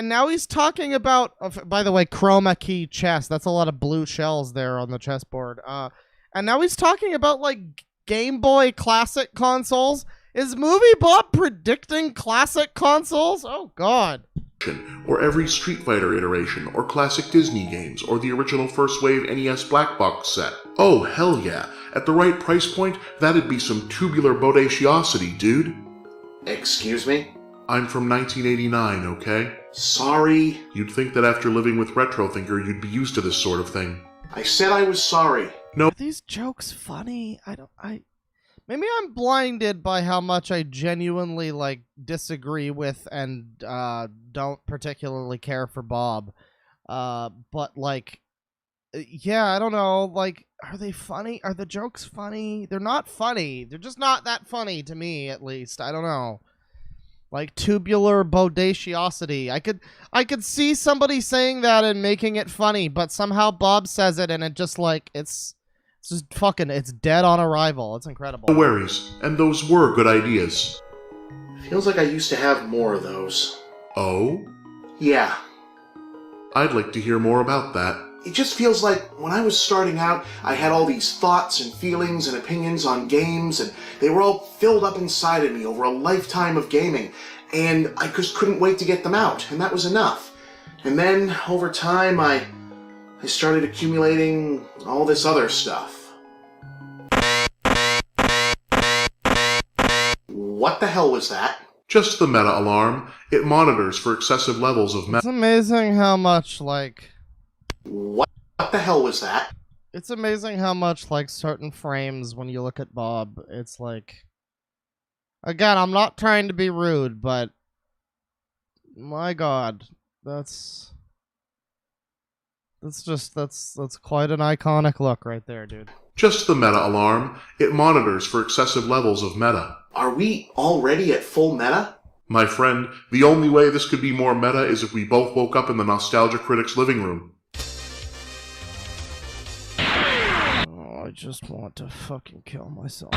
S1: now he's talking about, by the way, chroma key chess. That's a lot of blue shells there on the chessboard. And now he's talking about, like, Game Boy Classic consoles. Is Movie Bob predicting classic consoles? Oh, God.
S8: Or every Street Fighter iteration, or classic Disney games, or the original First Wave NES Black Box set. Oh, hell yeah. At the right price point, that'd be some tubular bodaciosity, dude.
S4: Excuse me?
S8: I'm from 1989, okay?
S4: Sorry.
S8: You'd think that after living with Retro Thinker, you'd be used to this sort of thing.
S4: I said I was sorry.
S1: Are these jokes funny? Maybe I'm blinded by how much I genuinely, like, disagree with and, don't particularly care for Bob. But, like, yeah, I don't know, like, are they funny? Are the jokes funny? They're not funny. They're just not that funny to me, at least. I don't know. Like, tubular bodaciosity. I could see somebody saying that and making it funny, but somehow Bob says it and it just, like, it's just fucking, it's dead on arrival. It's incredible.
S8: No worries, and those were good ideas.
S4: Feels like I used to have more of those.
S8: Oh?
S4: Yeah.
S8: I'd like to hear more about that.
S4: It just feels like when I was starting out, I had all these thoughts and feelings and opinions on games, and they were all filled up inside of me over a lifetime of gaming, and I just couldn't wait to get them out, and that was enough. And then, over time, I started accumulating all this other stuff. What the hell was that?
S8: Just the meta alarm. It monitors for excessive levels of
S1: It's amazing how much, like...
S4: What the hell was that?
S1: It's amazing how much, like, certain frames, when you look at Bob, it's like... Again, I'm not trying to be rude, but... My god. That's quite an iconic look right there, dude.
S8: Just the meta alarm. It monitors for excessive levels of meta.
S4: Are we already at full meta?
S8: My friend, the only way this could be more meta is if we both woke up in the Nostalgia Critic's living room.
S1: Oh, I just want to fucking kill myself.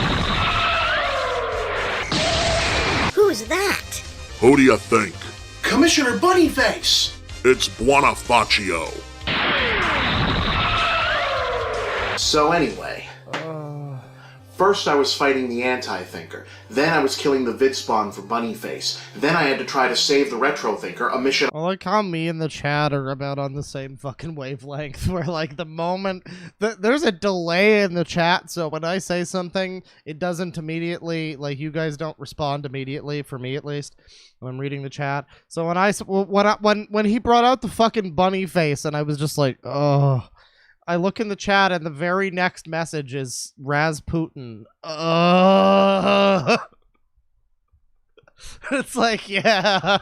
S7: Who's that?
S8: Who do you think?
S4: Commissioner Bunnyface!
S8: It's Buonafaccio.
S4: So anyway, first I was fighting the Anti-Thinker, then I was killing the Vidspawn for Bunnyface, then I had to try to save the Retro Thinker, a mission...
S1: I like how me and the chat are about on the same fucking wavelength, where, like, the moment... there's a delay in the chat, so when I say something, it doesn't immediately... Like, you guys don't respond immediately, for me at least, when I'm reading the chat. So when he brought out the fucking bunny face, and I was just like, oh... I look in the chat, and the very next message is Rasputin. It's like, yeah.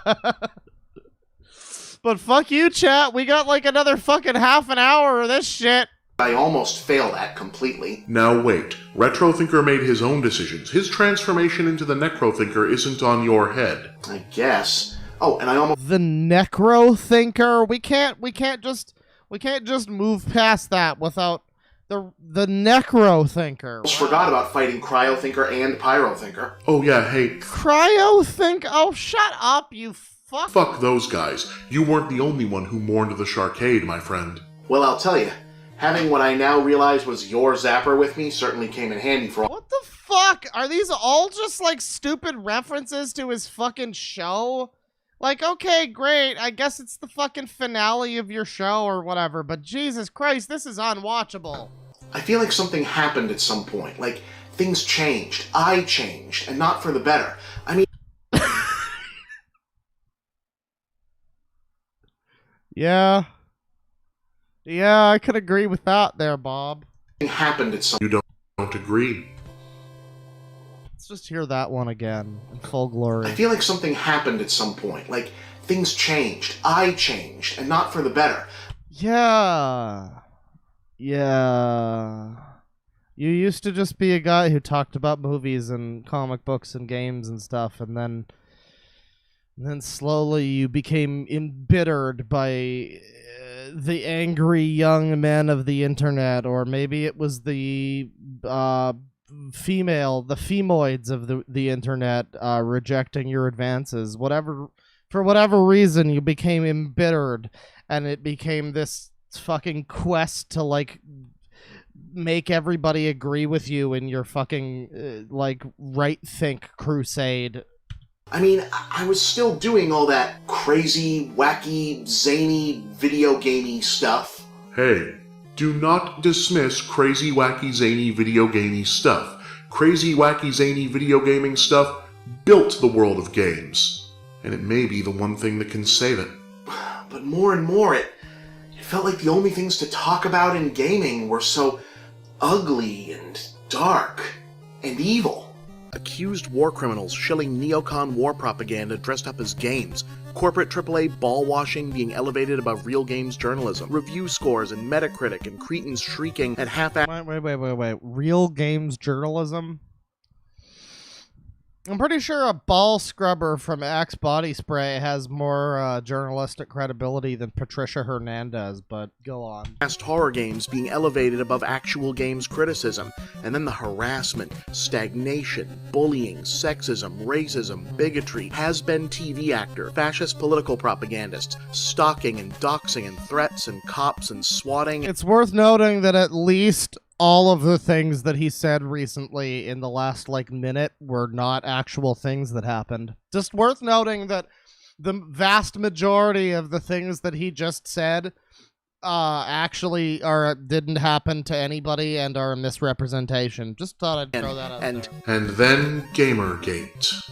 S1: But fuck you, chat. We got like another fucking half an hour of this shit.
S4: I almost failed at completely.
S8: Now wait. Retro Thinker made his own decisions. His transformation into the Necro Thinker isn't on your head.
S4: I guess. Oh, and I almost...
S1: The Necro Thinker? We can't just move past that without the Necro Thinker.
S4: Almost forgot about fighting Cryo Thinker and Pyro Thinker.
S8: Oh yeah, hey.
S1: Cryo Thinker? Oh, shut up, you fuck.
S8: Fuck those guys. You weren't the only one who mourned the Sharkade, my friend.
S4: Well, I'll tell you, having what I now realize was your Zapper with me certainly came in handy for all...
S1: What the fuck? Are these all just, like, stupid references to his fucking show? Like, okay, great, I guess it's the fucking finale of your show or whatever, but Jesus Christ, this is unwatchable.
S4: I feel like something happened at some point. Like, things changed. I changed, and not for the better. I mean...
S1: Yeah, I could agree with that there, Bob.
S4: Happened at some...
S8: You don't agree.
S1: Let's just hear that one again, in full glory.
S4: I feel like something happened at some point. Like, things changed. I changed, and not for the better.
S1: Yeah. You used to just be a guy who talked about movies and comic books and games and stuff, and then slowly you became embittered by the angry young men of the internet, or maybe it was the femoids of the internet rejecting your advances. For whatever reason, you became embittered, and it became this fucking quest to, like, make everybody agree with you in your fucking like right-think crusade.
S4: I mean, I was still doing all that crazy, wacky, zany, video gamey stuff.
S8: Hey, do not dismiss crazy, wacky, zany, video gamey stuff. Crazy, wacky, zany video gaming stuff built the world of games, and it may be the one thing that can save it.
S4: But more and more, it
S9: felt like the only things to talk about in gaming were so ugly and dark and evil. Accused war criminals shilling neocon war propaganda dressed up as games. Corporate AAA ball washing being elevated above real games journalism. Review scores and Metacritic and cretins shrieking at half-assed.
S1: Wait. Real games journalism? I'm pretty sure a ball scrubber from Axe Body Spray has more journalistic credibility than Patricia Hernandez, but go on.
S9: Horror games being elevated above actual games criticism, and then the harassment, stagnation, bullying, sexism, racism, bigotry, has-been TV actor, fascist political propagandists, stalking and doxing and threats and cops and swatting.
S1: It's worth noting that at least all of the things that he said recently in the last minute were not actual things that happened. Just worth noting that the vast majority of the things that he just said actually didn't happen to anybody and are a misrepresentation. Just thought I'd throw that out there.
S8: And then Gamergate.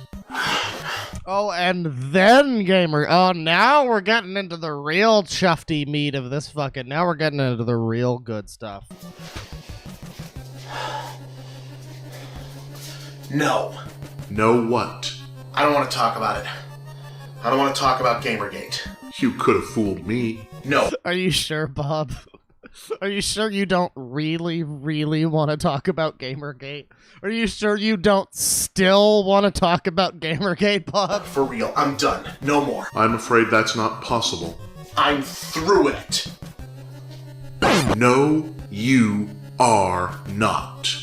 S1: Oh, and then Gamer. Oh, now we're getting into the real chufty meat of this fucking. Now we're getting into the real good stuff.
S9: No.
S8: No what?
S9: I don't want to talk about it. I don't want to talk about Gamergate.
S8: You could have fooled me.
S9: No.
S1: Are you sure, Bob? Are you sure you don't really, really want to talk about Gamergate? Are you sure you don't still want to talk about Gamergate, Bob?
S9: For real, I'm done. No more.
S8: I'm afraid that's not possible.
S9: I'm through with it.
S8: No, you are not.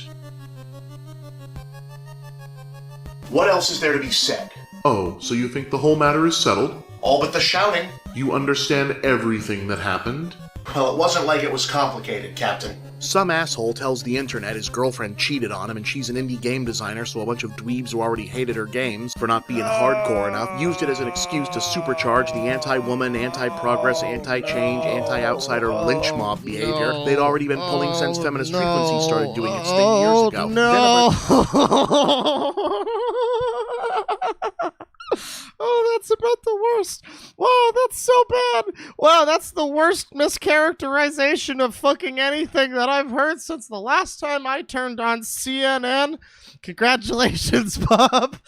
S9: What else is there to be said?
S8: Oh, so you think the whole matter is settled?
S9: All but the shouting.
S8: You understand everything that happened?
S9: Well, it wasn't like it was complicated, Captain. Some asshole tells the internet his girlfriend cheated on him and she's an indie game designer, so a bunch of dweebs who already hated her games for not being hardcore enough used it as an excuse to supercharge the anti-woman, anti-progress, anti-change, anti-outsider lynch mob behavior they'd already been pulling since Feminist Frequency started doing its thing years ago.
S1: Oh, that's about the worst. Wow, that's so bad. Wow, that's the worst mischaracterization of fucking anything that I've heard since the last time I turned on CNN. Congratulations, Bob.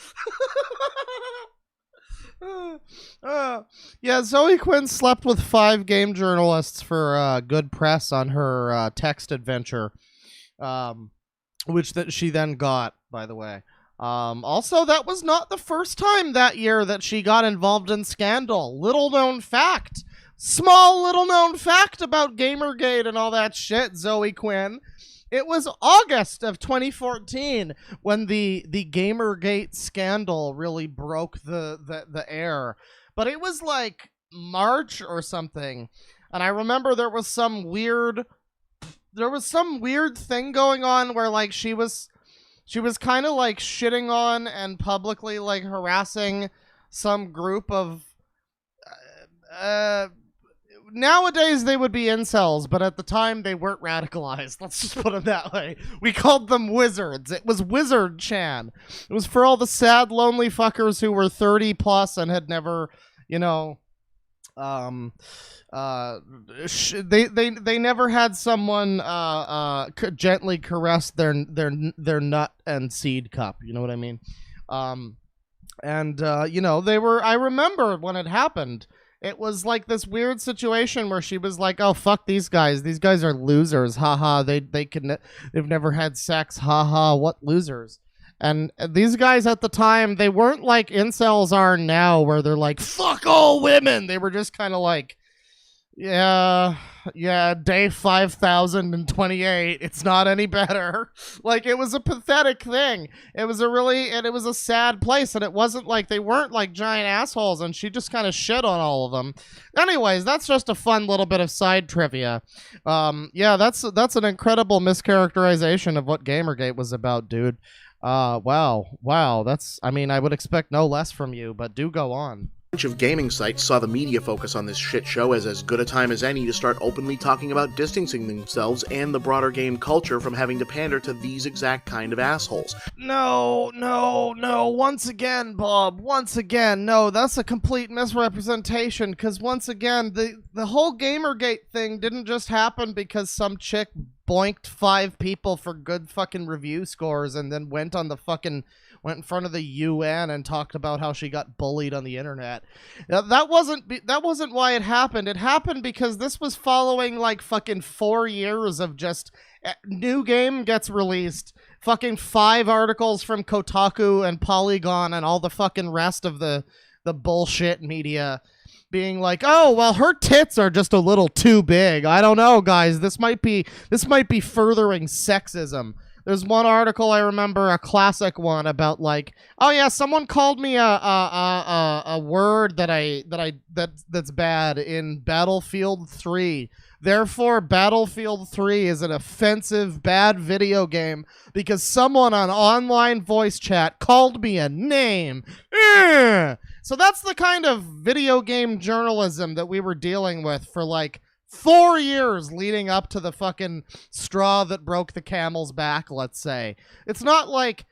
S1: Yeah, Zoe Quinn slept with 5 game journalists for good press on her text adventure, which she then got, by the way. Also, that was not the first time that year that she got involved in scandal. Little known fact. Small little known fact about Gamergate and all that shit, Zoe Quinn. It was August of 2014 when the Gamergate scandal really broke the air. But it was like March or something. And I remember there was some weird thing going on where she was kind of shitting on and publicly harassing some group of nowadays they would be incels, but at the time they weren't radicalized. Let's just put it that way. We called them wizards. It was Wizard Chan. It was for all the sad, lonely fuckers who were 30 plus and had never, they never had someone gently caress their nut and seed cup. You know what I mean? They were. I remember when it happened. It was like this weird situation where she was like, "Oh fuck these guys! These guys are losers! Haha! They've never had sex! Haha! What losers!" And these guys at the time, they weren't like incels are now, where they're like, "Fuck all women." They were just kind of like, Yeah, day 5028. It's not any better. It was a pathetic thing. It was a sad place, and it wasn't like they weren't like giant assholes, and she just kind of shit on all of them. Anyways, that's just a fun little bit of side trivia. That's an incredible mischaracterization of what Gamergate was about, dude. Wow. I would expect no less from you, but do go on.
S9: bunch of gaming sites saw the media focus on this shit show as good a time as any to start openly talking about distancing themselves and the broader game culture from having to pander to these exact kind of assholes.
S1: No. Once again, Bob. Once again, no. That's a complete misrepresentation. Because once again, the whole Gamergate thing didn't just happen because some chick boinked 5 people for good fucking review scores and then went in front of the UN and talked about how she got bullied on the internet. That wasn't why it happened. It happened because this was following like fucking 4 years of just new game gets released, fucking 5 articles from Kotaku and Polygon and all the fucking rest of the bullshit media being like, oh, well, her tits are just a little too big. I don't know, guys. This might be furthering sexism. There's one article I remember, a classic one, about like, oh yeah, someone called me a word that's bad in Battlefield 3. Therefore, Battlefield 3 is an offensive, bad video game because someone on online voice chat called me a name. So that's the kind of video game journalism that we were dealing with for like 4 years leading up to the fucking straw that broke the camel's back, let's say. It's not like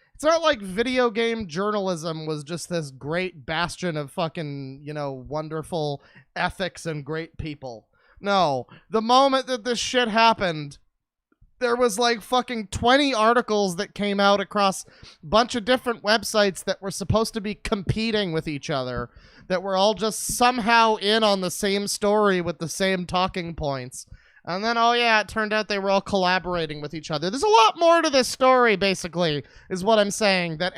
S1: video game journalism was just this great bastion of fucking, wonderful ethics and great people. No, the moment that this shit happened, there was like fucking 20 articles that came out across a bunch of different websites that were supposed to be competing with each other, that were all just somehow in on the same story with the same talking points. And then, oh yeah, it turned out they were all collaborating with each other. There's a lot more to this story, basically, is what I'm saying, than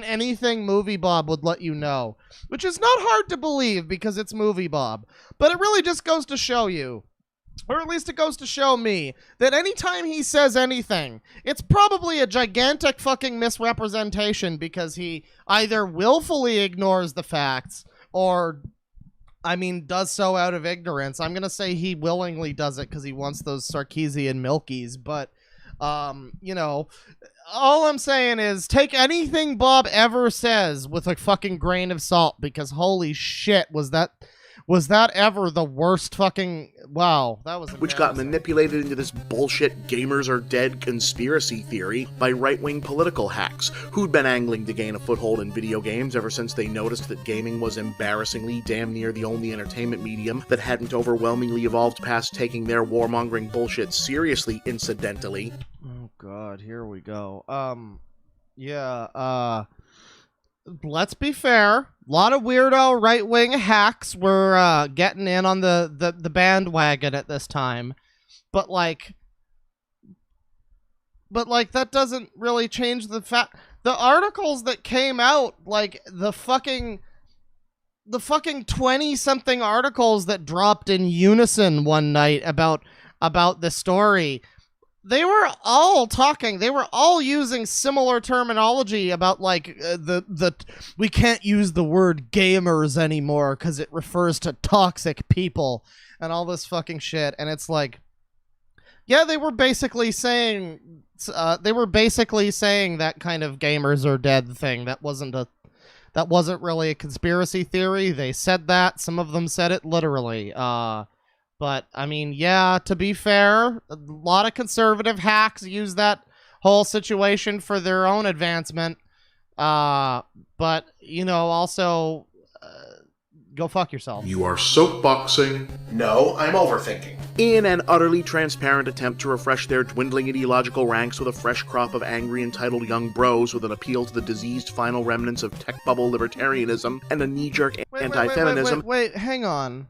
S1: anything Movie Bob would let you know. Which is not hard to believe because it's Movie Bob. But it really just goes to show you, or at least it goes to show me, that anytime he says anything, it's probably a gigantic fucking misrepresentation because he either willfully ignores the facts or, does so out of ignorance. I'm going to say he willingly does it because he wants those Sarkeesian milkies, but, all I'm saying is take anything Bob ever says with a fucking grain of salt because holy shit, was that ever the worst fucking... Wow, that was
S9: which got manipulated into this bullshit gamers are dead conspiracy theory by right-wing political hacks who'd been angling to gain a foothold in video games ever since they noticed that gaming was embarrassingly damn near the only entertainment medium that hadn't overwhelmingly evolved past taking their warmongering bullshit seriously, incidentally.
S1: Oh god, here we go. Let's be fair. A lot of weirdo right-wing hacks were getting in on the bandwagon at this time. But that doesn't really change the fact. The articles that came out, like the fucking 20-something articles that dropped in unison one night about the story, they were all using similar terminology about like we can't use the word gamers anymore because it refers to toxic people and all this fucking shit. And it's like, yeah, they were basically saying that kind of gamers are dead thing. That wasn't really a conspiracy theory. They said that. Some of them said it literally. But, yeah, to be fair, a lot of conservative hacks use that whole situation for their own advancement. But, also, go fuck yourself.
S8: You are soapboxing.
S9: No, I'm overthinking. In an utterly transparent attempt to refresh their dwindling ideological ranks with a fresh crop of angry, entitled young bros with an appeal to the diseased final remnants of tech bubble libertarianism and a knee-jerk anti-feminism...
S1: Wait, hang on.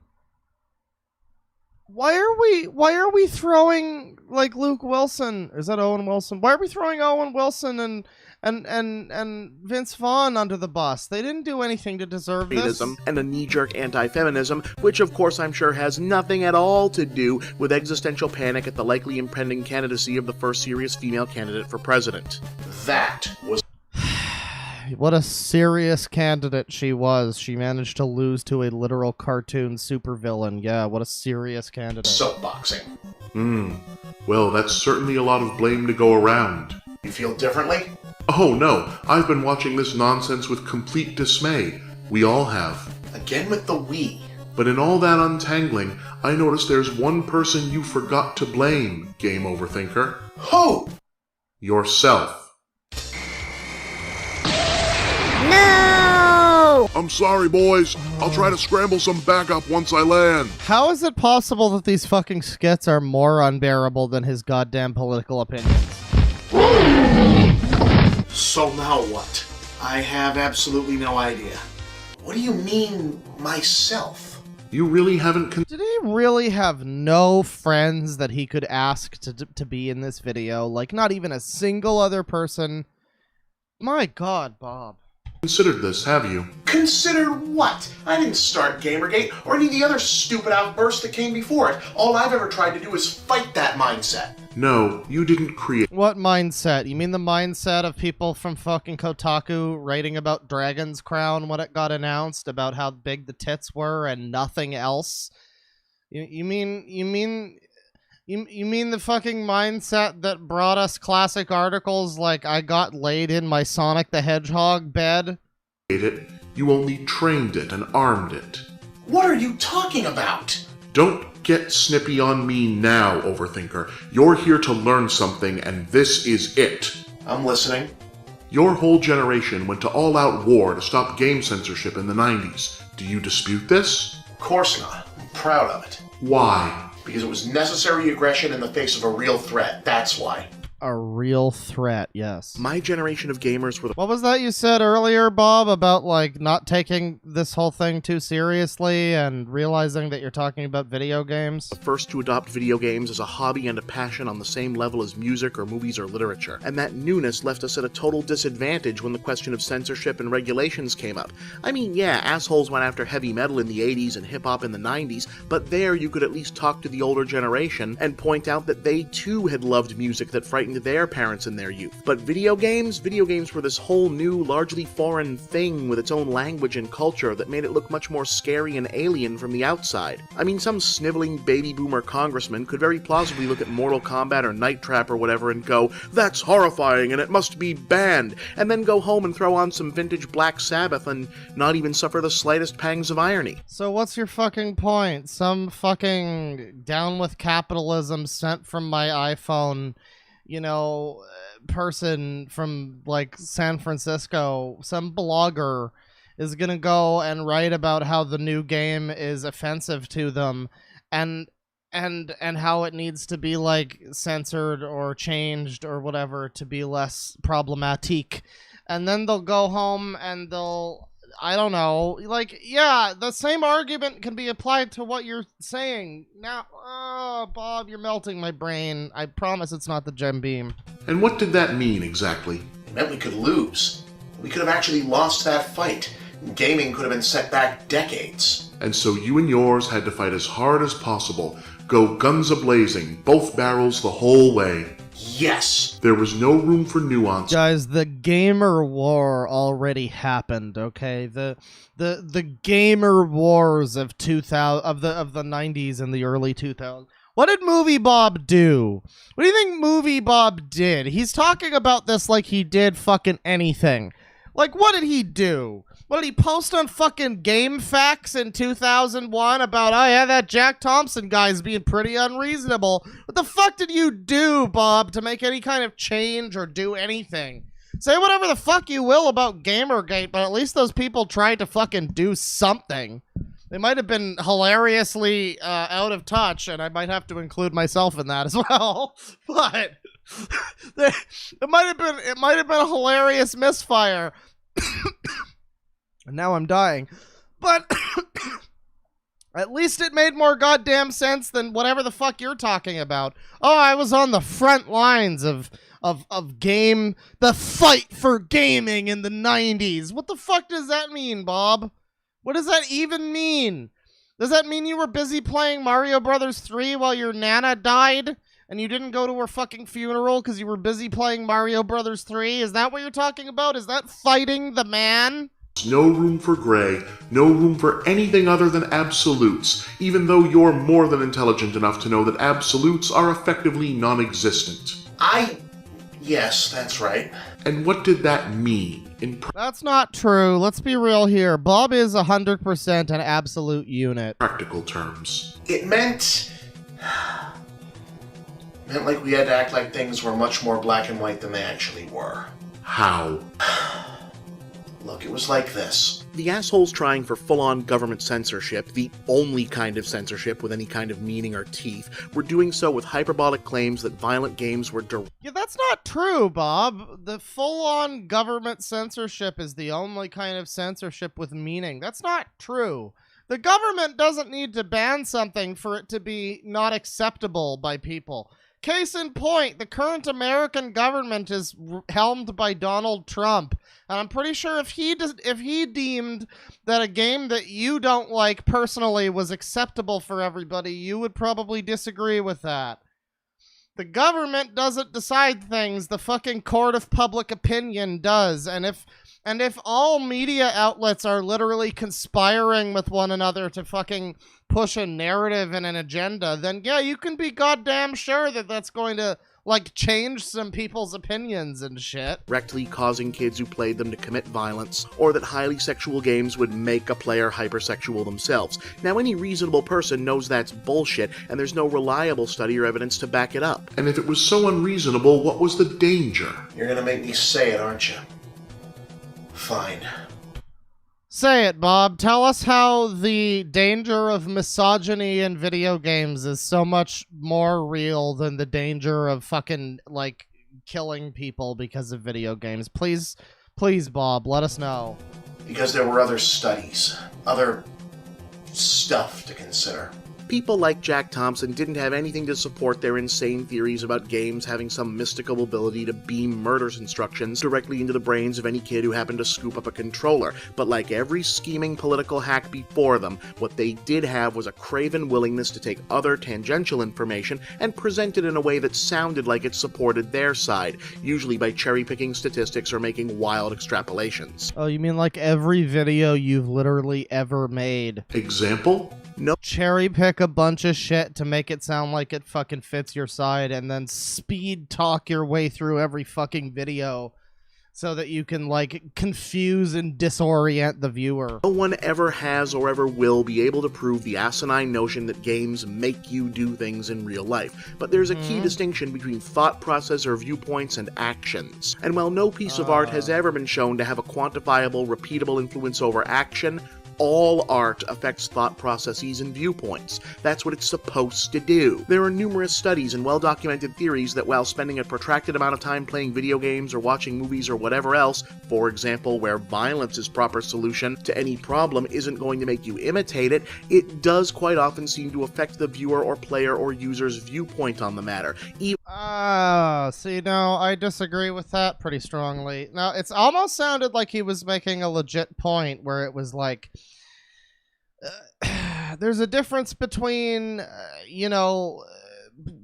S1: Why are we throwing like Luke Wilson? Is that Owen Wilson? Why are we throwing Owen Wilson and Vince Vaughn under the bus? They didn't do anything to deserve this.
S9: And a knee-jerk anti-feminism, which of course I'm sure has nothing at all to do with existential panic at the likely impending candidacy of the first serious female candidate for president. That was...
S1: What a serious candidate she was. She managed to lose to a literal cartoon supervillain. Yeah, what a serious candidate.
S9: Soapboxing.
S8: Well, that's certainly a lot of blame to go around.
S9: You feel differently?
S8: Oh no, I've been watching this nonsense with complete dismay. We all have.
S4: Again with the we.
S8: But in all that untangling, I notice there's one person you forgot to blame, Game Overthinker.
S4: Who?
S8: Yourself.
S7: No!
S8: I'm sorry, boys. I'll try to scramble some backup once I land.
S1: How is it possible that these fucking skits are more unbearable than his goddamn political opinions?
S4: So now what? I have absolutely no idea. What do you mean, myself?
S8: You really haven't
S1: Did he really have no friends that he could ask to be in this video? Like, not even a single other person? My God, Bob.
S8: considered this, have you?
S4: Consider what? I didn't start Gamergate or any of the other stupid outbursts that came before it. All I've ever tried to do is fight that mindset.
S8: No, you didn't create.
S1: What mindset? You mean the mindset of people from fucking Kotaku writing about Dragon's Crown when it got announced, about how big the tits were and nothing else? You mean the fucking mindset that brought us classic articles like I got laid in my Sonic the Hedgehog bed?
S8: It. You only trained it and armed it.
S4: What are you talking about?
S8: Don't get snippy on me now, Overthinker. You're here to learn something, and this is it.
S4: I'm listening.
S8: Your whole generation went to all-out war to stop game censorship in the 90s. Do you dispute this?
S4: Of course not. I'm proud of it.
S8: Why?
S4: Because it was necessary aggression in the face of a real threat. That's why.
S1: A real threat, yes.
S9: My generation of gamers were the
S1: What was that you said earlier, Bob, about, like, not taking this whole thing too seriously and realizing that you're talking about video games?
S9: first to adopt video games as a hobby and a passion on the same level as music or movies or literature. And that newness left us at a total disadvantage when the question of censorship and regulations came up. I mean, yeah, assholes went after heavy metal in the 80s and hip-hop in the 90s, but there you could at least talk to the older generation and point out that they too had loved music that frightened their parents in their youth. But video games were this whole new, largely foreign thing with its own language and culture that made it look much more scary and alien from the outside. I mean, some sniveling baby boomer congressman could very plausibly look at Mortal Kombat or Night Trap or whatever and go, "That's horrifying and it must be banned," and then go home and throw on some vintage Black Sabbath and not even suffer the slightest pangs of irony.
S1: So what's your fucking point? Some fucking down with capitalism sent from my iPhone, person from, like, San Francisco, some blogger is gonna go and write about how the new game is offensive to them and how it needs to be, like, censored or changed or whatever to be less problematic. And then they'll go home and I don't know, like, yeah, the same argument can be applied to what you're saying. Now, Bob, you're melting my brain. I promise it's not the Gem Beam.
S8: And what did that mean exactly?
S4: It meant we could lose. We could have actually lost that fight. Gaming could have been set back decades.
S8: And so you and yours had to fight as hard as possible, go guns a-blazing, both barrels the whole way.
S4: Yes!
S8: There was no room for nuance.
S1: Guys, the gamer war already happened, okay? The gamer wars of 2000 of the 90s and the early 2000s. What did Movie Bob do? What do you think Movie Bob did? He's talking about this like he did fucking anything. Like, what did he do? What did he post on fucking Game Facts in 2001 about, oh yeah, that Jack Thompson guy's being pretty unreasonable? What the fuck did you do, Bob, to make any kind of change or do anything? Say whatever the fuck you will about Gamergate, but at least those people tried to fucking do something. They might have been hilariously out of touch, and I might have to include myself in that as well. But it might have been a hilarious misfire. And now I'm dying. But at least it made more goddamn sense than whatever the fuck you're talking about. Oh, I was on the front lines of the fight for gaming in the 90s. What the fuck does that mean, Bob? What does that even mean? Does that mean you were busy playing Mario Brothers 3 while your Nana died? And you didn't go to her fucking funeral because you were busy playing Mario Brothers 3? Is that what you're talking about? Is that fighting the man?
S8: No room for gray, no room for anything other than absolutes, even though you're more than intelligent enough to know that absolutes are effectively non-existent.
S4: Yes, that's right.
S8: And what did that mean in
S1: That's not true. Let's be real here. Bob is 100% an absolute unit.
S8: practical terms?
S4: It meant like we had to act like things were much more black and white than they actually were.
S8: How?
S4: Look, it was like this.
S9: The assholes trying for full-on government censorship, the only kind of censorship with any kind of meaning or teeth, were doing so with hyperbolic claims that violent games were
S1: Yeah, that's not true, Bob. The full-on government censorship is the only kind of censorship with meaning. That's not true. The government doesn't need to ban something for it to be not acceptable by people. Case in point, the current American government is helmed by Donald Trump, and I'm pretty sure if he deemed that a game that you don't like personally was acceptable for everybody, you would probably disagree with that. The government doesn't decide things, the fucking court of public opinion does, and if all media outlets are literally conspiring with one another to fucking push a narrative and an agenda, then yeah, you can be goddamn sure that that's going to, like, change some people's opinions and shit.
S9: directly causing kids who played them to commit violence, or that highly sexual games would make a player hypersexual themselves. Now, any reasonable person knows that's bullshit, and there's no reliable study or evidence to back it up.
S8: And if it was so unreasonable, what was the danger?
S4: You're gonna make me say it, aren't you? Fine.
S1: Say it, Bob. Tell us how the danger of misogyny in video games is so much more real than the danger of fucking, like, killing people because of video games. Please, Bob, let us know.
S4: Because there were other studies, other stuff to consider.
S9: People like Jack Thompson didn't have anything to support their insane theories about games having some mystical ability to beam murder instructions directly into the brains of any kid who happened to scoop up a controller. But like every scheming political hack before them, what they did have was a craven willingness to take other tangential information and present it in a way that sounded like it supported their side, usually by cherry-picking statistics or making wild extrapolations.
S1: Oh, you mean like every video you've literally ever made?
S8: Example?
S9: No.
S1: Cherry pick a bunch of shit to make it sound like it fucking fits your side, and then speed talk your way through every fucking video so that you can, like, confuse and disorient the viewer.
S9: No one ever has or ever will be able to prove the asinine notion that games make you do things in real life. But there's a key distinction between thought process or viewpoints and actions. And while no piece of art has ever been shown to have a quantifiable, repeatable influence over action, all art affects thought processes and viewpoints. That's what it's supposed to do. There are numerous studies and well-documented theories that while spending a protracted amount of time playing video games or watching movies or whatever else, for example, where violence is proper solution to any problem isn't going to make you imitate it, it does quite often seem to affect the viewer or player or user's viewpoint on the matter.
S1: See, no, I disagree with that pretty strongly. Now, it's almost sounded like he was making a legit point where it was like, there's a difference between,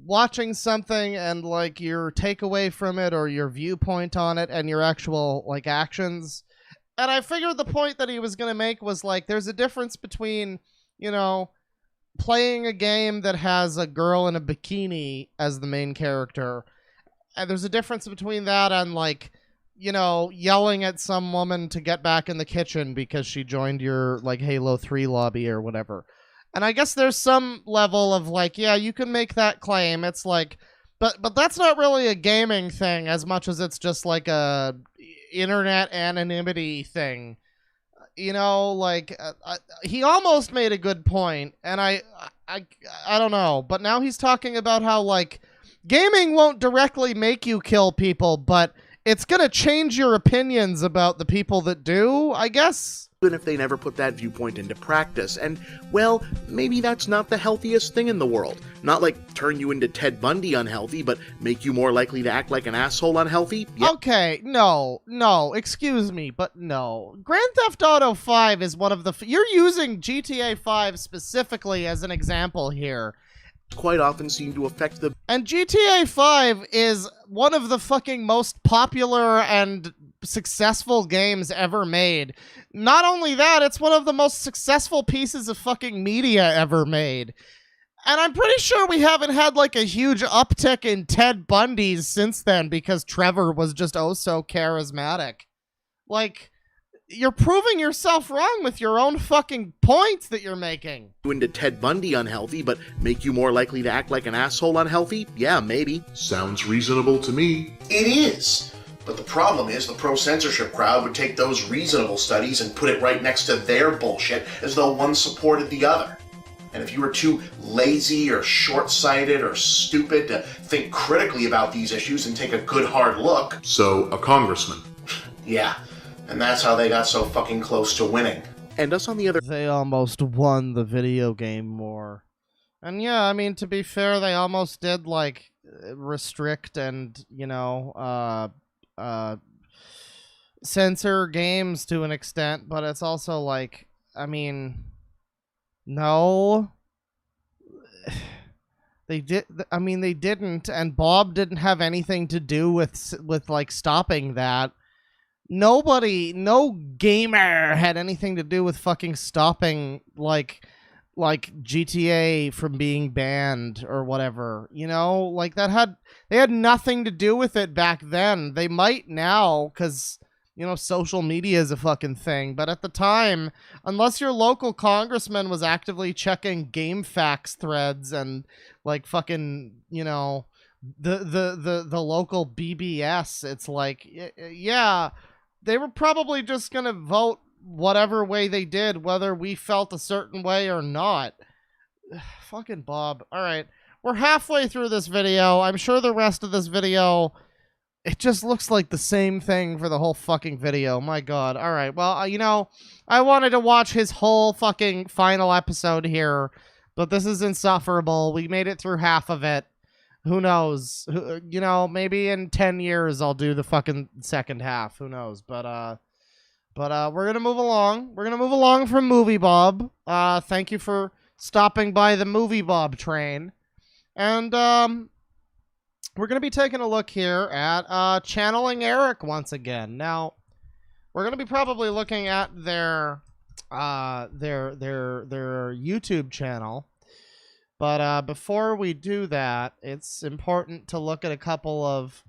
S1: watching something and, like, your takeaway from it or your viewpoint on it and your actual, like, actions. And I figured the point that he was going to make was, like, there's a difference between, playing a game that has a girl in a bikini as the main character, and there's a difference between that and, like, yelling at some woman to get back in the kitchen because she joined your, like, Halo 3 lobby or whatever. And I guess there's some level of, like, yeah, you can make that claim. It's like, but that's not really a gaming thing as much as it's just like a internet anonymity thing. He almost made a good point, and I don't know, but now he's talking about how, like, gaming won't directly make you kill people, but it's gonna change your opinions about the people that do, I guess.
S9: Even if they never put that viewpoint into practice. And, well, maybe that's not the healthiest thing in the world. Not like turn you into Ted Bundy unhealthy, but make you more likely to act like an asshole unhealthy. Yeah.
S1: Okay, no, excuse me, but no. Grand Theft Auto 5 is one of the... You're using GTA 5 specifically as an example here.
S9: Quite often seem to affect the...
S1: And GTA 5 is one of the fucking most popular and successful games ever made. Not only that, it's one of the most successful pieces of fucking media ever made. And I'm pretty sure we haven't had like a huge uptick in Ted Bundys since then because Trevor was just oh so charismatic. Like, you're proving yourself wrong with your own fucking points that you're making.
S9: Into Ted Bundy unhealthy, but make you more likely to act like an asshole unhealthy? Yeah, maybe.
S8: Sounds reasonable to me.
S4: It is. But the problem is the pro-censorship crowd would take those reasonable studies and put it right next to their bullshit as though one supported the other. And if you were too lazy or short-sighted or stupid to think critically about these issues and take a good hard look...
S8: So, a congressman.
S4: Yeah, and that's how they got so fucking close to winning.
S9: And us on the other...
S1: They almost won the video game war. And yeah, I mean, to be fair, they almost did, like, restrict and, you know, censor games to an extent, but it's also like, I mean... No, they did. I mean, they didn't, and Bob didn't have anything to do with like stopping that. Nobody, no gamer had anything to do with fucking stopping like GTA from being banned or whatever. You know, like they had nothing to do with it back then. They might now, because, you know, social media is a fucking thing. But at the time, unless your local congressman was actively checking GameFAQs threads and, like, fucking, you know, the local BBS, it's like, yeah, they were probably just going to vote whatever way they did, whether we felt a certain way or not. Fucking Bob. All right. We're halfway through this video. I'm sure the rest of this video... It just looks like the same thing for the whole fucking video. My God. All right. Well, you know, I wanted to watch his whole fucking final episode here, but this is insufferable. We made it through half of it. Who knows? You know, maybe in 10 years I'll do the fucking second half. Who knows? But we're gonna move along. We're gonna move along from Movie Bob. Thank you for stopping by the Movie Bob train, and we're going to be taking a look here at Channeling Eric once again. Now, we're going to be probably looking at their YouTube channel. But before we do that, it's important to look at a couple of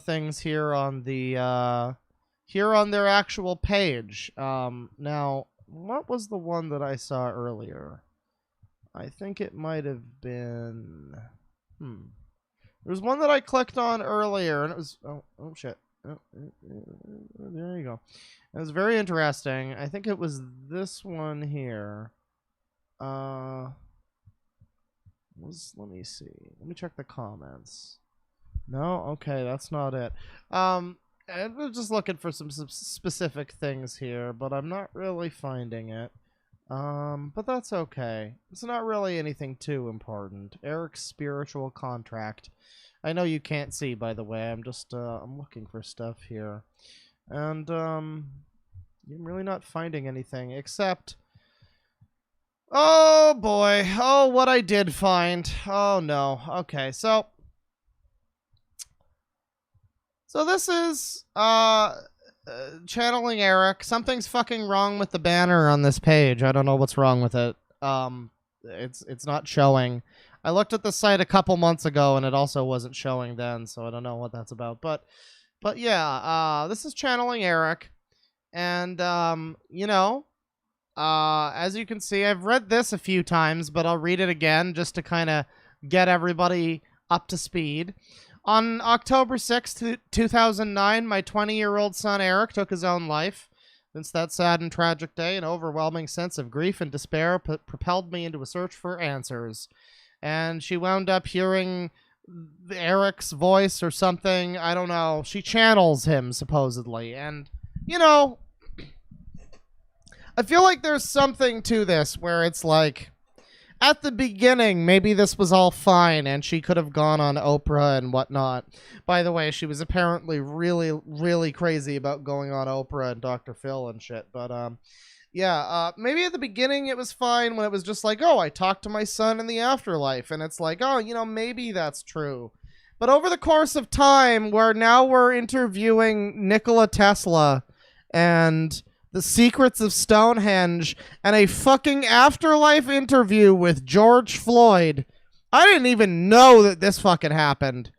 S1: things here on the here on their actual page. Now, what was the one that I saw earlier? I think it might have been There's one that I clicked on earlier, and it was... Oh shit. Oh, there you go. It was very interesting. I think it was this one here. Let me see. Let me check the comments. No? Okay, that's not it. I'm just looking for some specific things here, but I'm not really finding it. But that's okay. It's not really anything too important. Eric's spiritual contract. I know you can't see, by the way. I'm just, I'm looking for stuff here. And, I'm really not finding anything except... Oh, boy. Oh, what I did find. Oh, no. Okay, so this is, Channeling Eric. Something's fucking wrong with the banner on this page. I don't know what's wrong with it. It's not showing. I looked at the site a couple months ago and it also wasn't showing then, so I don't know what that's about. But yeah, this is Channeling Eric, and you know, as you can see, I've read this a few times, but I'll read it again just to kind of get everybody up to speed. On October 6th, 2009, my 20-year-old son Eric took his own life. Since that sad and tragic day, an overwhelming sense of grief and despair propelled me into a search for answers. And she wound up hearing Eric's voice or something. I don't know. She channels him, supposedly. And, you know, I feel like there's something to this where it's like, at the beginning, maybe this was all fine and she could have gone on Oprah and whatnot. By the way, she was apparently really, really crazy about going on Oprah and Dr. Phil and shit. But, yeah, maybe at the beginning it was fine when it was just like, oh, I talked to my son in the afterlife. And it's like, oh, you know, maybe that's true. But over the course of time, where now we're interviewing Nikola Tesla and The Secrets of Stonehenge, and a fucking afterlife interview with George Floyd. I didn't even know that this fucking happened,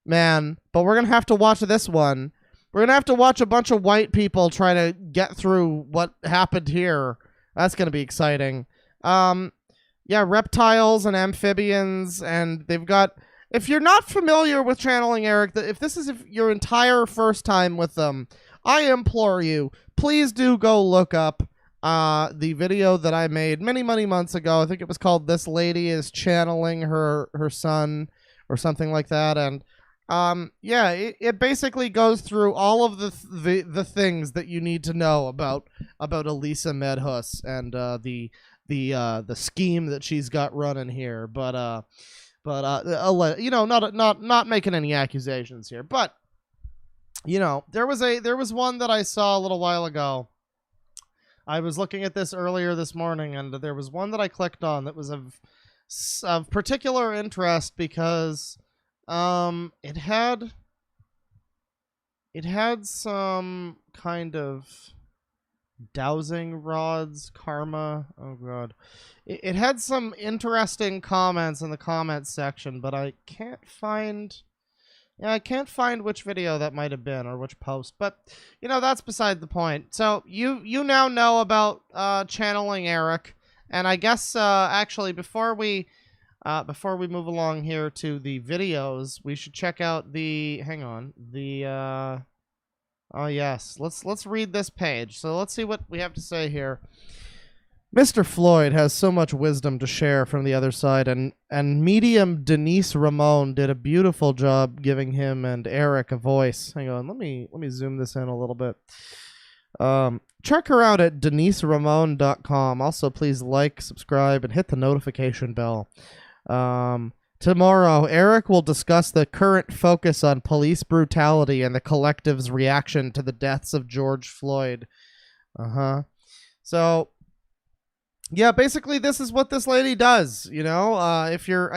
S1: man. But we're going to have to watch this one. We're going to have to watch a bunch of white people try to get through what happened here. That's going to be exciting. Yeah, reptiles and amphibians, and they've got... If you're not familiar with Channeling Eric, if this is your entire first time with them, I implore you, please do go look up the video that I made many months ago. I think it was called "This Lady is Channeling Her Son" or something like that. And yeah, it basically goes through all of the things that you need to know about Elisa Medhus and the scheme that she's got running here. But you know, not making any accusations here, but you know, there was one that I saw a little while ago. I was looking at this earlier this morning, and there was one that I clicked on that was of particular interest because it had some kind of dowsing rods karma. Oh god, it had some interesting comments in the comments section, but I can't find which video that might have been or which post. But you know, that's beside the point. So you now know about Channeling Eric, and I guess actually before we move along here to the videos, we should check out the oh yes, let's read this page. So let's see what we have to say here. Mr. Floyd has so much wisdom to share from the other side, and medium Denise Ramon did a beautiful job giving him and Eric a voice. Hang on, let me zoom this in a little bit. Check her out at deniseramon.com. Also, please like, subscribe, and hit the notification bell. Tomorrow, Eric will discuss the current focus on police brutality and the collective's reaction to the deaths of George Floyd. So, yeah, basically this is what this lady does, you know? If you're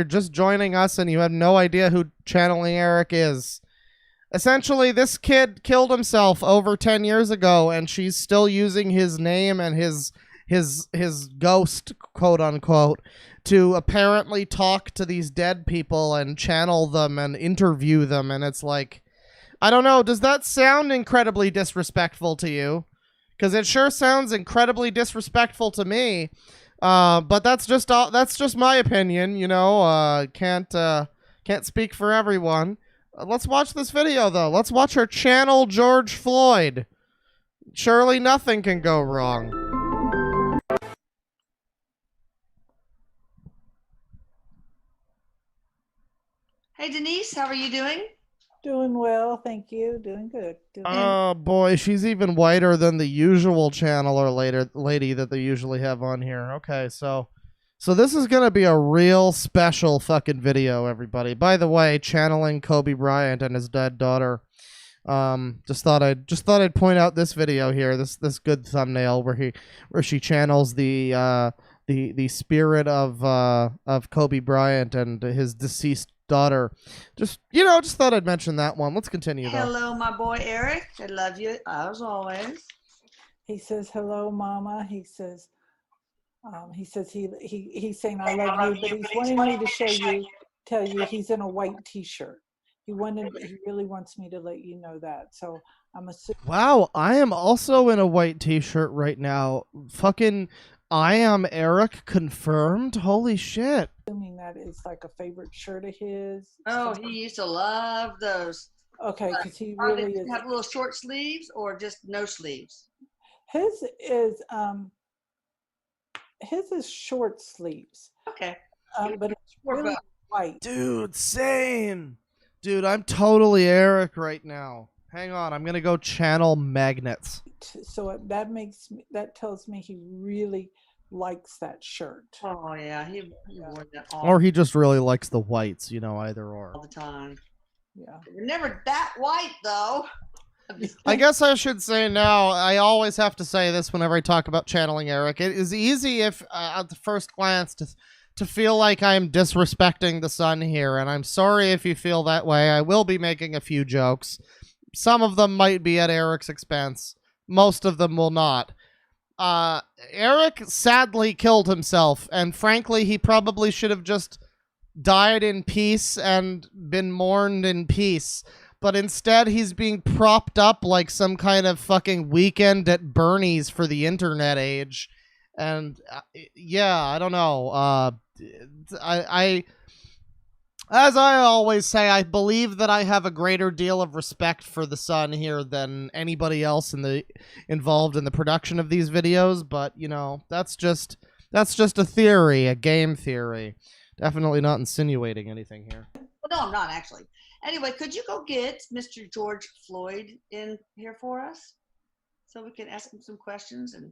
S1: just joining us and you have no idea who Channeling Eric is, essentially this kid killed himself over 10 years ago, and she's still using his name and his ghost, quote unquote, to apparently talk to these dead people and channel them and interview them. And it's like, I don't know, does that sound incredibly disrespectful to you? Because it sure sounds incredibly disrespectful to me. But that's just my opinion, you know. Can't speak for everyone. Let's watch this video though. Let's watch her channel George Floyd. Surely nothing can go wrong.
S10: Hey Denise, how are you doing?
S11: Doing well, thank you. Doing good.
S1: Oh boy, she's even whiter than the usual channeler lady that they usually have on here. Okay, so this is gonna be a real special fucking video, everybody. By the way, channeling Kobe Bryant and his dead daughter. Just thought I'd point out this video here, this good thumbnail where she channels the spirit of Kobe Bryant and his deceased daughter. Just thought I'd mention that one. Let's continue though.
S10: Hello, my boy Eric. I love you as always.
S11: He says hello, Mama. He says he's saying I love you, but he's wanting me to tell you he's in a white t-shirt. He really wants me to let you know that. So I'm assuming.
S1: Wow, I am also in a white t-shirt right now. Fucking I am Eric confirmed. Holy shit.
S11: Assuming that is like a favorite shirt of his.
S10: Oh, he used to love those.
S11: Okay, because he really is.
S10: Have little short sleeves or just no sleeves?
S11: His is short sleeves.
S10: Okay.
S11: But it's really white.
S1: Dude, same. Dude, I'm totally Eric right now. Hang on, I'm gonna go channel magnets.
S11: So that tells me he really likes that shirt.
S10: Oh yeah, he wore that
S1: or he just really likes the whites, either or.
S10: All the time.
S11: Yeah.
S10: We're never that white though.
S1: I guess I should say now, I always have to say this whenever I talk about channeling Eric. It is easy if at the first glance to feel like I'm disrespecting the sun here, and I'm sorry if you feel that way. I will be making a few jokes. Some of them might be at Eric's expense. most of them will not. Eric sadly killed himself, and frankly, he probably should have just died in peace and been mourned in peace. But instead, he's being propped up like some kind of fucking Weekend at Bernie's for the internet age. And yeah, I don't know. I as I always say, I believe that I have a greater deal of respect for the son here than anybody else involved in the production of these videos. But you know, that's just a theory, a game theory. Definitely not insinuating anything here.
S10: Well, no, I'm not actually. Anyway, could you go get Mr. George Floyd in here for us so we can ask him some questions and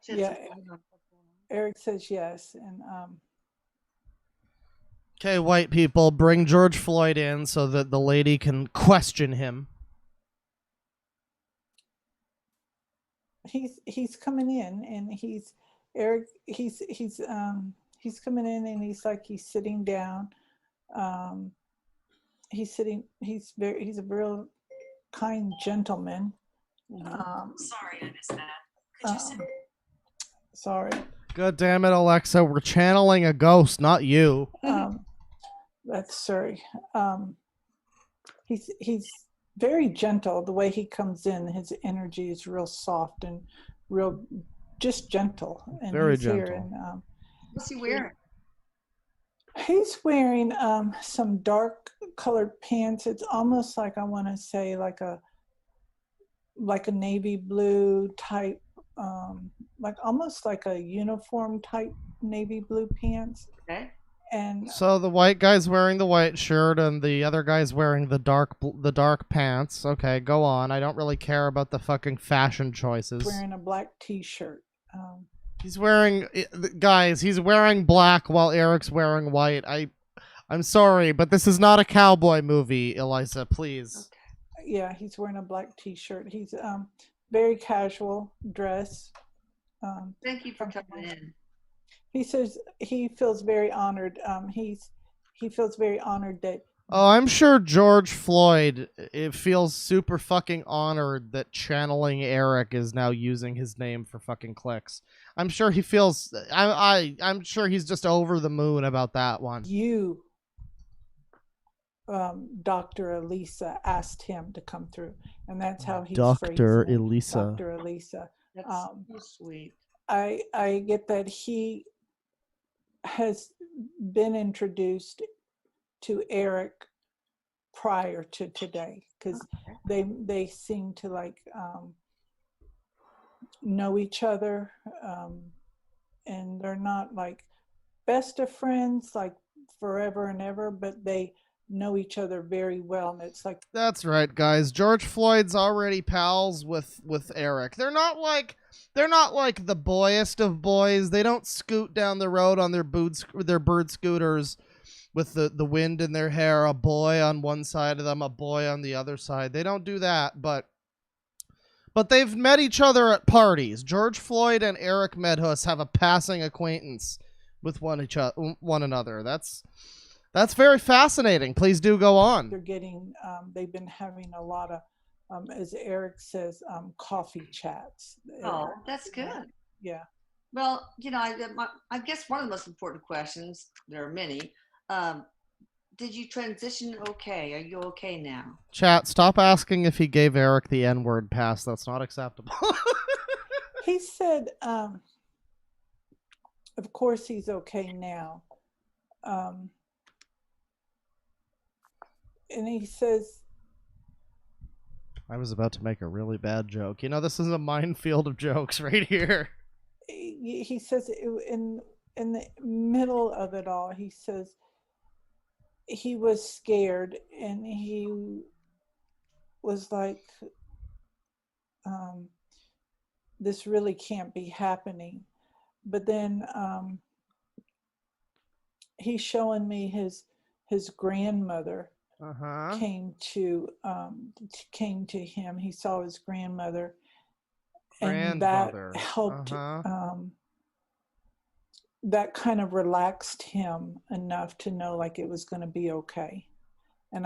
S10: shed
S11: Yeah,
S10: some light on what's going on?
S11: Eric says yes, and
S1: Okay, white people, bring George Floyd in so that the lady can question him.
S11: he's coming in, and Eric he's coming in, and he's sitting down. He's a real kind gentleman.
S12: Sorry, I missed that. Could you sit?
S11: Sorry.
S1: God damn it, Alexa, we're channeling a ghost, not you.
S11: That's sorry. He's very gentle. The way he comes in, his energy is real soft and real, just gentle. And
S1: Very
S11: he's
S1: gentle.
S11: Here and,
S10: What's he wearing?
S11: he's wearing some dark colored pants. It's almost like, I want to say like a navy blue type, almost like a uniform type navy blue pants.
S10: Okay.
S11: And
S1: So the white guy's wearing the white shirt and the other guy's wearing the dark pants. Okay, go on. I don't really care about the fucking fashion choices.
S11: wearing a black t-shirt.
S1: He's wearing he's wearing black while Eric's wearing white. I'm sorry, but this is not a cowboy movie, Eliza, please.
S11: Okay. Yeah, he's wearing a black t-shirt. He's very casual dress.
S10: Thank you for coming in.
S11: He says he feels very honored. He feels very honored that.
S1: Oh, I'm sure George Floyd feels super fucking honored that channeling Eric is now using his name for fucking clicks. I'm sure he feels. I'm sure he's just over the moon about that one.
S11: You, Dr. Elisa, asked him to come through, and that's how he's
S1: Dr.
S11: phrasing it.
S1: Elisa.
S11: Dr. Elisa.
S10: That's so sweet.
S11: I get that he has been introduced to Eric prior to today, because they seem to know each other, and they're not like best of friends like forever and ever, but they know each other very well, and it's like
S1: That's right, guys. George Floyd's already pals with Eric. They're not like the boyest of boys. They don't scoot down the road on their bird scooters with the wind in their hair, a boy on one side of them, a boy on the other side. They don't do that, but they've met each other at parties. George Floyd and Eric Medhus have a passing acquaintance with one another. That's very fascinating. Please do go on.
S11: they're getting they've been having a lot of as Eric says, coffee chats.
S10: Oh, that's good.
S11: Yeah.
S10: Well, I guess one of the most important questions, there are many, did you transition okay? Are you okay now?
S1: Chat, stop asking if he gave Eric the N-word pass. That's not acceptable.
S11: He said, of course he's okay now. And he says,
S1: I was about to make a really bad joke. This is a minefield of jokes right here.
S11: he says in the middle of it all, he says he was scared, and he was like, this really can't be happening. But then he's showing me his grandmother came to him. He saw his grandmother, and that helped. That kind of relaxed him enough to know like it was going to be okay. and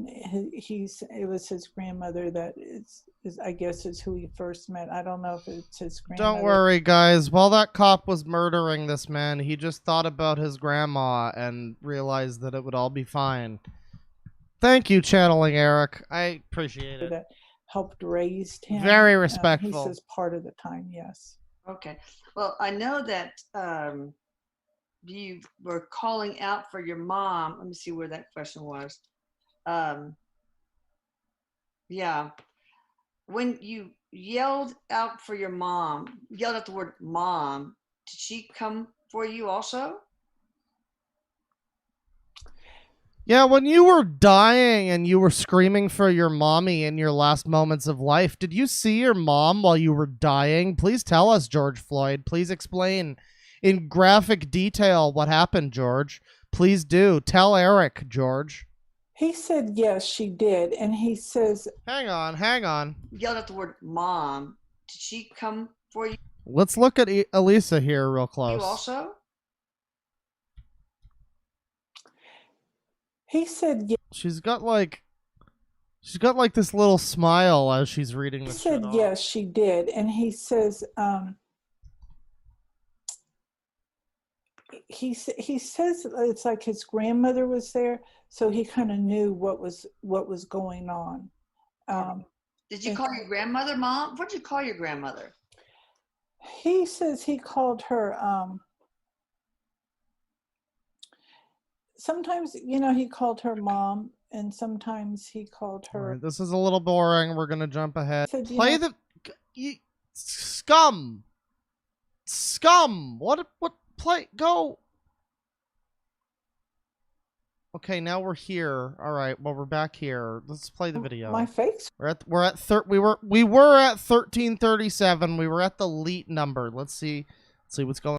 S11: it was his grandmother that is I guess is who he first met. I don't know if it's his grandmother.
S1: Don't worry, guys. While that cop was murdering this man, he just thought about his grandma and realized that it would all be fine. Thank you, Channeling Eric. I appreciate it.
S11: That helped raise him.
S1: Very respectful.
S11: He says part of the time, yes.
S10: Okay. Well, I know that you were calling out for your mom. Let me see where that question was. Yeah. When you yelled out for your mom, yelled out the word mom, did she come for you also?
S1: Yeah, when you were dying and you were screaming for your mommy in your last moments of life, did you see your mom while you were dying? Please tell us, George Floyd. Please explain in graphic detail what happened, George. Please do. Tell Eric, George.
S11: He said yes, she did, and he says,
S1: Hang on.
S10: Yelled out the word mom. Did she come for you?
S1: Let's look at Elisa here real close.
S10: You also?
S11: He said yes.
S1: She's got like this little smile as she's reading this.
S11: He said yes, she did, and he says, he says it's like his grandmother was there, so he kind of knew what was going on.
S10: Did you call your grandmother mom? What did you call your grandmother?
S11: He says he called her. Sometimes, he called her mom, and sometimes he called her.
S1: Right, this is a little boring. We're gonna jump ahead.
S11: Said,
S1: Play scum. What? Play. Go. Okay, now we're here. All right. Well, we're back here. Let's play the video.
S11: My face.
S1: We were at 1337. We were at the elite number. Let's see what's going on.